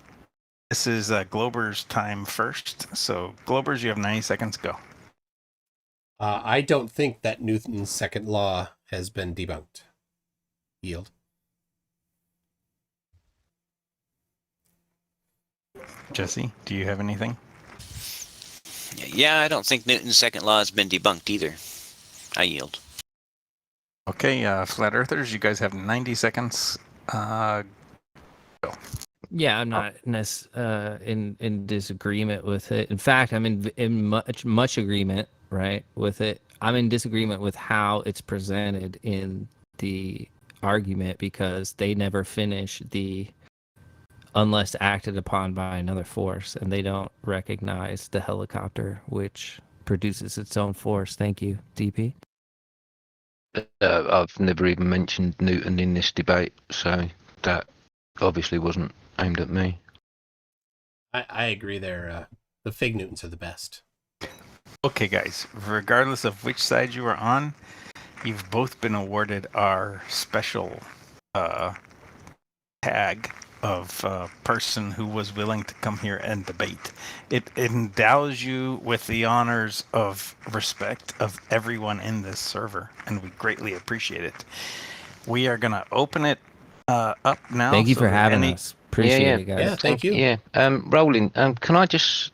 this is Glober's time first. So Globers, you have 90 seconds, go. I don't think that Newton's second law has been debunked. Yield. Jesse, do you have anything? Yeah, I don't think Newton's second law has been debunked either. I yield. Okay, flat earthers, you guys have 90 seconds. Go. Yeah, I'm not in disagreement with it. In fact, I'm in much agreement, right, with it. I'm in disagreement with how it's presented in the argument because they never finish the unless acted upon by another force, and they don't recognize the helicopter, which produces its own force. Thank you, DP. I've never even mentioned Newton in this debate, so that obviously wasn't aimed at me. I agree there. The Fig Newtons are the best. Okay, guys, regardless of which side you are on, you've both been awarded our special tag of person who was willing to come here and debate. It endows you with the honors of respect of everyone in this server, and we greatly appreciate it. We are going to open it up now. Thank you for having us. Appreciate it, guys. Yeah, thank you. Yeah, Roland, can I just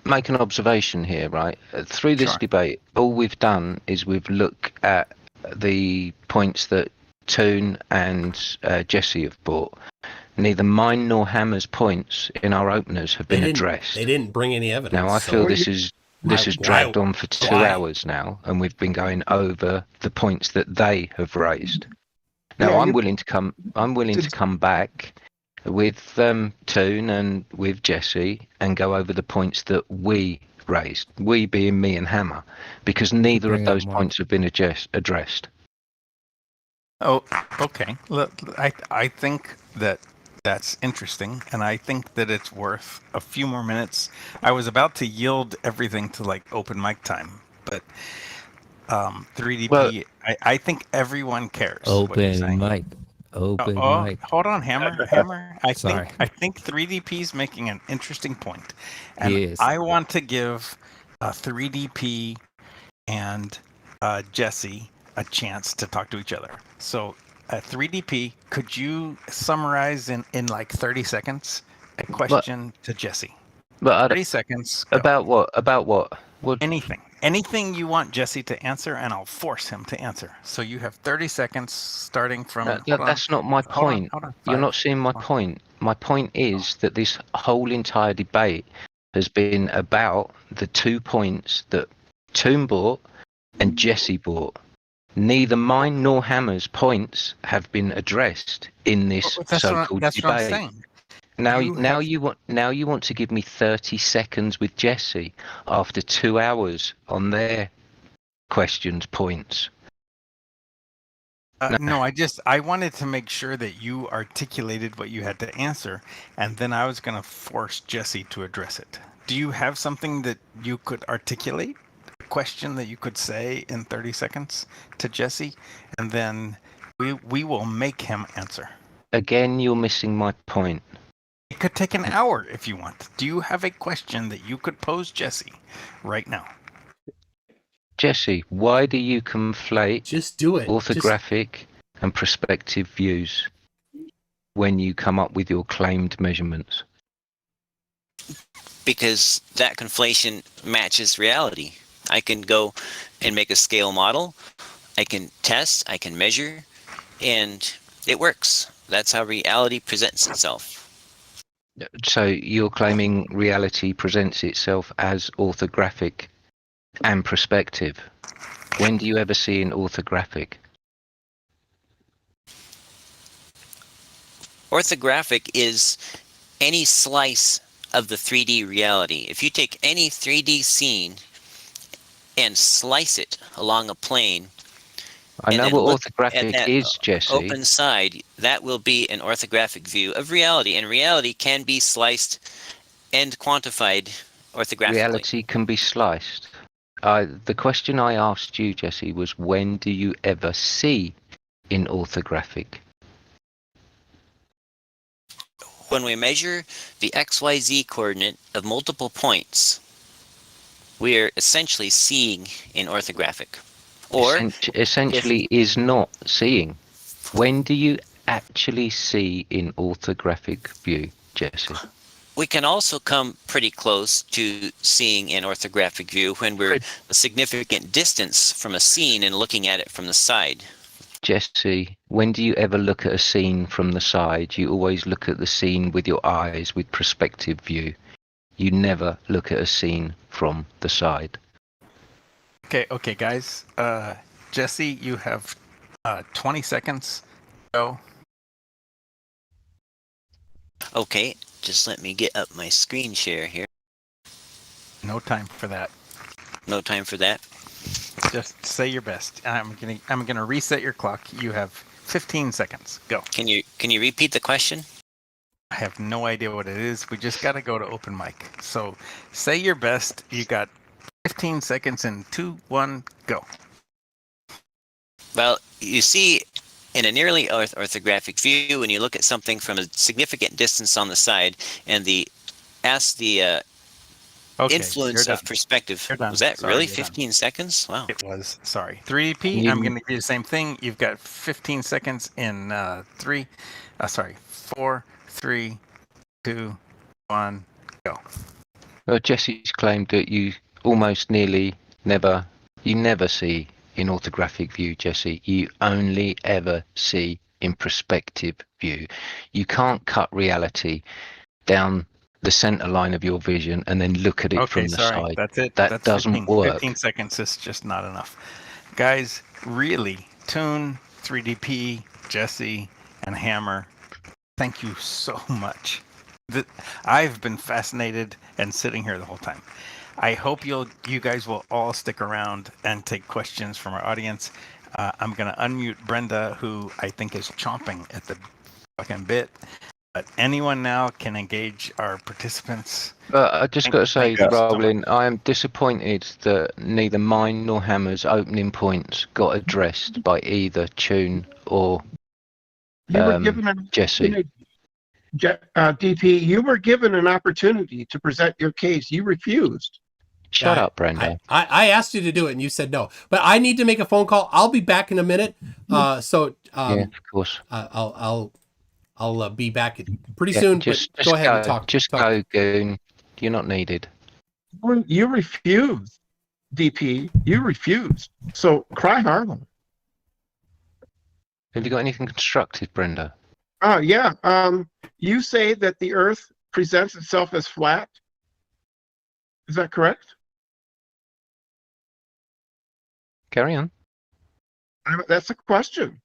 make an observation here, right? Through this debate, all we've done is we've looked at the points that Toon and Jesse have brought. Neither mine nor Hammer's points in our openers have been addressed. They didn't bring any evidence. Now, I feel this has dragged on for 2 hours now, and we've been going over the points that they have raised. Now, I'm willing to come back with Toon and with Jesse and go over the points that we raised. We being me and Hammer, because neither of those points have been addressed. Oh, okay. Look, I think that's interesting, and I think that it's worth a few more minutes. I was about to yield everything to like open mic time, but 3DP, well, I think everyone cares. Open mic. Open mic. Hold on, Hammer. I think 3DP is making an interesting point, and I want to give 3DP and Jesse a chance to talk to each other. So, 3DP, could you summarize in like 30 seconds a question to Jesse? 30 seconds. Go. About what? About what? Anything you want Jesse to answer, and I'll force him to answer. So you have 30 seconds starting from... That's not my point. Hold on. You're not seeing my point. My point is that this whole entire debate has been about the 2 points that Toon brought and Jesse brought. Neither mine nor Hammer's points have been addressed in this so-called debate. What I'm saying. Now you want to give me 30 seconds with Jesse after 2 hours on their questions points. No, I wanted to make sure that you articulated what you had to answer, and then I was going to force Jesse to address it. Do you have something that you could articulate? A question that you could say in 30 seconds to Jesse, and then we will make him answer. Again, you're missing my point. It could take an hour if you want. Do you have a question that you could pose Jesse right now? Jesse, why do you conflate orthographic and perspective views when you come up with your claimed measurements? Because that conflation matches reality. I can go and make a scale model. I can test, I can measure, and it works. That's how reality presents itself. So you're claiming reality presents itself as orthographic and perspective. When do you ever see an orthographic? Orthographic is any slice of the 3D reality. If you take any 3D scene and slice it along a plane, I know what orthographic is, Jesse. Open side, that will be an orthographic view of reality, and reality can be sliced and quantified orthographically. Reality can be sliced. The question I asked you, Jesse, was when do you ever see in orthographic? When we measure the XYZ coordinate of multiple points, we are essentially seeing in orthographic. Or essentially is not seeing. When do you actually see in orthographic view, Jesse? We can also come pretty close to seeing in orthographic view when we're a significant distance from a scene and looking at it from the side. Jesse, when do you ever look at a scene from the side? You always look at the scene with your eyes, with perspective view. You never look at a scene from the side. Okay, guys. Jesse, you have 20 seconds. Go. Okay, just let me get up my screen share here. No time for that. No time for that. Just say your best. I'm gonna reset your clock. You have 15 seconds. Go. Can you repeat the question? I have no idea what it is. We just got to go to open mic. So say your best. You got 15 seconds in 2, 1, go. Well, you see, in a nearly orthographic view, when you look at something from a significant distance on the side, and ask the influence of perspective. Was that really 15 seconds? Wow. It was. Sorry. 3DP, I'm going to do the same thing. You've got 15 seconds in 4, 3, 2, 1, go. Well, Jesse's claimed that you almost nearly never see in orthographic view, Jesse. You only ever see in perspective view. You can't cut reality down the center line of your vision and then look at it from the side. That's it. That doesn't work. 15 seconds is just not enough. Guys, really, Toon, 3DP, Jesse, and Hammer, thank you so much. I've been fascinated and sitting here the whole time. I hope you guys will all stick around and take questions from our audience. I'm going to unmute Brenda, who I think is chomping at the fucking bit. But anyone now can engage our participants. I just got to say, Roland, I am disappointed that neither mine nor Hammer's opening points got addressed by either Toon or Jesse. DP, you were given an opportunity to present your case. You refused. Shut up, Brenda. I asked you to do it and you said no. But I need to make a phone call. I'll be back in a minute. Yeah, of course. I'll be back pretty soon. Just go ahead and talk. Go, Goon. You're not needed. You refused, DP. You refused. So cry Harlem. Have you got anything constructive, Brenda? Yeah. You say that the Earth presents itself as flat. Is that correct? Carry on. That's a question.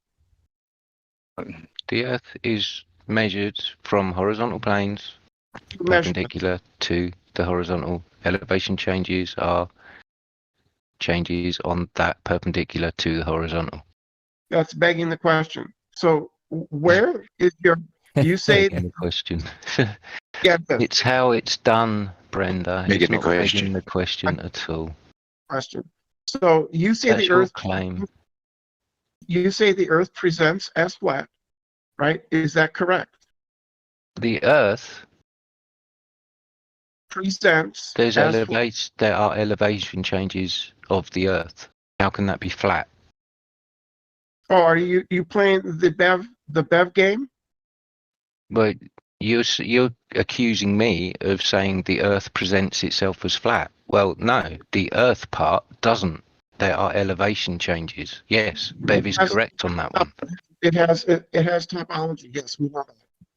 The Earth is measured from horizontal planes perpendicular to the horizontal. Elevation changes are changes on that perpendicular to the horizontal. That's begging the question. So where is your... You say... Begging the question. Yeah, it's how it's done, Brenda. Begging it's not the question. begging the question at all. Question. So you say That's the Earth... claim. You say the Earth presents as flat, right? Is that correct? The Earth presents. There are elevation changes of the Earth. How can that be flat? Oh, are you playing the Bev game? Well, you're accusing me of saying the Earth presents itself as flat. Well, no, the Earth part doesn't. There are elevation changes. Yes, Bev is correct on that one. It has topology. Yes, we know that.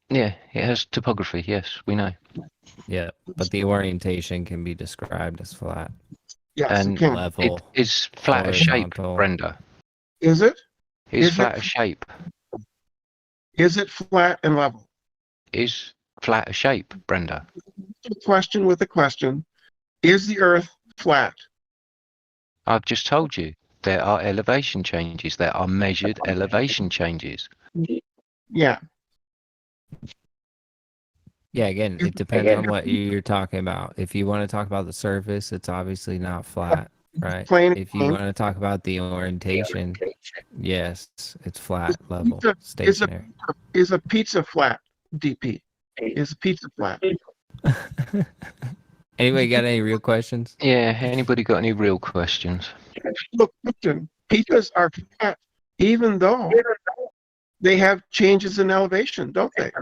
Yeah, it has topography. Yes, we know. Yeah, but the orientation can be described as flat. Yes, and it can. Level. It is flat a shape, Brenda. Is it? Is flat a shape? Is it flat and level? Is flat a shape, Brenda? Question with a question. Is the Earth flat? I've just told you. There are elevation changes. There are measured elevation changes. Yeah. Yeah, again, it depends on what you're talking about. If you want to talk about the surface, it's obviously not flat, right? If you want to talk about the orientation, yes, it's flat, level, stationary. Is a pizza flat, DP? Is a pizza flat? Anybody got any real questions? Yeah, anybody got any real questions? Look, pizzas are flat, even though they have changes in elevation, don't they?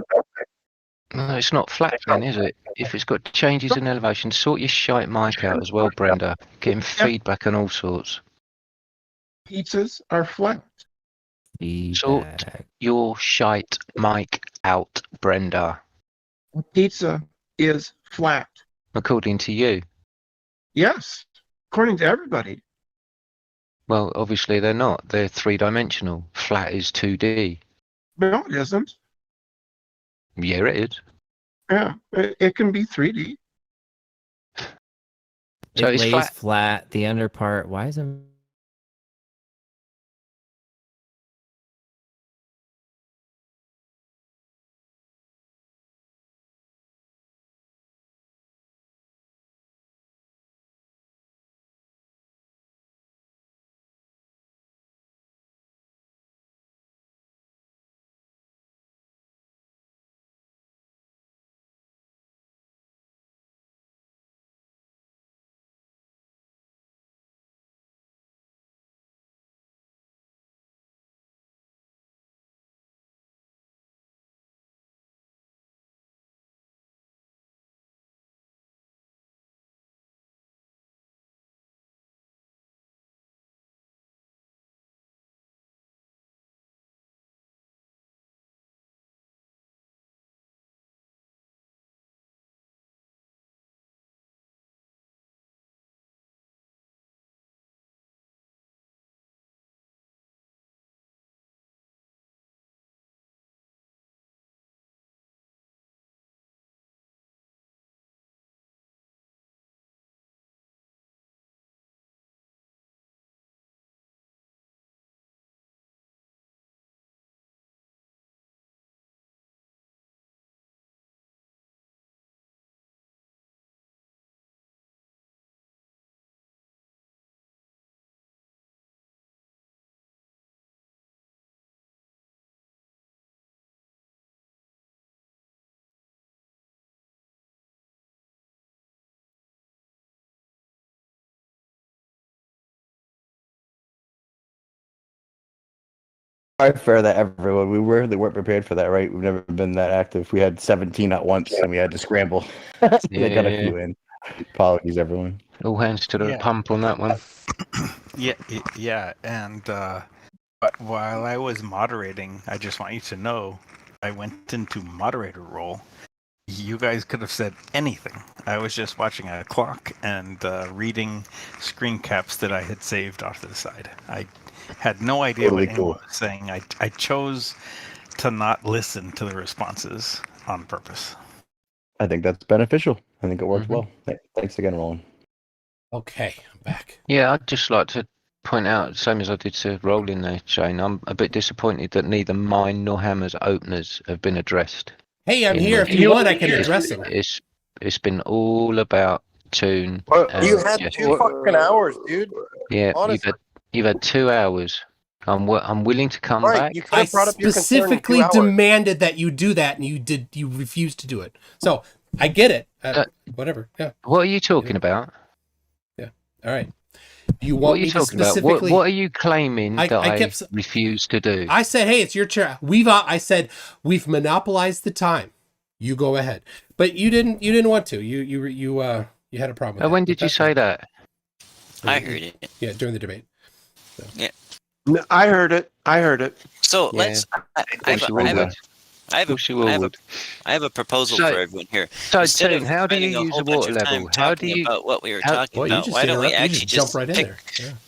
No, it's not flat then, is it? If it's got changes in elevation, sort your shite mic out as well, Brenda. Getting feedback and all sorts. Pizzas are flat. Sort your shite mic out, Brenda. Pizza is flat. According to you. Yes, according to everybody. Well, obviously they're not. They're three-dimensional. Flat is 2D. No, it isn't. Yeah, it is. Yeah, it can be 3D. So it it's lays flat. The under part. Why is it? Fair that everyone. We really weren't prepared for that, right? We've never been that active. We had 17 at once, and we had to scramble. They got a few in. Apologies, everyone. All hands to the pump on that one. Yeah, and but while I was moderating, I just want you to know, I went into moderator role. You guys could have said anything. I was just watching a clock and reading screen caps that I had saved off to the side. I had no idea what anyone was saying. I chose to not listen to the responses on purpose. I think that's beneficial. I think it worked well. Thanks again, Roland. Okay, I'm back. Yeah, I'd just like to point out, same as I did to Roland there, Shane, I'm a bit disappointed that neither mine nor Hammer's openers have been addressed. Hey, I'm here. If you want, I can address them. It's been all about Toon. You had 2 fucking hours, dude. Yeah, you've had 2 hours. I'm willing to come back. I specifically demanded that you do that, and you refused to do it. So I get it. Whatever. Yeah. What are you talking about? Yeah. All right. You want me to specifically? What are you claiming I refused to do? I said, hey, it's your chair. I said we've monopolized the time. You go ahead, but you didn't want to. You had a problem. With when did you say that? I heard it. Yeah, during the debate. So. Yeah. No, I heard it. So let's. I have a proposal for everyone here. So, Toon, how do you use a water level? How do you about what we were talking about? Why don't we actually just jump right in there?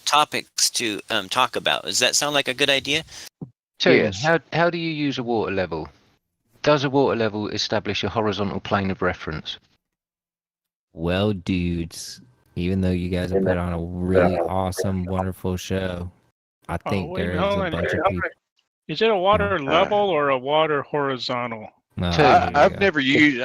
Topics to talk about? Does that sound like a good idea? Toon, how do you use a water level? Does a water level establish a horizontal plane of reference? Well, dudes, even though you guys have put on a really awesome, wonderful show, I think there is a bunch of people. Is it a water level or a water horizontal? No, I've never used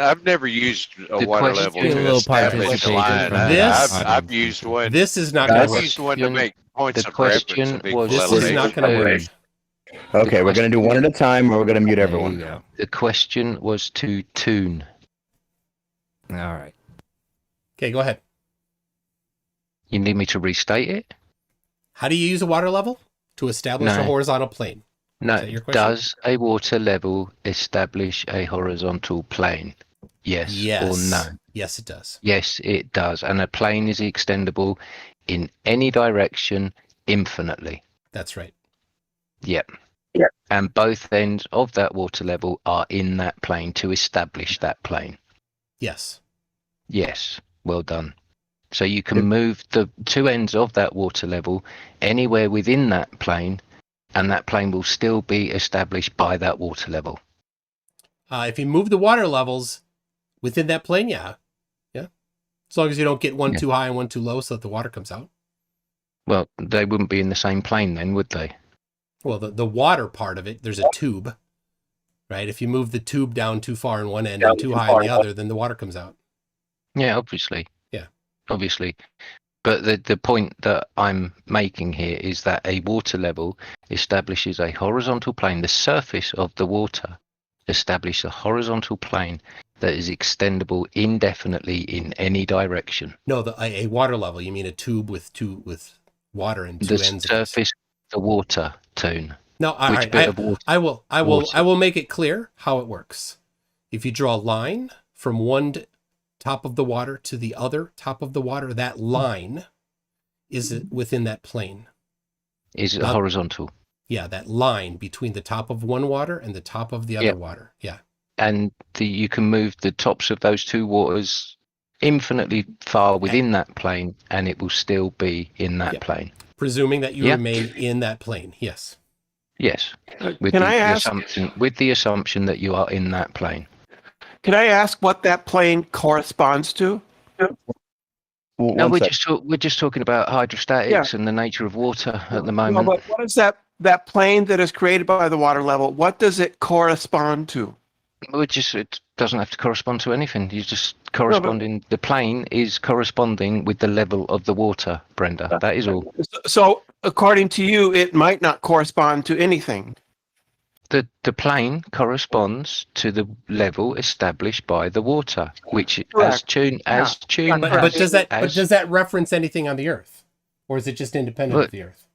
a water level to establish a line. I've used one. This is not going to work. I've used one to make points of question reference. This is not going to work. Okay, we're going to do one at a time, or we're going to mute everyone. The question was to Toon. All right. Okay, go ahead. You need me to restate it? How do you use a water level? To establish a horizontal plane. No, does a water level establish a horizontal plane? Yes or no? Yes, it does. Yes, it does. And a plane is extendable in any direction infinitely. That's right. Yep. And both ends of that water level are in that plane to establish that plane. Yes. Yes, well done. So you can move the two ends of that water level anywhere within that plane, and that plane will still be established by that water level. If you move the water levels within that plane, yeah. As long as you don't get one too high and one too low so that the water comes out. Well, they wouldn't be in the same plane then, would they? Well, the water part of it, there's a tube, right? If you move the tube down too far in one end and too high in the other, then the water comes out. Yeah, obviously. Yeah. Obviously. But the point that I'm making here is that a water level establishes a horizontal plane. The surface of the water establishes a horizontal plane that is extendable indefinitely in any direction. No, a water level. You mean a tube with water and two ends. The surface of the water, Toon. No, all right. I will make it clear how it works. If you draw a line from one top of the water to the other top of the water, that line is within that plane. Is it horizontal? Yeah, that line between the top of one water and the top of the other water. Yeah. And you can move the tops of those two waters infinitely far within that plane, and it will still be in that plane. Presuming that you remain in that plane, yes. Yes. With the assumption that you are in that plane. Can I ask what that plane corresponds to? No, we're just talking about hydrostatics and the nature of water at the moment. No, but what is that plane that is created by the water level? What does it correspond to? It doesn't have to correspond to anything. You just corresponding. The plane is corresponding with the level of the water, Brenda. That is all. So, according to you, it might not correspond to anything. The plane corresponds to the level established by the water, which as Toon. But does that reference anything on the Earth, or is it just independent of the Earth?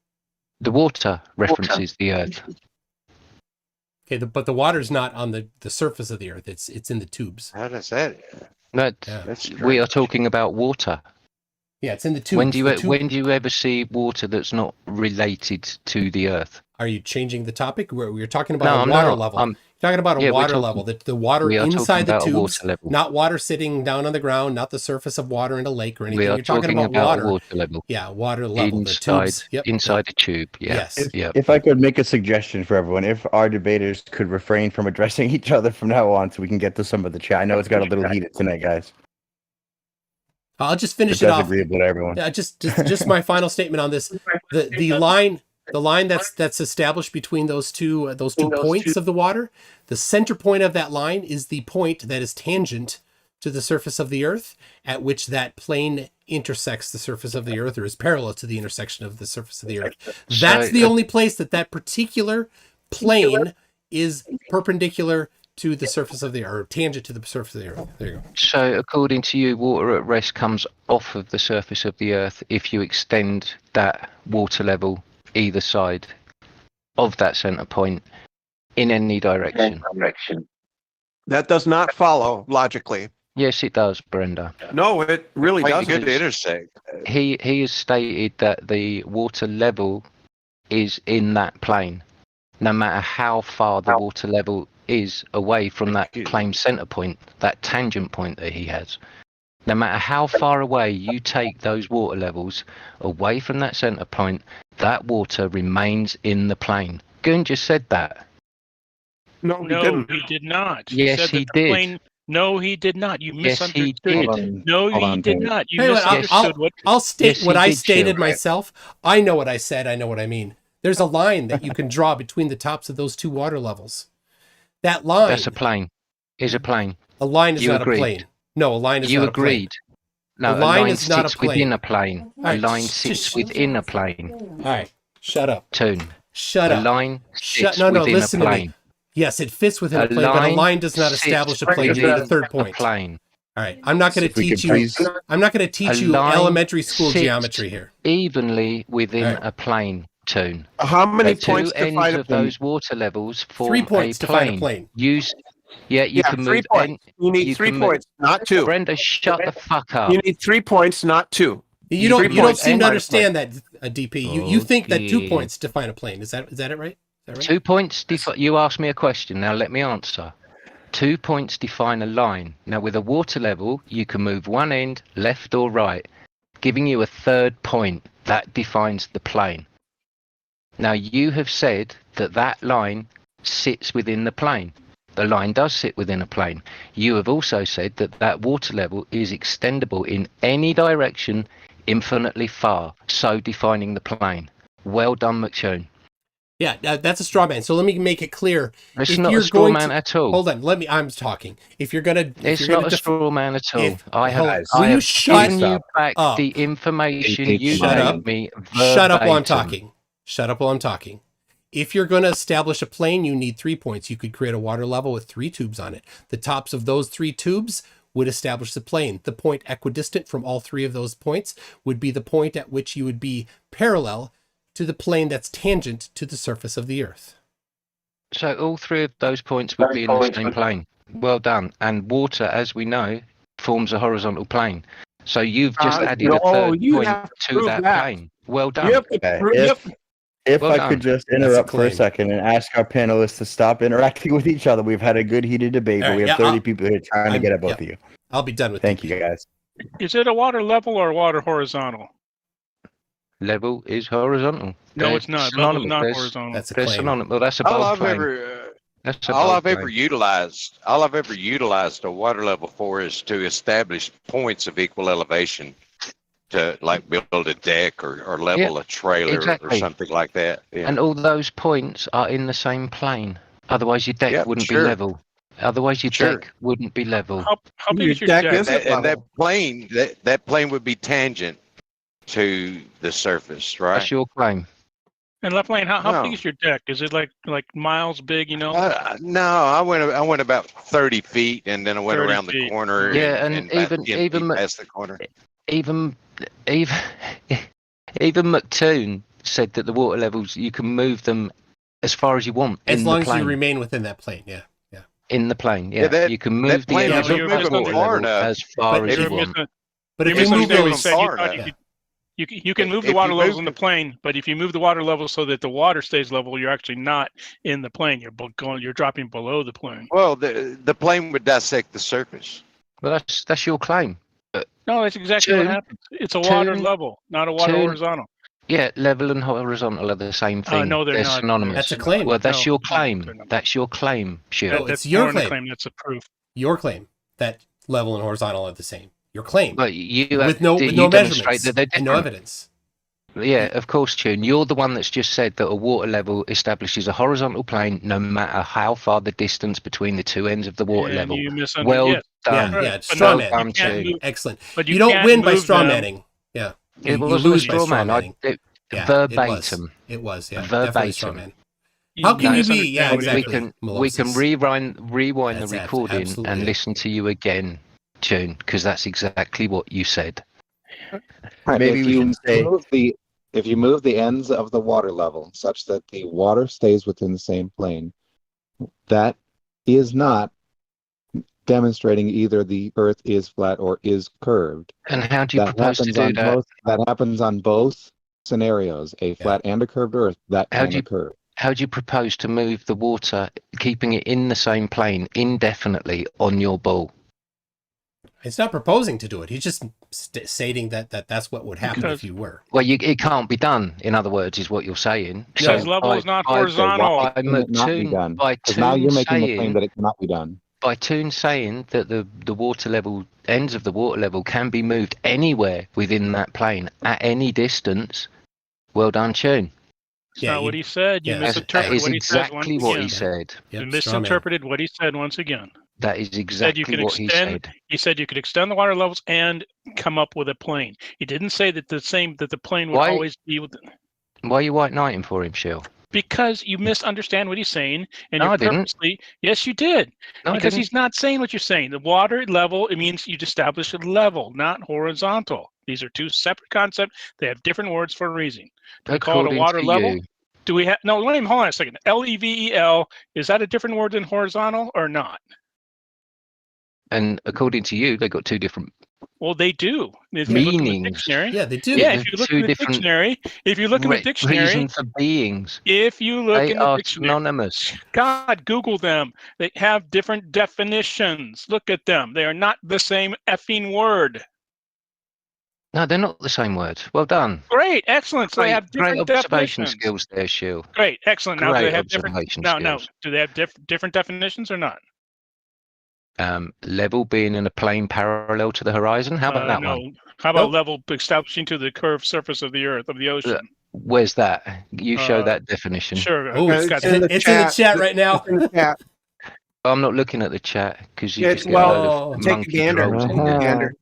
The water references the Earth. Okay, but the water's not on the surface of the Earth. It's in the tubes. How does that? We are talking about water. Yeah, it's in the tubes. When do you ever see water that's not related to the Earth? Are you changing the topic? We're talking about a water level. You're talking about a water level. The water inside the tubes, not water sitting down on the ground, not the surface of water in a lake or anything. You're talking about water level. Yeah, water level. Inside the tube. Yeah. Yes. If I could make a suggestion for everyone, if our debaters could refrain from addressing each other from now on so we can get to some of the chat. I know it's got a little heated tonight, guys. I'll just finish it off. Agreeable to everyone. Yeah, just my final statement on this. The line that's established between those two points of the water, the center point of that line is the point that is tangent to the surface of the Earth, at which that plane intersects the surface of the Earth, or is parallel to the intersection of the surface of the Earth. That's the only place that particular plane is perpendicular to the surface of the Earth, or tangent to the surface of the Earth. There you go. So, according to you, water at rest comes off of the surface of the Earth if you extend that water level either side of that center point in any direction. That does not follow logically. Yes, it does, Brenda. No, it really doesn't. Good to intersect. He has stated that the water level is in that plane, no matter how far the water level is away from that claimed center point, that tangent point that he has. No matter how far away you take those water levels away from that center point, that water remains in the plane. Gunn just said that. No, he did not. Yes, he did. No, he did not. You misunderstood. Yes, he did. No, he did not. You misunderstood what. I'll state what I stated myself. I know what I said. I know what I mean. There's a line that you can draw between the tops of those two water levels. That line. That's a plane. Is a plane. A line is not a plane. No, a line is not a plane. You agreed. No, a line is not a plane. Within a plane. A line sits within a plane. All right, shut up. Toon. Shut up. A line sits within listen a plane. To me. Yes, it fits within a plane, but a line does not establish a plane. You need a third point. Plane. All right, I'm not going to teach you. I'm not going to teach you elementary school geometry here. Evenly within a plane. Toon. How many points to find a plane? Those water levels form 3 points to find a plane. You can move. 3 points. You need 3 points, not 2. Brenda, shut the fuck up. You need 3 points, not 2. You don't seem to understand that, DP. You think that 2 points define a plane. Is that it right? Right? 2 points. You asked me a question. Now let me answer. 2 points define a line. Now with a water level, you can move one end left or right, giving you a third point. That defines the plane. Now you have said that line sits within the plane. The line does sit within a plane. You have also said that water level is extendable in any direction infinitely far, so defining the plane. Well done, McTune. Yeah, that's a straw man. So let me make it clear. It's not a straw man at all. Hold on, I'm talking. If you're gonna, it's not a straw man at all. I have given you back the information you gave me verbatim. Shut up while I'm talking. Shut up while I'm talking. If you're going to establish a plane, you need 3 points. You could create a water level with 3 tubes on it. The tops of those 3 tubes would establish the plane. The point equidistant from all 3 of those points would be the point at which you would be parallel to the plane that's tangent to the surface of the Earth. So all 3 of those points would be in the same plane. Well done. And water, as we know, forms a horizontal plane. So you've just added a third point to that plane. Well done. If I could just interrupt for a second and ask our panelists to stop interacting with each other. We've had a good heated debate, but we have 30 people here trying to get at both of you. I'll be done with Thank you, guys. Is it a water level or water horizontal? Level is horizontal. No, it's not. Level is not horizontal. That's a claim. Synonymous. That's a bold claim. All I've ever utilized a water level for is to establish points of equal elevation to like build a deck or level a trailer or something like that. Yeah. And all those points are in the same plane. Otherwise your deck wouldn't be level. Otherwise your deck wouldn't be level. How big is your deck? And that plane would be tangent to the surface, right? That's your claim. And left lane, how big is your deck? Is it like miles big? No, I went about 30 feet, and then I went around the corner. Yeah, and even past the corner. Even McToon said that the water levels you can move them as far as you want. As long as you remain within that plane, yeah. In the plane, you can move the water level as far as you want. But if you move those you can move the water levels in the plane, but if you move the water level so that the water stays level, you're actually not in the plane. You're dropping below the plane. Well, the plane would dissect the surface. Well, that's your claim. No, that's exactly what happens. It's a water level, not a water horizontal. Yeah, level and horizontal are the same thing. No, they're not. Synonymous. That's a claim. Well, that's your claim. That's your claim, sure. No, it's your claim. That's a proof. Your claim that level and horizontal are the same. Your claim. But you with no measurements and no evidence. Yeah, of course, Toon. You're the one that's just said that a water level establishes a horizontal plane no matter how far the distance between the 2 ends of the water level. Well done. Yeah, it's straw man. Excellent. But you don't win by straw manning. Yeah. It wasn't a straw man. Verbatim. It was, yeah. Verbatim. How can you be? Yeah, exactly. We can rewind the recording and listen to you again, Toon, because that's exactly what you said. Maybe we can say if you move the ends of the water level such that the water stays within the same plane, that is not demonstrating either the Earth is flat or is curved. And how do you propose to do that? That happens on both scenarios, a flat and a curved Earth. That can occur. How do you propose to move the water, keeping it in the same plane indefinitely on your ball? It's not proposing to do it. He's just stating that that's what would happen if you were. Well, it can't be done, in other words, is what you're saying. Because level is not horizontal. Now you're making the claim that it cannot be done. By Toon saying that the water level, ends of the water level can be moved anywhere within that plane at any distance, well done, Toon. That's not what he said. You misinterpreted what he said. Exactly what he said. You misinterpreted what he said once again. That is exactly what he said. He said you could extend the water levels and come up with a plane. He didn't say that the plane would always be with. Why are you white knighting for him, Shill? Because you misunderstand what he's saying, and you're purposely. Yes, you did. Because he's not saying what you're saying. The water level, it means you establish a level, not horizontal. These are two separate concepts. They have different words for a reason. Do we call it a water level? Do we have hold on a second. LEVEL, is that a different word than horizontal or not? And according to you, they got two different Well, they do. If you look in the meanings. dictionary, Yeah, they do. Yeah, if you look in the dictionary, reasons for beings. If you look They in the are dictionary, synonymous. God, Google them. They have different definitions. Look at them. They are not the same effing word. No, they're not the same word. Well done. Great, excellent. So they have Great different observation definitions. skills there, Shield. Great, excellent. Now, do Great they have different? observation No, skills. do they have different definitions or not? Level being in a plane parallel to the horizon. How about that no. one? How about level establishing to the curved surface of the earth, of the ocean? Where's that? You show that definition. Sure. Oh, it's in the chat right now. It's in the chat. I'm not looking at the chat because you It's just get a load of take a monkey gander. trolls in Take a there. gander.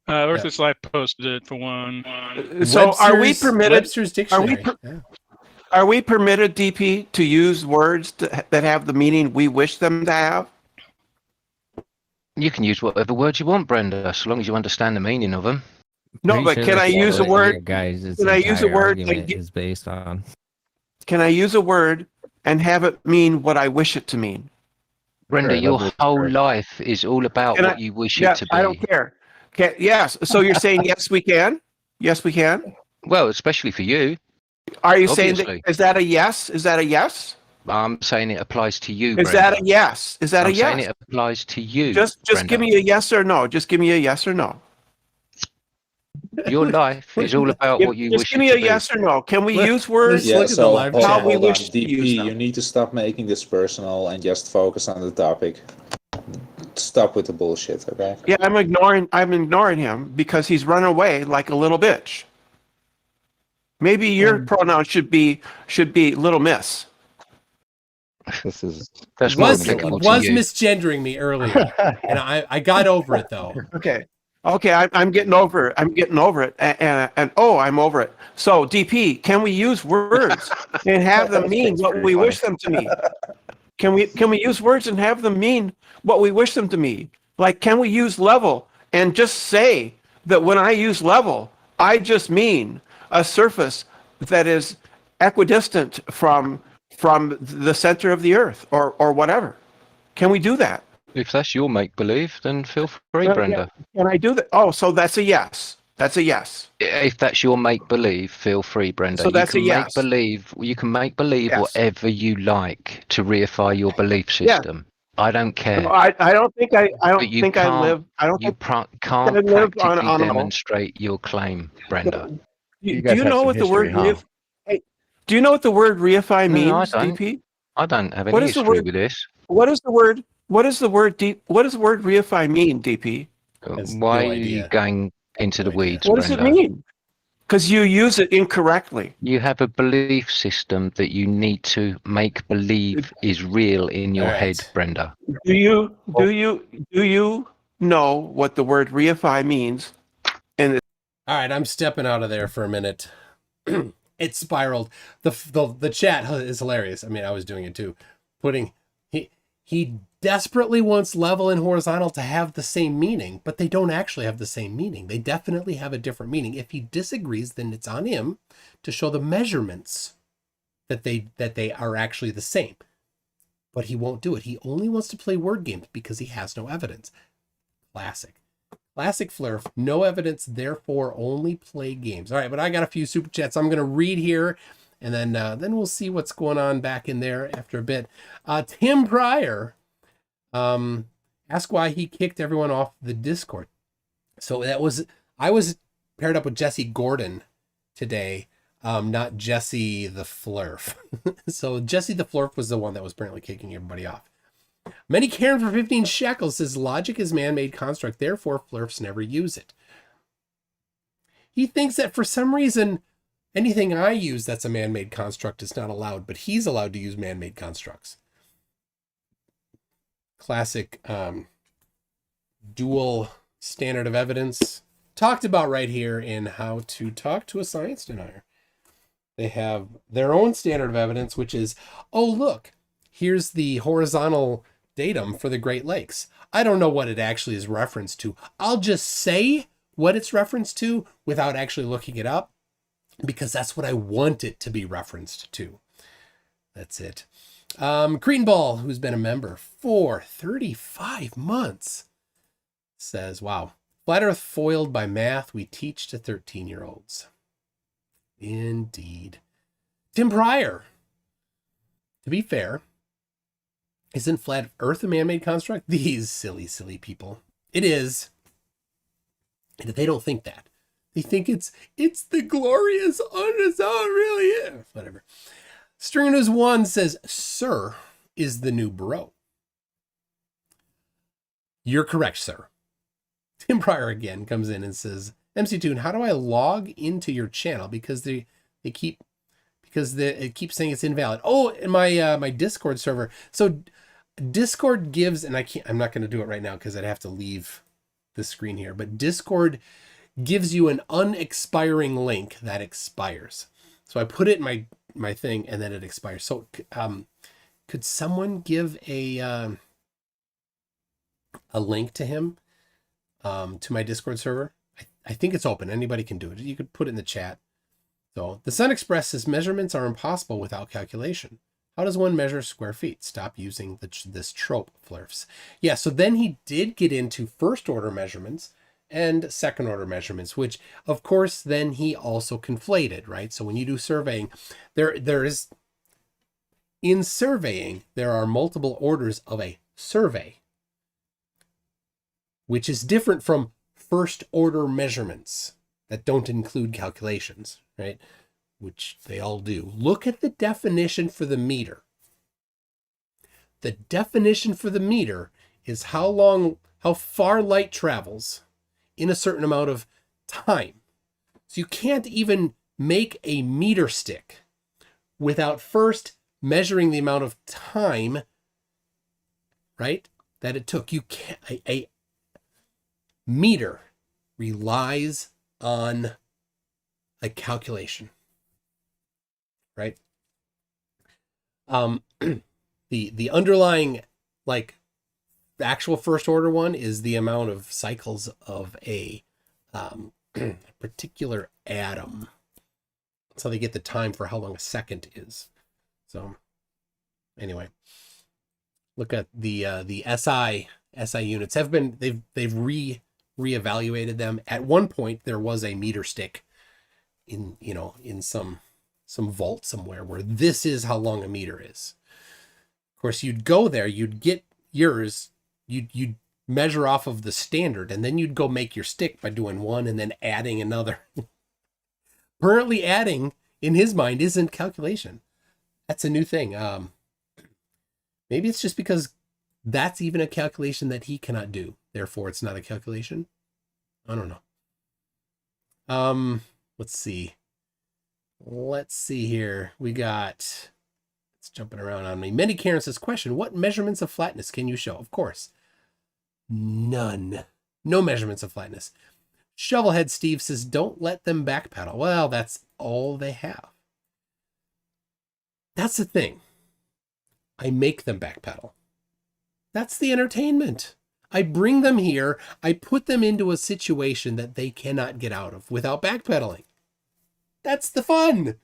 Earth is Life posted it for one. So are we permitted? Webster's Dictionary. Are we permitted, DP, to use words that have the meaning we wish them to have? You can use whatever words you want, Brenda, so long as you understand the meaning of them. No, but can I use a word? Guys, Can I use a word? Is based on. Can I use a word and have it mean what I wish it to mean? Brenda, your whole life is all about what you wish it to be. I don't care. Yes. So you're saying yes, we can? Yes, we can? Well, especially for you. Are you saying that? Is that a yes? Is that a yes? I'm saying it applies to you, Is that a yes? Is that a yes? I'm saying it applies to you. Just give me a yes or no. Just give me a yes or no. Your life is all about what you wish it to be. Just give me a yes or no. Can we use words? Yeah, so how we wish to DP, use them? you need to stop making this personal and just focus on the topic. Stop with the bullshit, okay? Yeah, I'm ignoring him because he's run away like a little bitch. Maybe your pronoun should be little miss. That's was misgendering me earlier, and I got over it though. Okay, I'm getting over it. I'm over it. So DP, can we use words and have them mean what we wish them to mean? Can we use words and have them mean what we wish them to mean? Like, can we use level and just say that when I use level, I just mean a surface that is equidistant from the center of the earth or whatever? Can we do that? If that's your make-believe, then feel free, Brenda. Can I do that? Oh, so that's a yes. That's a yes. If that's your make-believe, feel free, Brenda. So that's a yes. You can make believe whatever you like to reify your belief system. I don't care. No, I don't think I live. You can't practically demonstrate your claim, Brenda. Do you know what the word do you know what the word reify means, DP? I don't have any history with this. What does the word reify mean, DP? Why are you going into the weeds, What does it mean? Because you use it incorrectly. You have a belief system that you need to make believe is real in your head, Brenda. Do you know what the word reify means? All right, I'm stepping out of there for a minute. It spiraled. The chat is hilarious. I mean, I was doing it too. He desperately wants level and horizontal to have the same meaning, but they don't actually have the same meaning. They definitely have a different meaning. If he disagrees, then it's on him to show the measurements that they are actually the same. But he won't do it. He only wants to play word games because he has no evidence. Classic Flurf. No evidence, therefore only play games. All right, but I got a few super chats I'm going to read here, and then we'll see what's going on back in there after a bit. Tim Pryor asked why he kicked everyone off the Discord. So I was paired up with Jesse Gordon today, not Jesse the Flurf. So Jesse the Flurf was the one that was apparently kicking everybody off. Many Karen for 15 shekels says logic is man-made construct, therefore Flurfs never use it. He thinks that for some reason anything I use that's a man-made construct is not allowed, but he's allowed to use man-made constructs. Classic dual standard of evidence talked about right here in How to Talk to a Science Denier. They have their own standard of evidence, which is, oh, look, here's the horizontal datum for the Great Lakes. I don't know what it actually is referenced to. I'll just say what it's referenced to without actually looking it up, because that's what I want it to be referenced to. That's it. Cretin Ball, who's been a member for 35 months, says, wow, flat earth foiled by math we teach to 13-year-olds. Indeed. Tim Pryor. To be fair, isn't flat earth a man-made construct? These silly, silly people. It is. And they don't think that. They think it's the glorious honest, how it really is. Whatever. Stringer News 1 says, sir is the new bro. You're correct, sir. Tim Pryor again comes in and says, MC Toon, how do I log into your channel? Because it keeps saying it's invalid. Oh, in my Discord server. So Discord gives, and I'm not going to do it right now because I'd have to leave the screen here, but Discord gives you an unexpiring link that expires. So I put it in my thing and then it expires. So could someone give a link to him to my Discord server? I think it's open. Anybody can do it. You could put it in the chat. So the Sun Express says measurements are impossible without calculation. How does one measure square feet? Stop using this trope, Flurfs. Yeah, so then he did get into first order measurements and second order measurements, which of course then he also conflated, right? So when you do surveying, in surveying, there are multiple orders of a survey, which is different from first order measurements that don't include calculations, right? Which they all do. Look at the definition for the meter. The definition for the meter is how far light travels in a certain amount of time. So you can't even make a meter stick without first measuring the amount of time, right, that it took. You can't. A meter relies on a calculation, right? The underlying, like, actual first order one is the amount of cycles of a particular atom. That's how they get the time for how long a second is. So anyway, look at the SI units they've reevaluated them. At one point there was a meter stick in some vault somewhere where this is how long a meter is. Of course, you'd go there, you'd get yours, you'd measure off of the standard, and then you'd go make your stick by doing one and then adding another. Apparently adding, in his mind, isn't calculation. That's a new thing. Maybe it's just because that's even a calculation that he cannot do. Therefore, it's not a calculation. I don't know. Let's see. Let's see here. We got... It's jumping around on me. Many Karen says, question, what measurements of flatness can you show? Of course. None. No measurements of flatness. Shovelhead Steve says, don't let them backpedal. Well, that's all they have. That's the thing. I make them backpedal. That's the entertainment. I bring them here. I put them into a situation that they cannot get out of without backpedaling. That's the fun.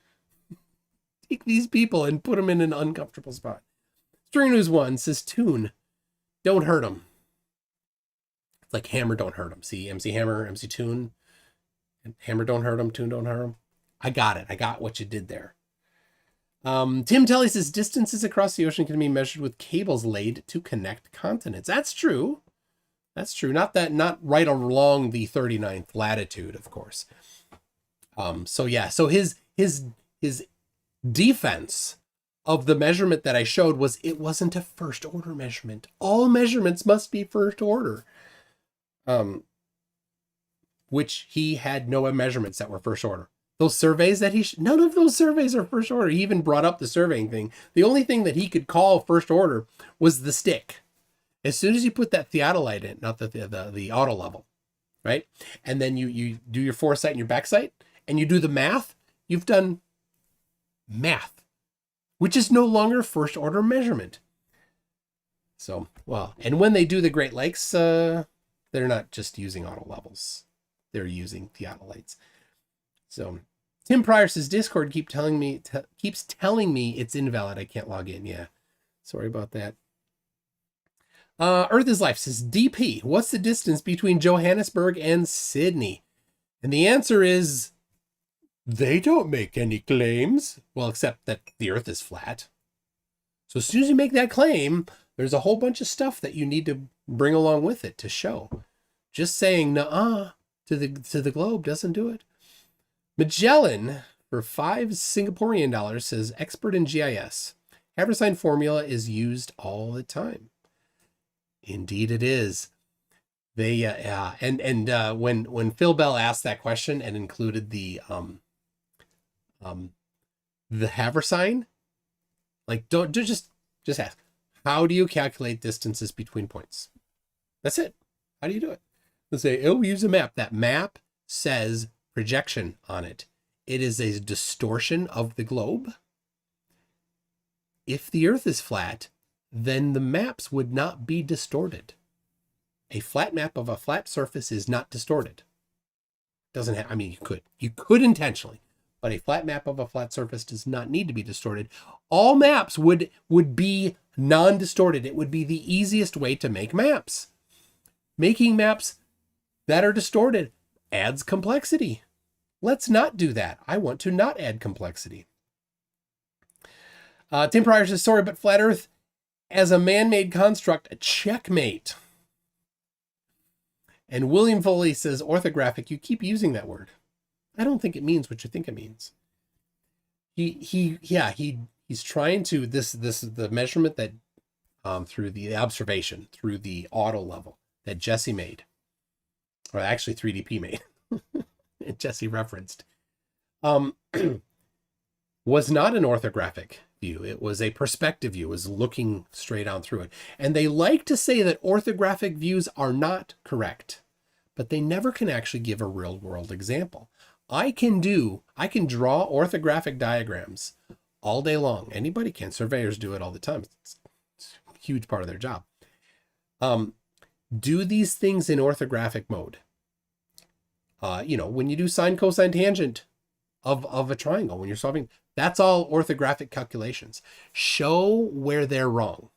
Take these people and put them in an uncomfortable spot. String News 1 says, Toon, don't hurt them. It's like Hammer, don't hurt them. See, MC Hammer, MC Toon. And Hammer, don't hurt them. Toon, don't hurt them. I got it. I got what you did there. Tim Telly says, distances across the ocean can be measured with cables laid to connect continents. That's true. That's true. Not right along the 39th latitude, of course. So yeah, so his defense of the measurement that I showed was it wasn't a first order measurement. All measurements must be first order. Which he had no measurements that were first order. Those surveys that none of those surveys are first order. He even brought up the surveying thing. The only thing that he could call first order was the stick. As soon as you put that theodolite in, not the auto level, right? And then you do your foresight and your backsight, and you do the math, you've done math, which is no longer first order measurement. So, well, and when they do the Great Lakes, they're not just using auto levels. They're using theodolites. So Tim Pryor says, Discord keeps telling me it's invalid. I can't log in. Yeah. Sorry about that. Earth is Life says, DP, what's the distance between Johannesburg and Sydney? And the answer is, they don't make any claims. Well, except that the Earth is flat. So as soon as you make that claim, there's a whole bunch of stuff that you need to bring along with it to show. Just saying nuh-uh to the globe doesn't do it. Magellan, for 5 Singaporean dollars, says, expert in GIS. Haversine formula is used all the time. Indeed it is. They when Phil Bell asked that question and included the Haversine, like don't just ask, how do you calculate distances between points? That's it. How do you do it? Let's say, oh, we use a map. That map says projection on it. It is a distortion of the globe. If the Earth is flat, then the maps would not be distorted. A flat map of a flat surface is not distorted. Doesn't have, I mean, you could intentionally, but a flat map of a flat surface does not need to be distorted. All maps would be non-distorted. It would be the easiest way to make maps. Making maps that are distorted adds complexity. Let's not do that. I want to not add complexity. Tim Pryor says, sorry, but flat Earth as a man-made construct, a checkmate. And William Foley says, orthographic, you keep using that word. I don't think it means what you think it means. He's trying to, this is the measurement that through the observation, through the auto level that Jesse made, or actually 3DP made, Jesse referenced, was not an orthographic view. It was a perspective view. It was looking straight on through it. And they like to say that orthographic views are not correct, but they never can actually give a real world example. I can draw orthographic diagrams all day long. Anybody can. Surveyors do it all the time. It's a huge part of their job. Do these things in orthographic mode. When you do sine, cosine, tangent of a triangle, when you're solving, that's all orthographic calculations. Show where they're wrong.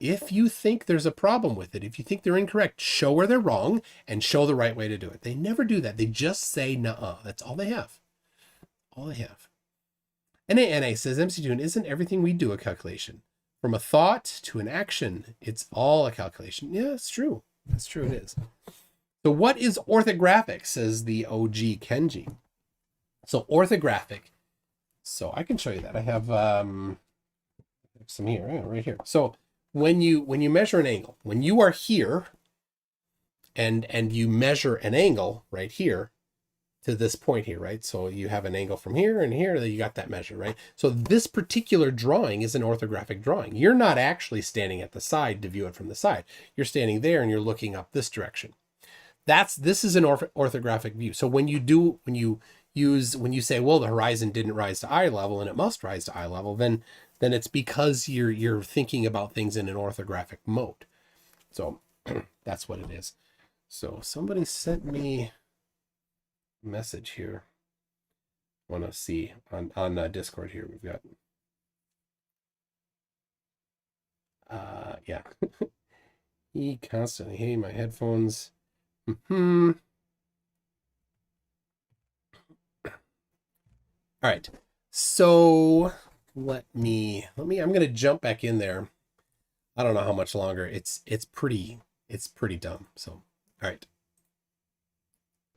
If you think there's a problem with it, if you think they're incorrect, show where they're wrong and show the right way to do it. They never do that. They just say nuh-uh. That's all they have. All they have. NA says, MC Toon, isn't everything we do a calculation? From a thought to an action, it's all a calculation. Yeah, it's true. That's true, it is. So what is orthographic, says the OG Kenji. So orthographic. So I can show you that. I have some here, right here. So when you measure an angle, when you are here and you measure an angle right here to this point here, right? So you have an angle from here and here, you got that measure, right? So this particular drawing is an orthographic drawing. You're not actually standing at the side to view it from the side. You're standing there and you're looking up this direction. This is an orthographic view. So when you say, well, the horizon didn't rise to eye level and it must rise to eye level, then it's because you're thinking about things in an orthographic mode. So that's what it is. So somebody sent me a message here. I want to see on Discord here. We've got yeah. He constantly, hey, my headphones. All right. So I'm going to jump back in there. I don't know how much longer. It's pretty dumb. So, all right.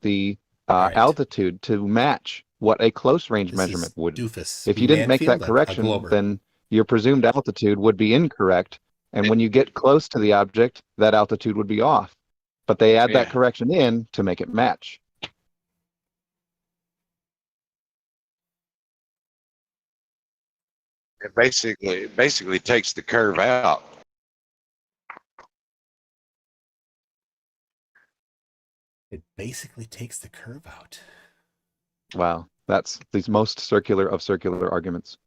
The altitude to match what a close range measurement would. Doofus. If you didn't make that correction, then your presumed altitude would be incorrect. And when you get close to the object, that altitude would be off. But they add that correction in to make it match. It basically takes the curve out. It basically takes the curve out. Wow, that's the most circular of circular arguments.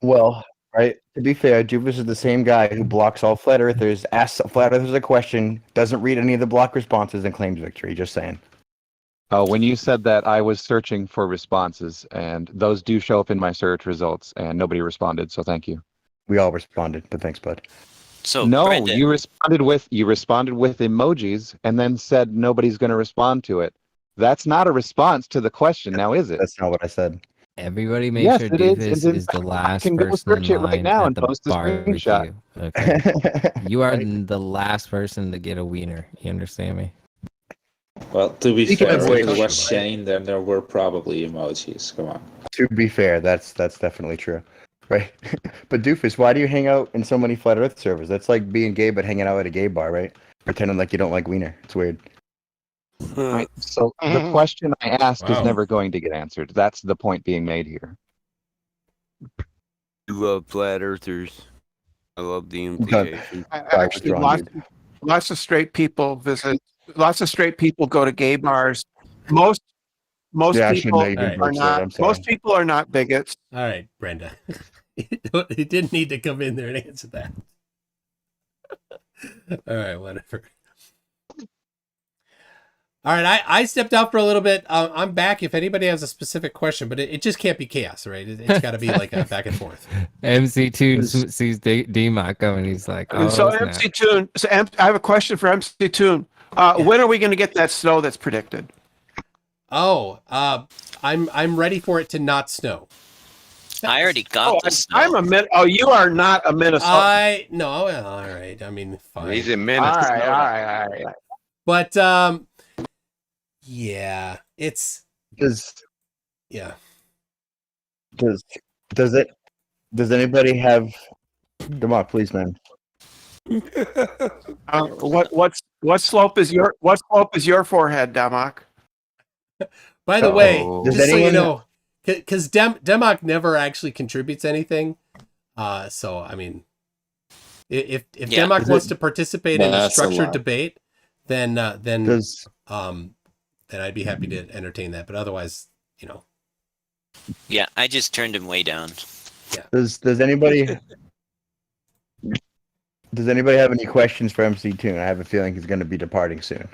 Well, right. To be fair, Jupiter's is the same guy who blocks all flat earthers, asks flat earthers a question, doesn't read any of the block responses, and claims victory. Just saying. When you said that, I was searching for responses, and those do show up in my search results, and nobody responded, so thank you. We all responded, but thanks, bud. So no, Brenda, you responded with emojis and then said nobody's going to respond to it. That's not a response to the question, now is it? That's not what I said. Everybody make Yes, sure it is. Doofus And is the last can go person in search it right line now at and the post a screenshot. barbecue. Okay. You are Right? the last person to get a wiener. You understand me? Well, to be Speaking fair, of if which- it was Shane, then there were probably emojis. Come on. To be fair, that's definitely true, right? But Doofus, why do you hang out in so many flat Earth servers? That's like being gay but hanging out at a gay bar, right? Pretending like you don't like wiener. It's weird. Right. So the question I asked is Wow. never going to get answered. That's the point being made here. You love flat earthers. I love the implication. Actually, lots of straight people visit. Lots of straight people go to gay bars. Most Yeah, I people shouldn't have even Alright. are broached that. I'm not. sorry. Most people are not bigots. All right, Brenda. He didn't need to come in there and answer that. All right, whatever. All right, I stepped out for a little bit. I'm back if anybody has a specific question, but it just can't be chaos, right? It's got to be like a back and forth. MC2 sees D-Mod coming. He's like, oh, So snap. MC Toon. So I have a question for MC Toon. When are we going to get that snow that's predicted? Oh, I'm ready for it to not snow. I already got the snow. You are not a Minnesota. No, well, all right. I mean, fine. He's in All Minnesota. right. But yeah, it's Does yeah. Does anybody have? Come on, please, man. What slope is your forehead, Damak? By the way, Does just so you anyone- know, because Demok never actually contributes anything. So I mean, if Demok wants to participate in a structured debate, then I'd be happy to entertain that. But otherwise, you know. Yeah, I just turned him way down. Yeah. Does anybody have any questions for MC Toon? I have a feeling he's going to be departing soon.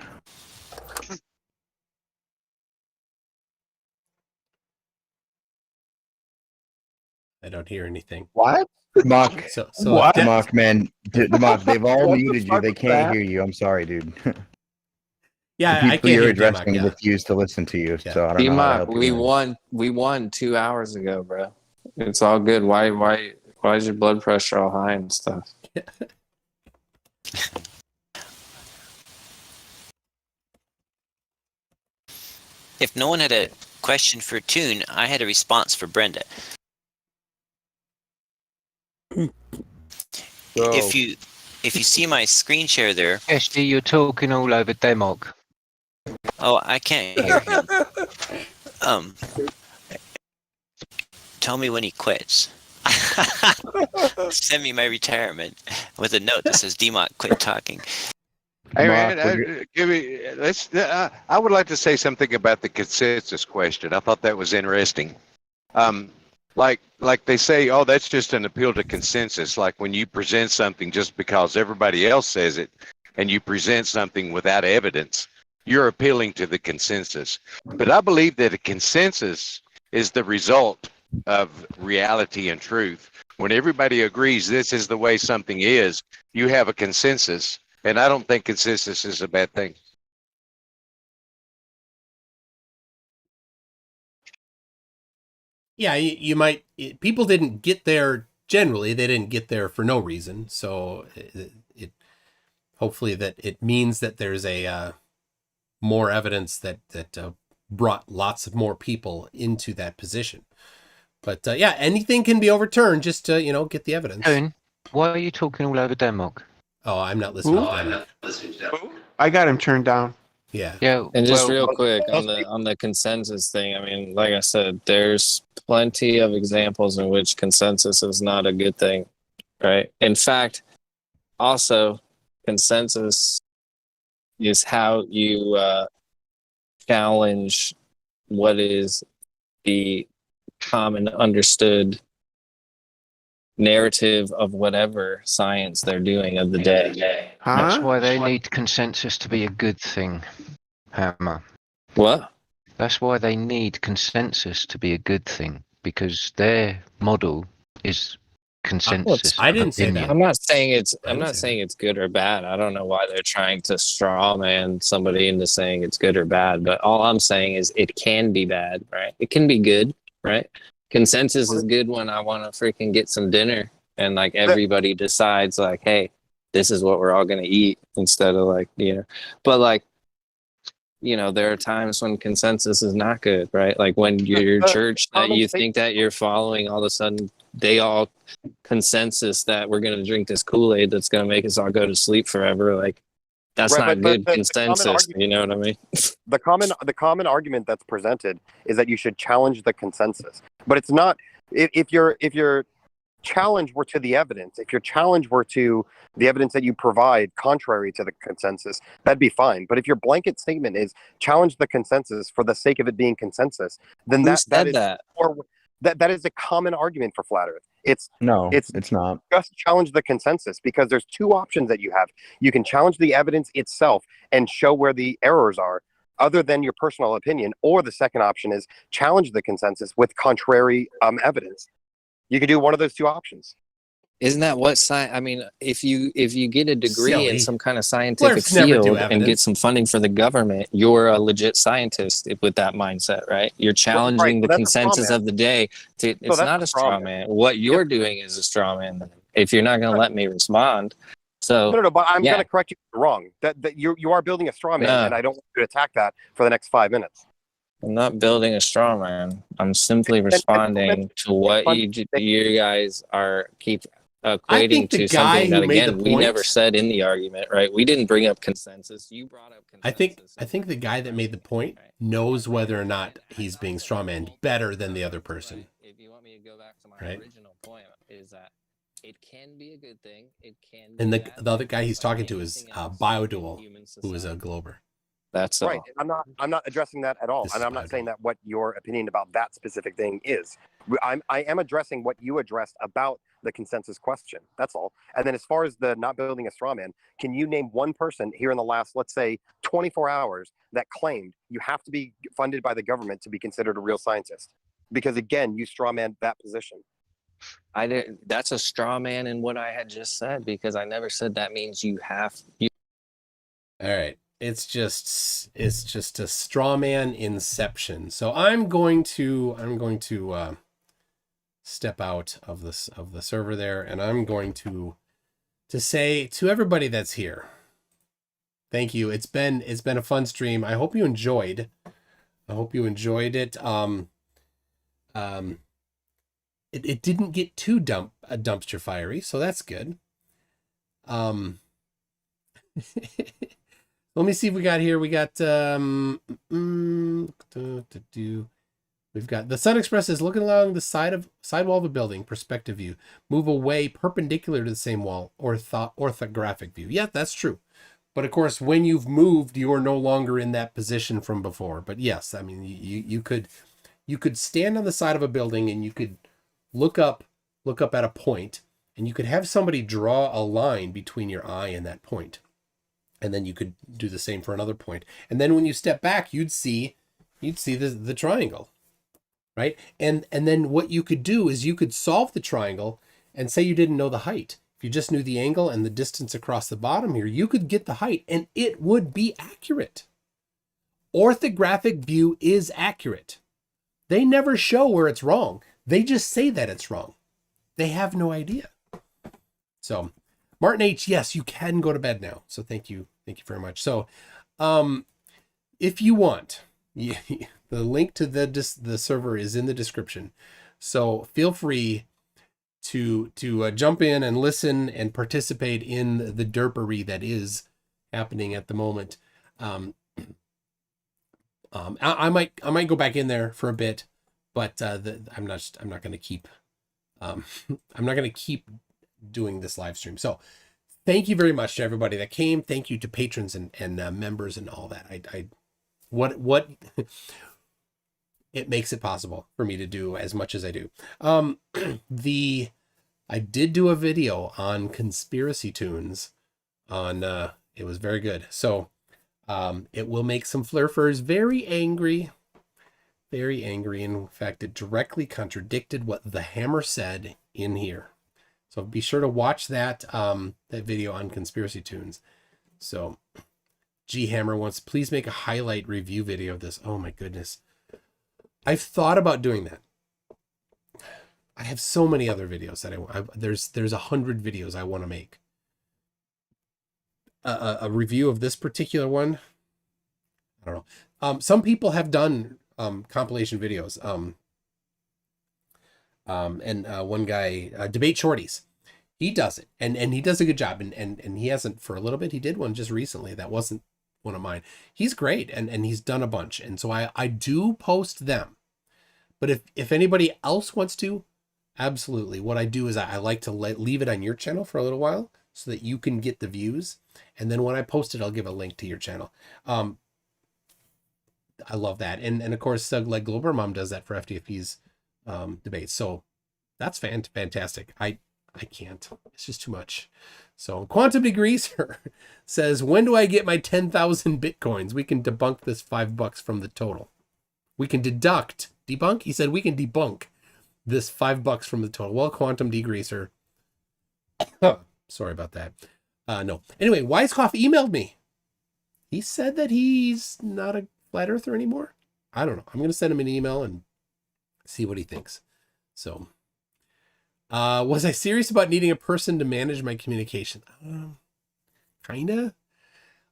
I don't hear anything. What? Mock. So What? Mock, man. Mock, they've all What the muted you. fuck They was can't that? hear you. I'm sorry, dude. yeah, The I people can't you're hear addressing Demok. Yeah. refuse to listen to you. Yeah. So I don't know how to help we you. won. We won 2 hours ago, bro. It's all good. Why is your blood pressure all high and stuff? If no one had a question for Toon, I had a response for Brenda. If you see my screen share there. SD, you're talking all over Demog. Oh, I can't hear him. Tell me when he quits. Send me my retirement with a note that says DMOC quit talking. Hey man, I would like to say something about the consensus question. I thought that was interesting. Like they say, oh, that's just an appeal to consensus. Like when you present something just because everybody else says it, and you present something without evidence, you're appealing to the consensus. But I believe that a consensus is the result of reality and truth. When everybody agrees this is the way something is, you have a consensus. And I don't think consensus is a bad thing. Yeah, you might. People didn't get there generally. They didn't get there for no reason. So it hopefully that it means that there's a more evidence that brought lots of more people into that position. But yeah, anything can be overturned just to get the evidence. Toon, why are you talking all over Denmark? Oh, I'm not listening to that. I got him turned down. Yeah. Yeah. And just real quick on the consensus thing, I mean, like I said, there's plenty of examples in which consensus is not a good thing, right? In fact, also consensus is how you challenge what is the common understood narrative of whatever science they're doing of the day. That's why they need consensus to be a good thing, Hammer. What? That's why they need consensus to be a good thing, because their model is consensus. I didn't say that. I'm not saying it's good or bad. I don't know why they're trying to straw man somebody into saying it's good or bad. But all I'm saying is it can be bad, right? It can be good, right? Consensus is good when I want to freaking get some dinner and like everybody decides like, hey, this is what we're all gonna eat instead of like, but like, there are times when consensus is not good, right? Like when your church that you think that you're following, all of a sudden they all consensus that we're going to drink this Kool-Aid that's going to make us all go to sleep forever. Like that's not good consensus. You know what I mean? The common argument that's presented is that you should challenge the consensus, but it's not. If your challenge were to the evidence, if your challenge were to the evidence that you provide contrary to the consensus, that'd be fine. But if your blanket statement is challenge the consensus for the sake of it being consensus, then that is a common argument for flat Earth. It's not. Just challenge the consensus, because there's two options that you have. You can challenge the evidence itself and show where the errors are, other than your personal opinion, or the second option is challenge the consensus with contrary evidence. You can do one of those two options. Isn't that what I mean, if you get a degree in some kind of scientific field and get some funding for the government, you're a legit scientist with that mindset, right? You're challenging the consensus of the day. It's not a straw man. What you're doing is a straw man. If you're not going to let me respond. So no, but I'm going to correct you if you're wrong. That you are building a straw man, and I don't want you to attack that for the next 5 minutes. I'm not building a straw man. I'm simply responding to what you guys are equating to something that, again, we never said in the argument, right? We didn't bring up consensus. You brought up consensus. I think the guy that made the point knows whether or not he's being strawmanned better than the other person. If you want me to go back to my original point, is that it can be a good thing. It can. And the other guy he's talking to is Biodual, who is a Glober. That's right. I'm not addressing that at all, and I'm not saying that what your opinion about that specific thing is. I am addressing what you addressed about the consensus question. That's all. And then as far as the not building a straw man, can you name one person here in the last, let's say, 24 hours that claimed you have to be funded by the government to be considered a real scientist? Because again, you straw man that position. That's a straw man in what I had just said, because I never said that means you have. All right. It's just a straw man inception. So I'm going to step out of the server there, and I'm going to say to everybody that's here, thank you. It's been a fun stream. I hope you enjoyed. It. It didn't get too dumpster fiery, so that's good. Let me see if we got here. We got we've got the Sun Express is looking along the sidewall of a building, perspective view. Move away perpendicular to the same wall, or orthographic view. Yeah, that's true. But of course, when you've moved, you are no longer in that position from before. But yes, I mean, you could stand on the side of a building and you could look up at a point, and you could have somebody draw a line between your eye and that point. And then you could do the same for another point. And then when you step back, you'd see the triangle, right? And then what you could do is you could solve the triangle, and say you didn't know the height. If you just knew the angle and the distance across the bottom here, you could get the height, and it would be accurate. Orthographic view is accurate. They never show where it's wrong. They just say that it's wrong. They have no idea. So, Martin H., yes, you can go to bed now. So thank you very much. So, if you want, the link to the server is in the description. So feel free to jump in and listen and participate in the derpery that is happening at the moment. I might go back in there for a bit, but I'm not going to keep doing this live stream. So thank you very much to everybody that came. Thank you to patrons and members and all that. What it makes it possible for me to do as much as I do. I did do a video on conspiracy tunes it was very good. So it will make some flurfers very angry. Very angry. In fact, it directly contradicted what TheHammer said in here. So be sure to watch that that video on conspiracy tunes. So TheHammer wants, please make a highlight review video of this. Oh my goodness. I've thought about doing that. I have so many other videos that there's 100 videos I want to make. A review of this particular one, I don't know. Some people have done compilation videos. And one guy, Debate Shorties, he does it, and he does a good job. And he hasn't for a little bit. He did one just recently that wasn't one of mine. He's great, and he's done a bunch, and so I do post them. But if anybody else wants to, absolutely. What I do is I like to leave it on your channel for a little while so that you can get the views, and then when I post it, I'll give a link to your channel. I love that, and of course, like Glober Mom does that for FDFP's debates. So that's fantastic. I can't. It's just too much. So Quantum Degreaser says, when do I get my 10,000 Bitcoins? We can debunk this $5 from the total. We can debunk? He said we can debunk this $5 from the total. Well, Quantum Degreaser. Sorry about that. No. Anyway, Wisecoff emailed me. He said that he's not a flat earther anymore. I don't know. I'm going to send him an email and see what he thinks. So, was I serious about needing a person to manage my communication? Kinda.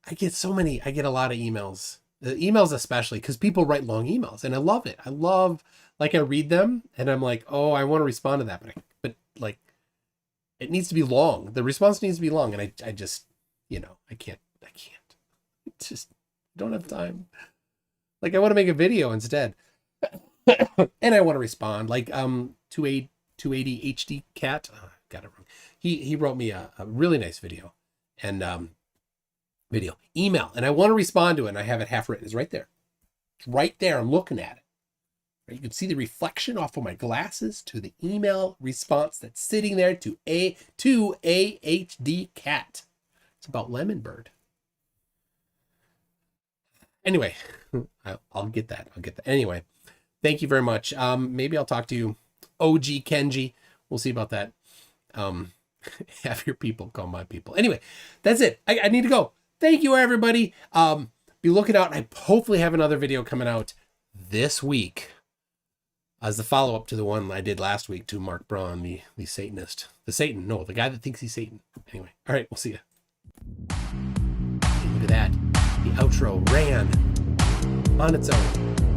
I get a lot of emails. Emails especially, because people write long emails, and I love it. I read them, and I'm like, oh, I want to respond to that, but like, it needs to be long. The response needs to be long, and I just, I can't. Just don't have time. Like, I want to make a video instead. And I want to respond, like 280 HD cat. Got it wrong. He wrote me a really nice video and email, and I want to respond to it, and I have it half written. It's right there. It's right there. I'm looking at it. You can see the reflection off of my glasses to the email response that's sitting there to a HD cat. It's about Lemon Bird. Anyway, I'll get that. Anyway. Thank you very much. Maybe I'll talk to you, OG Kenji. We'll see about that. Have your people call my people. Anyway, that's it. I need to go. Thank you, everybody. Be looking out. I hopefully have another video coming out this week as the follow-up to the one I did last week to Mark Braun, the Satanist. The guy that thinks he's Satan. Anyway, all right, we'll see you. Look at that. The outro ran on its own.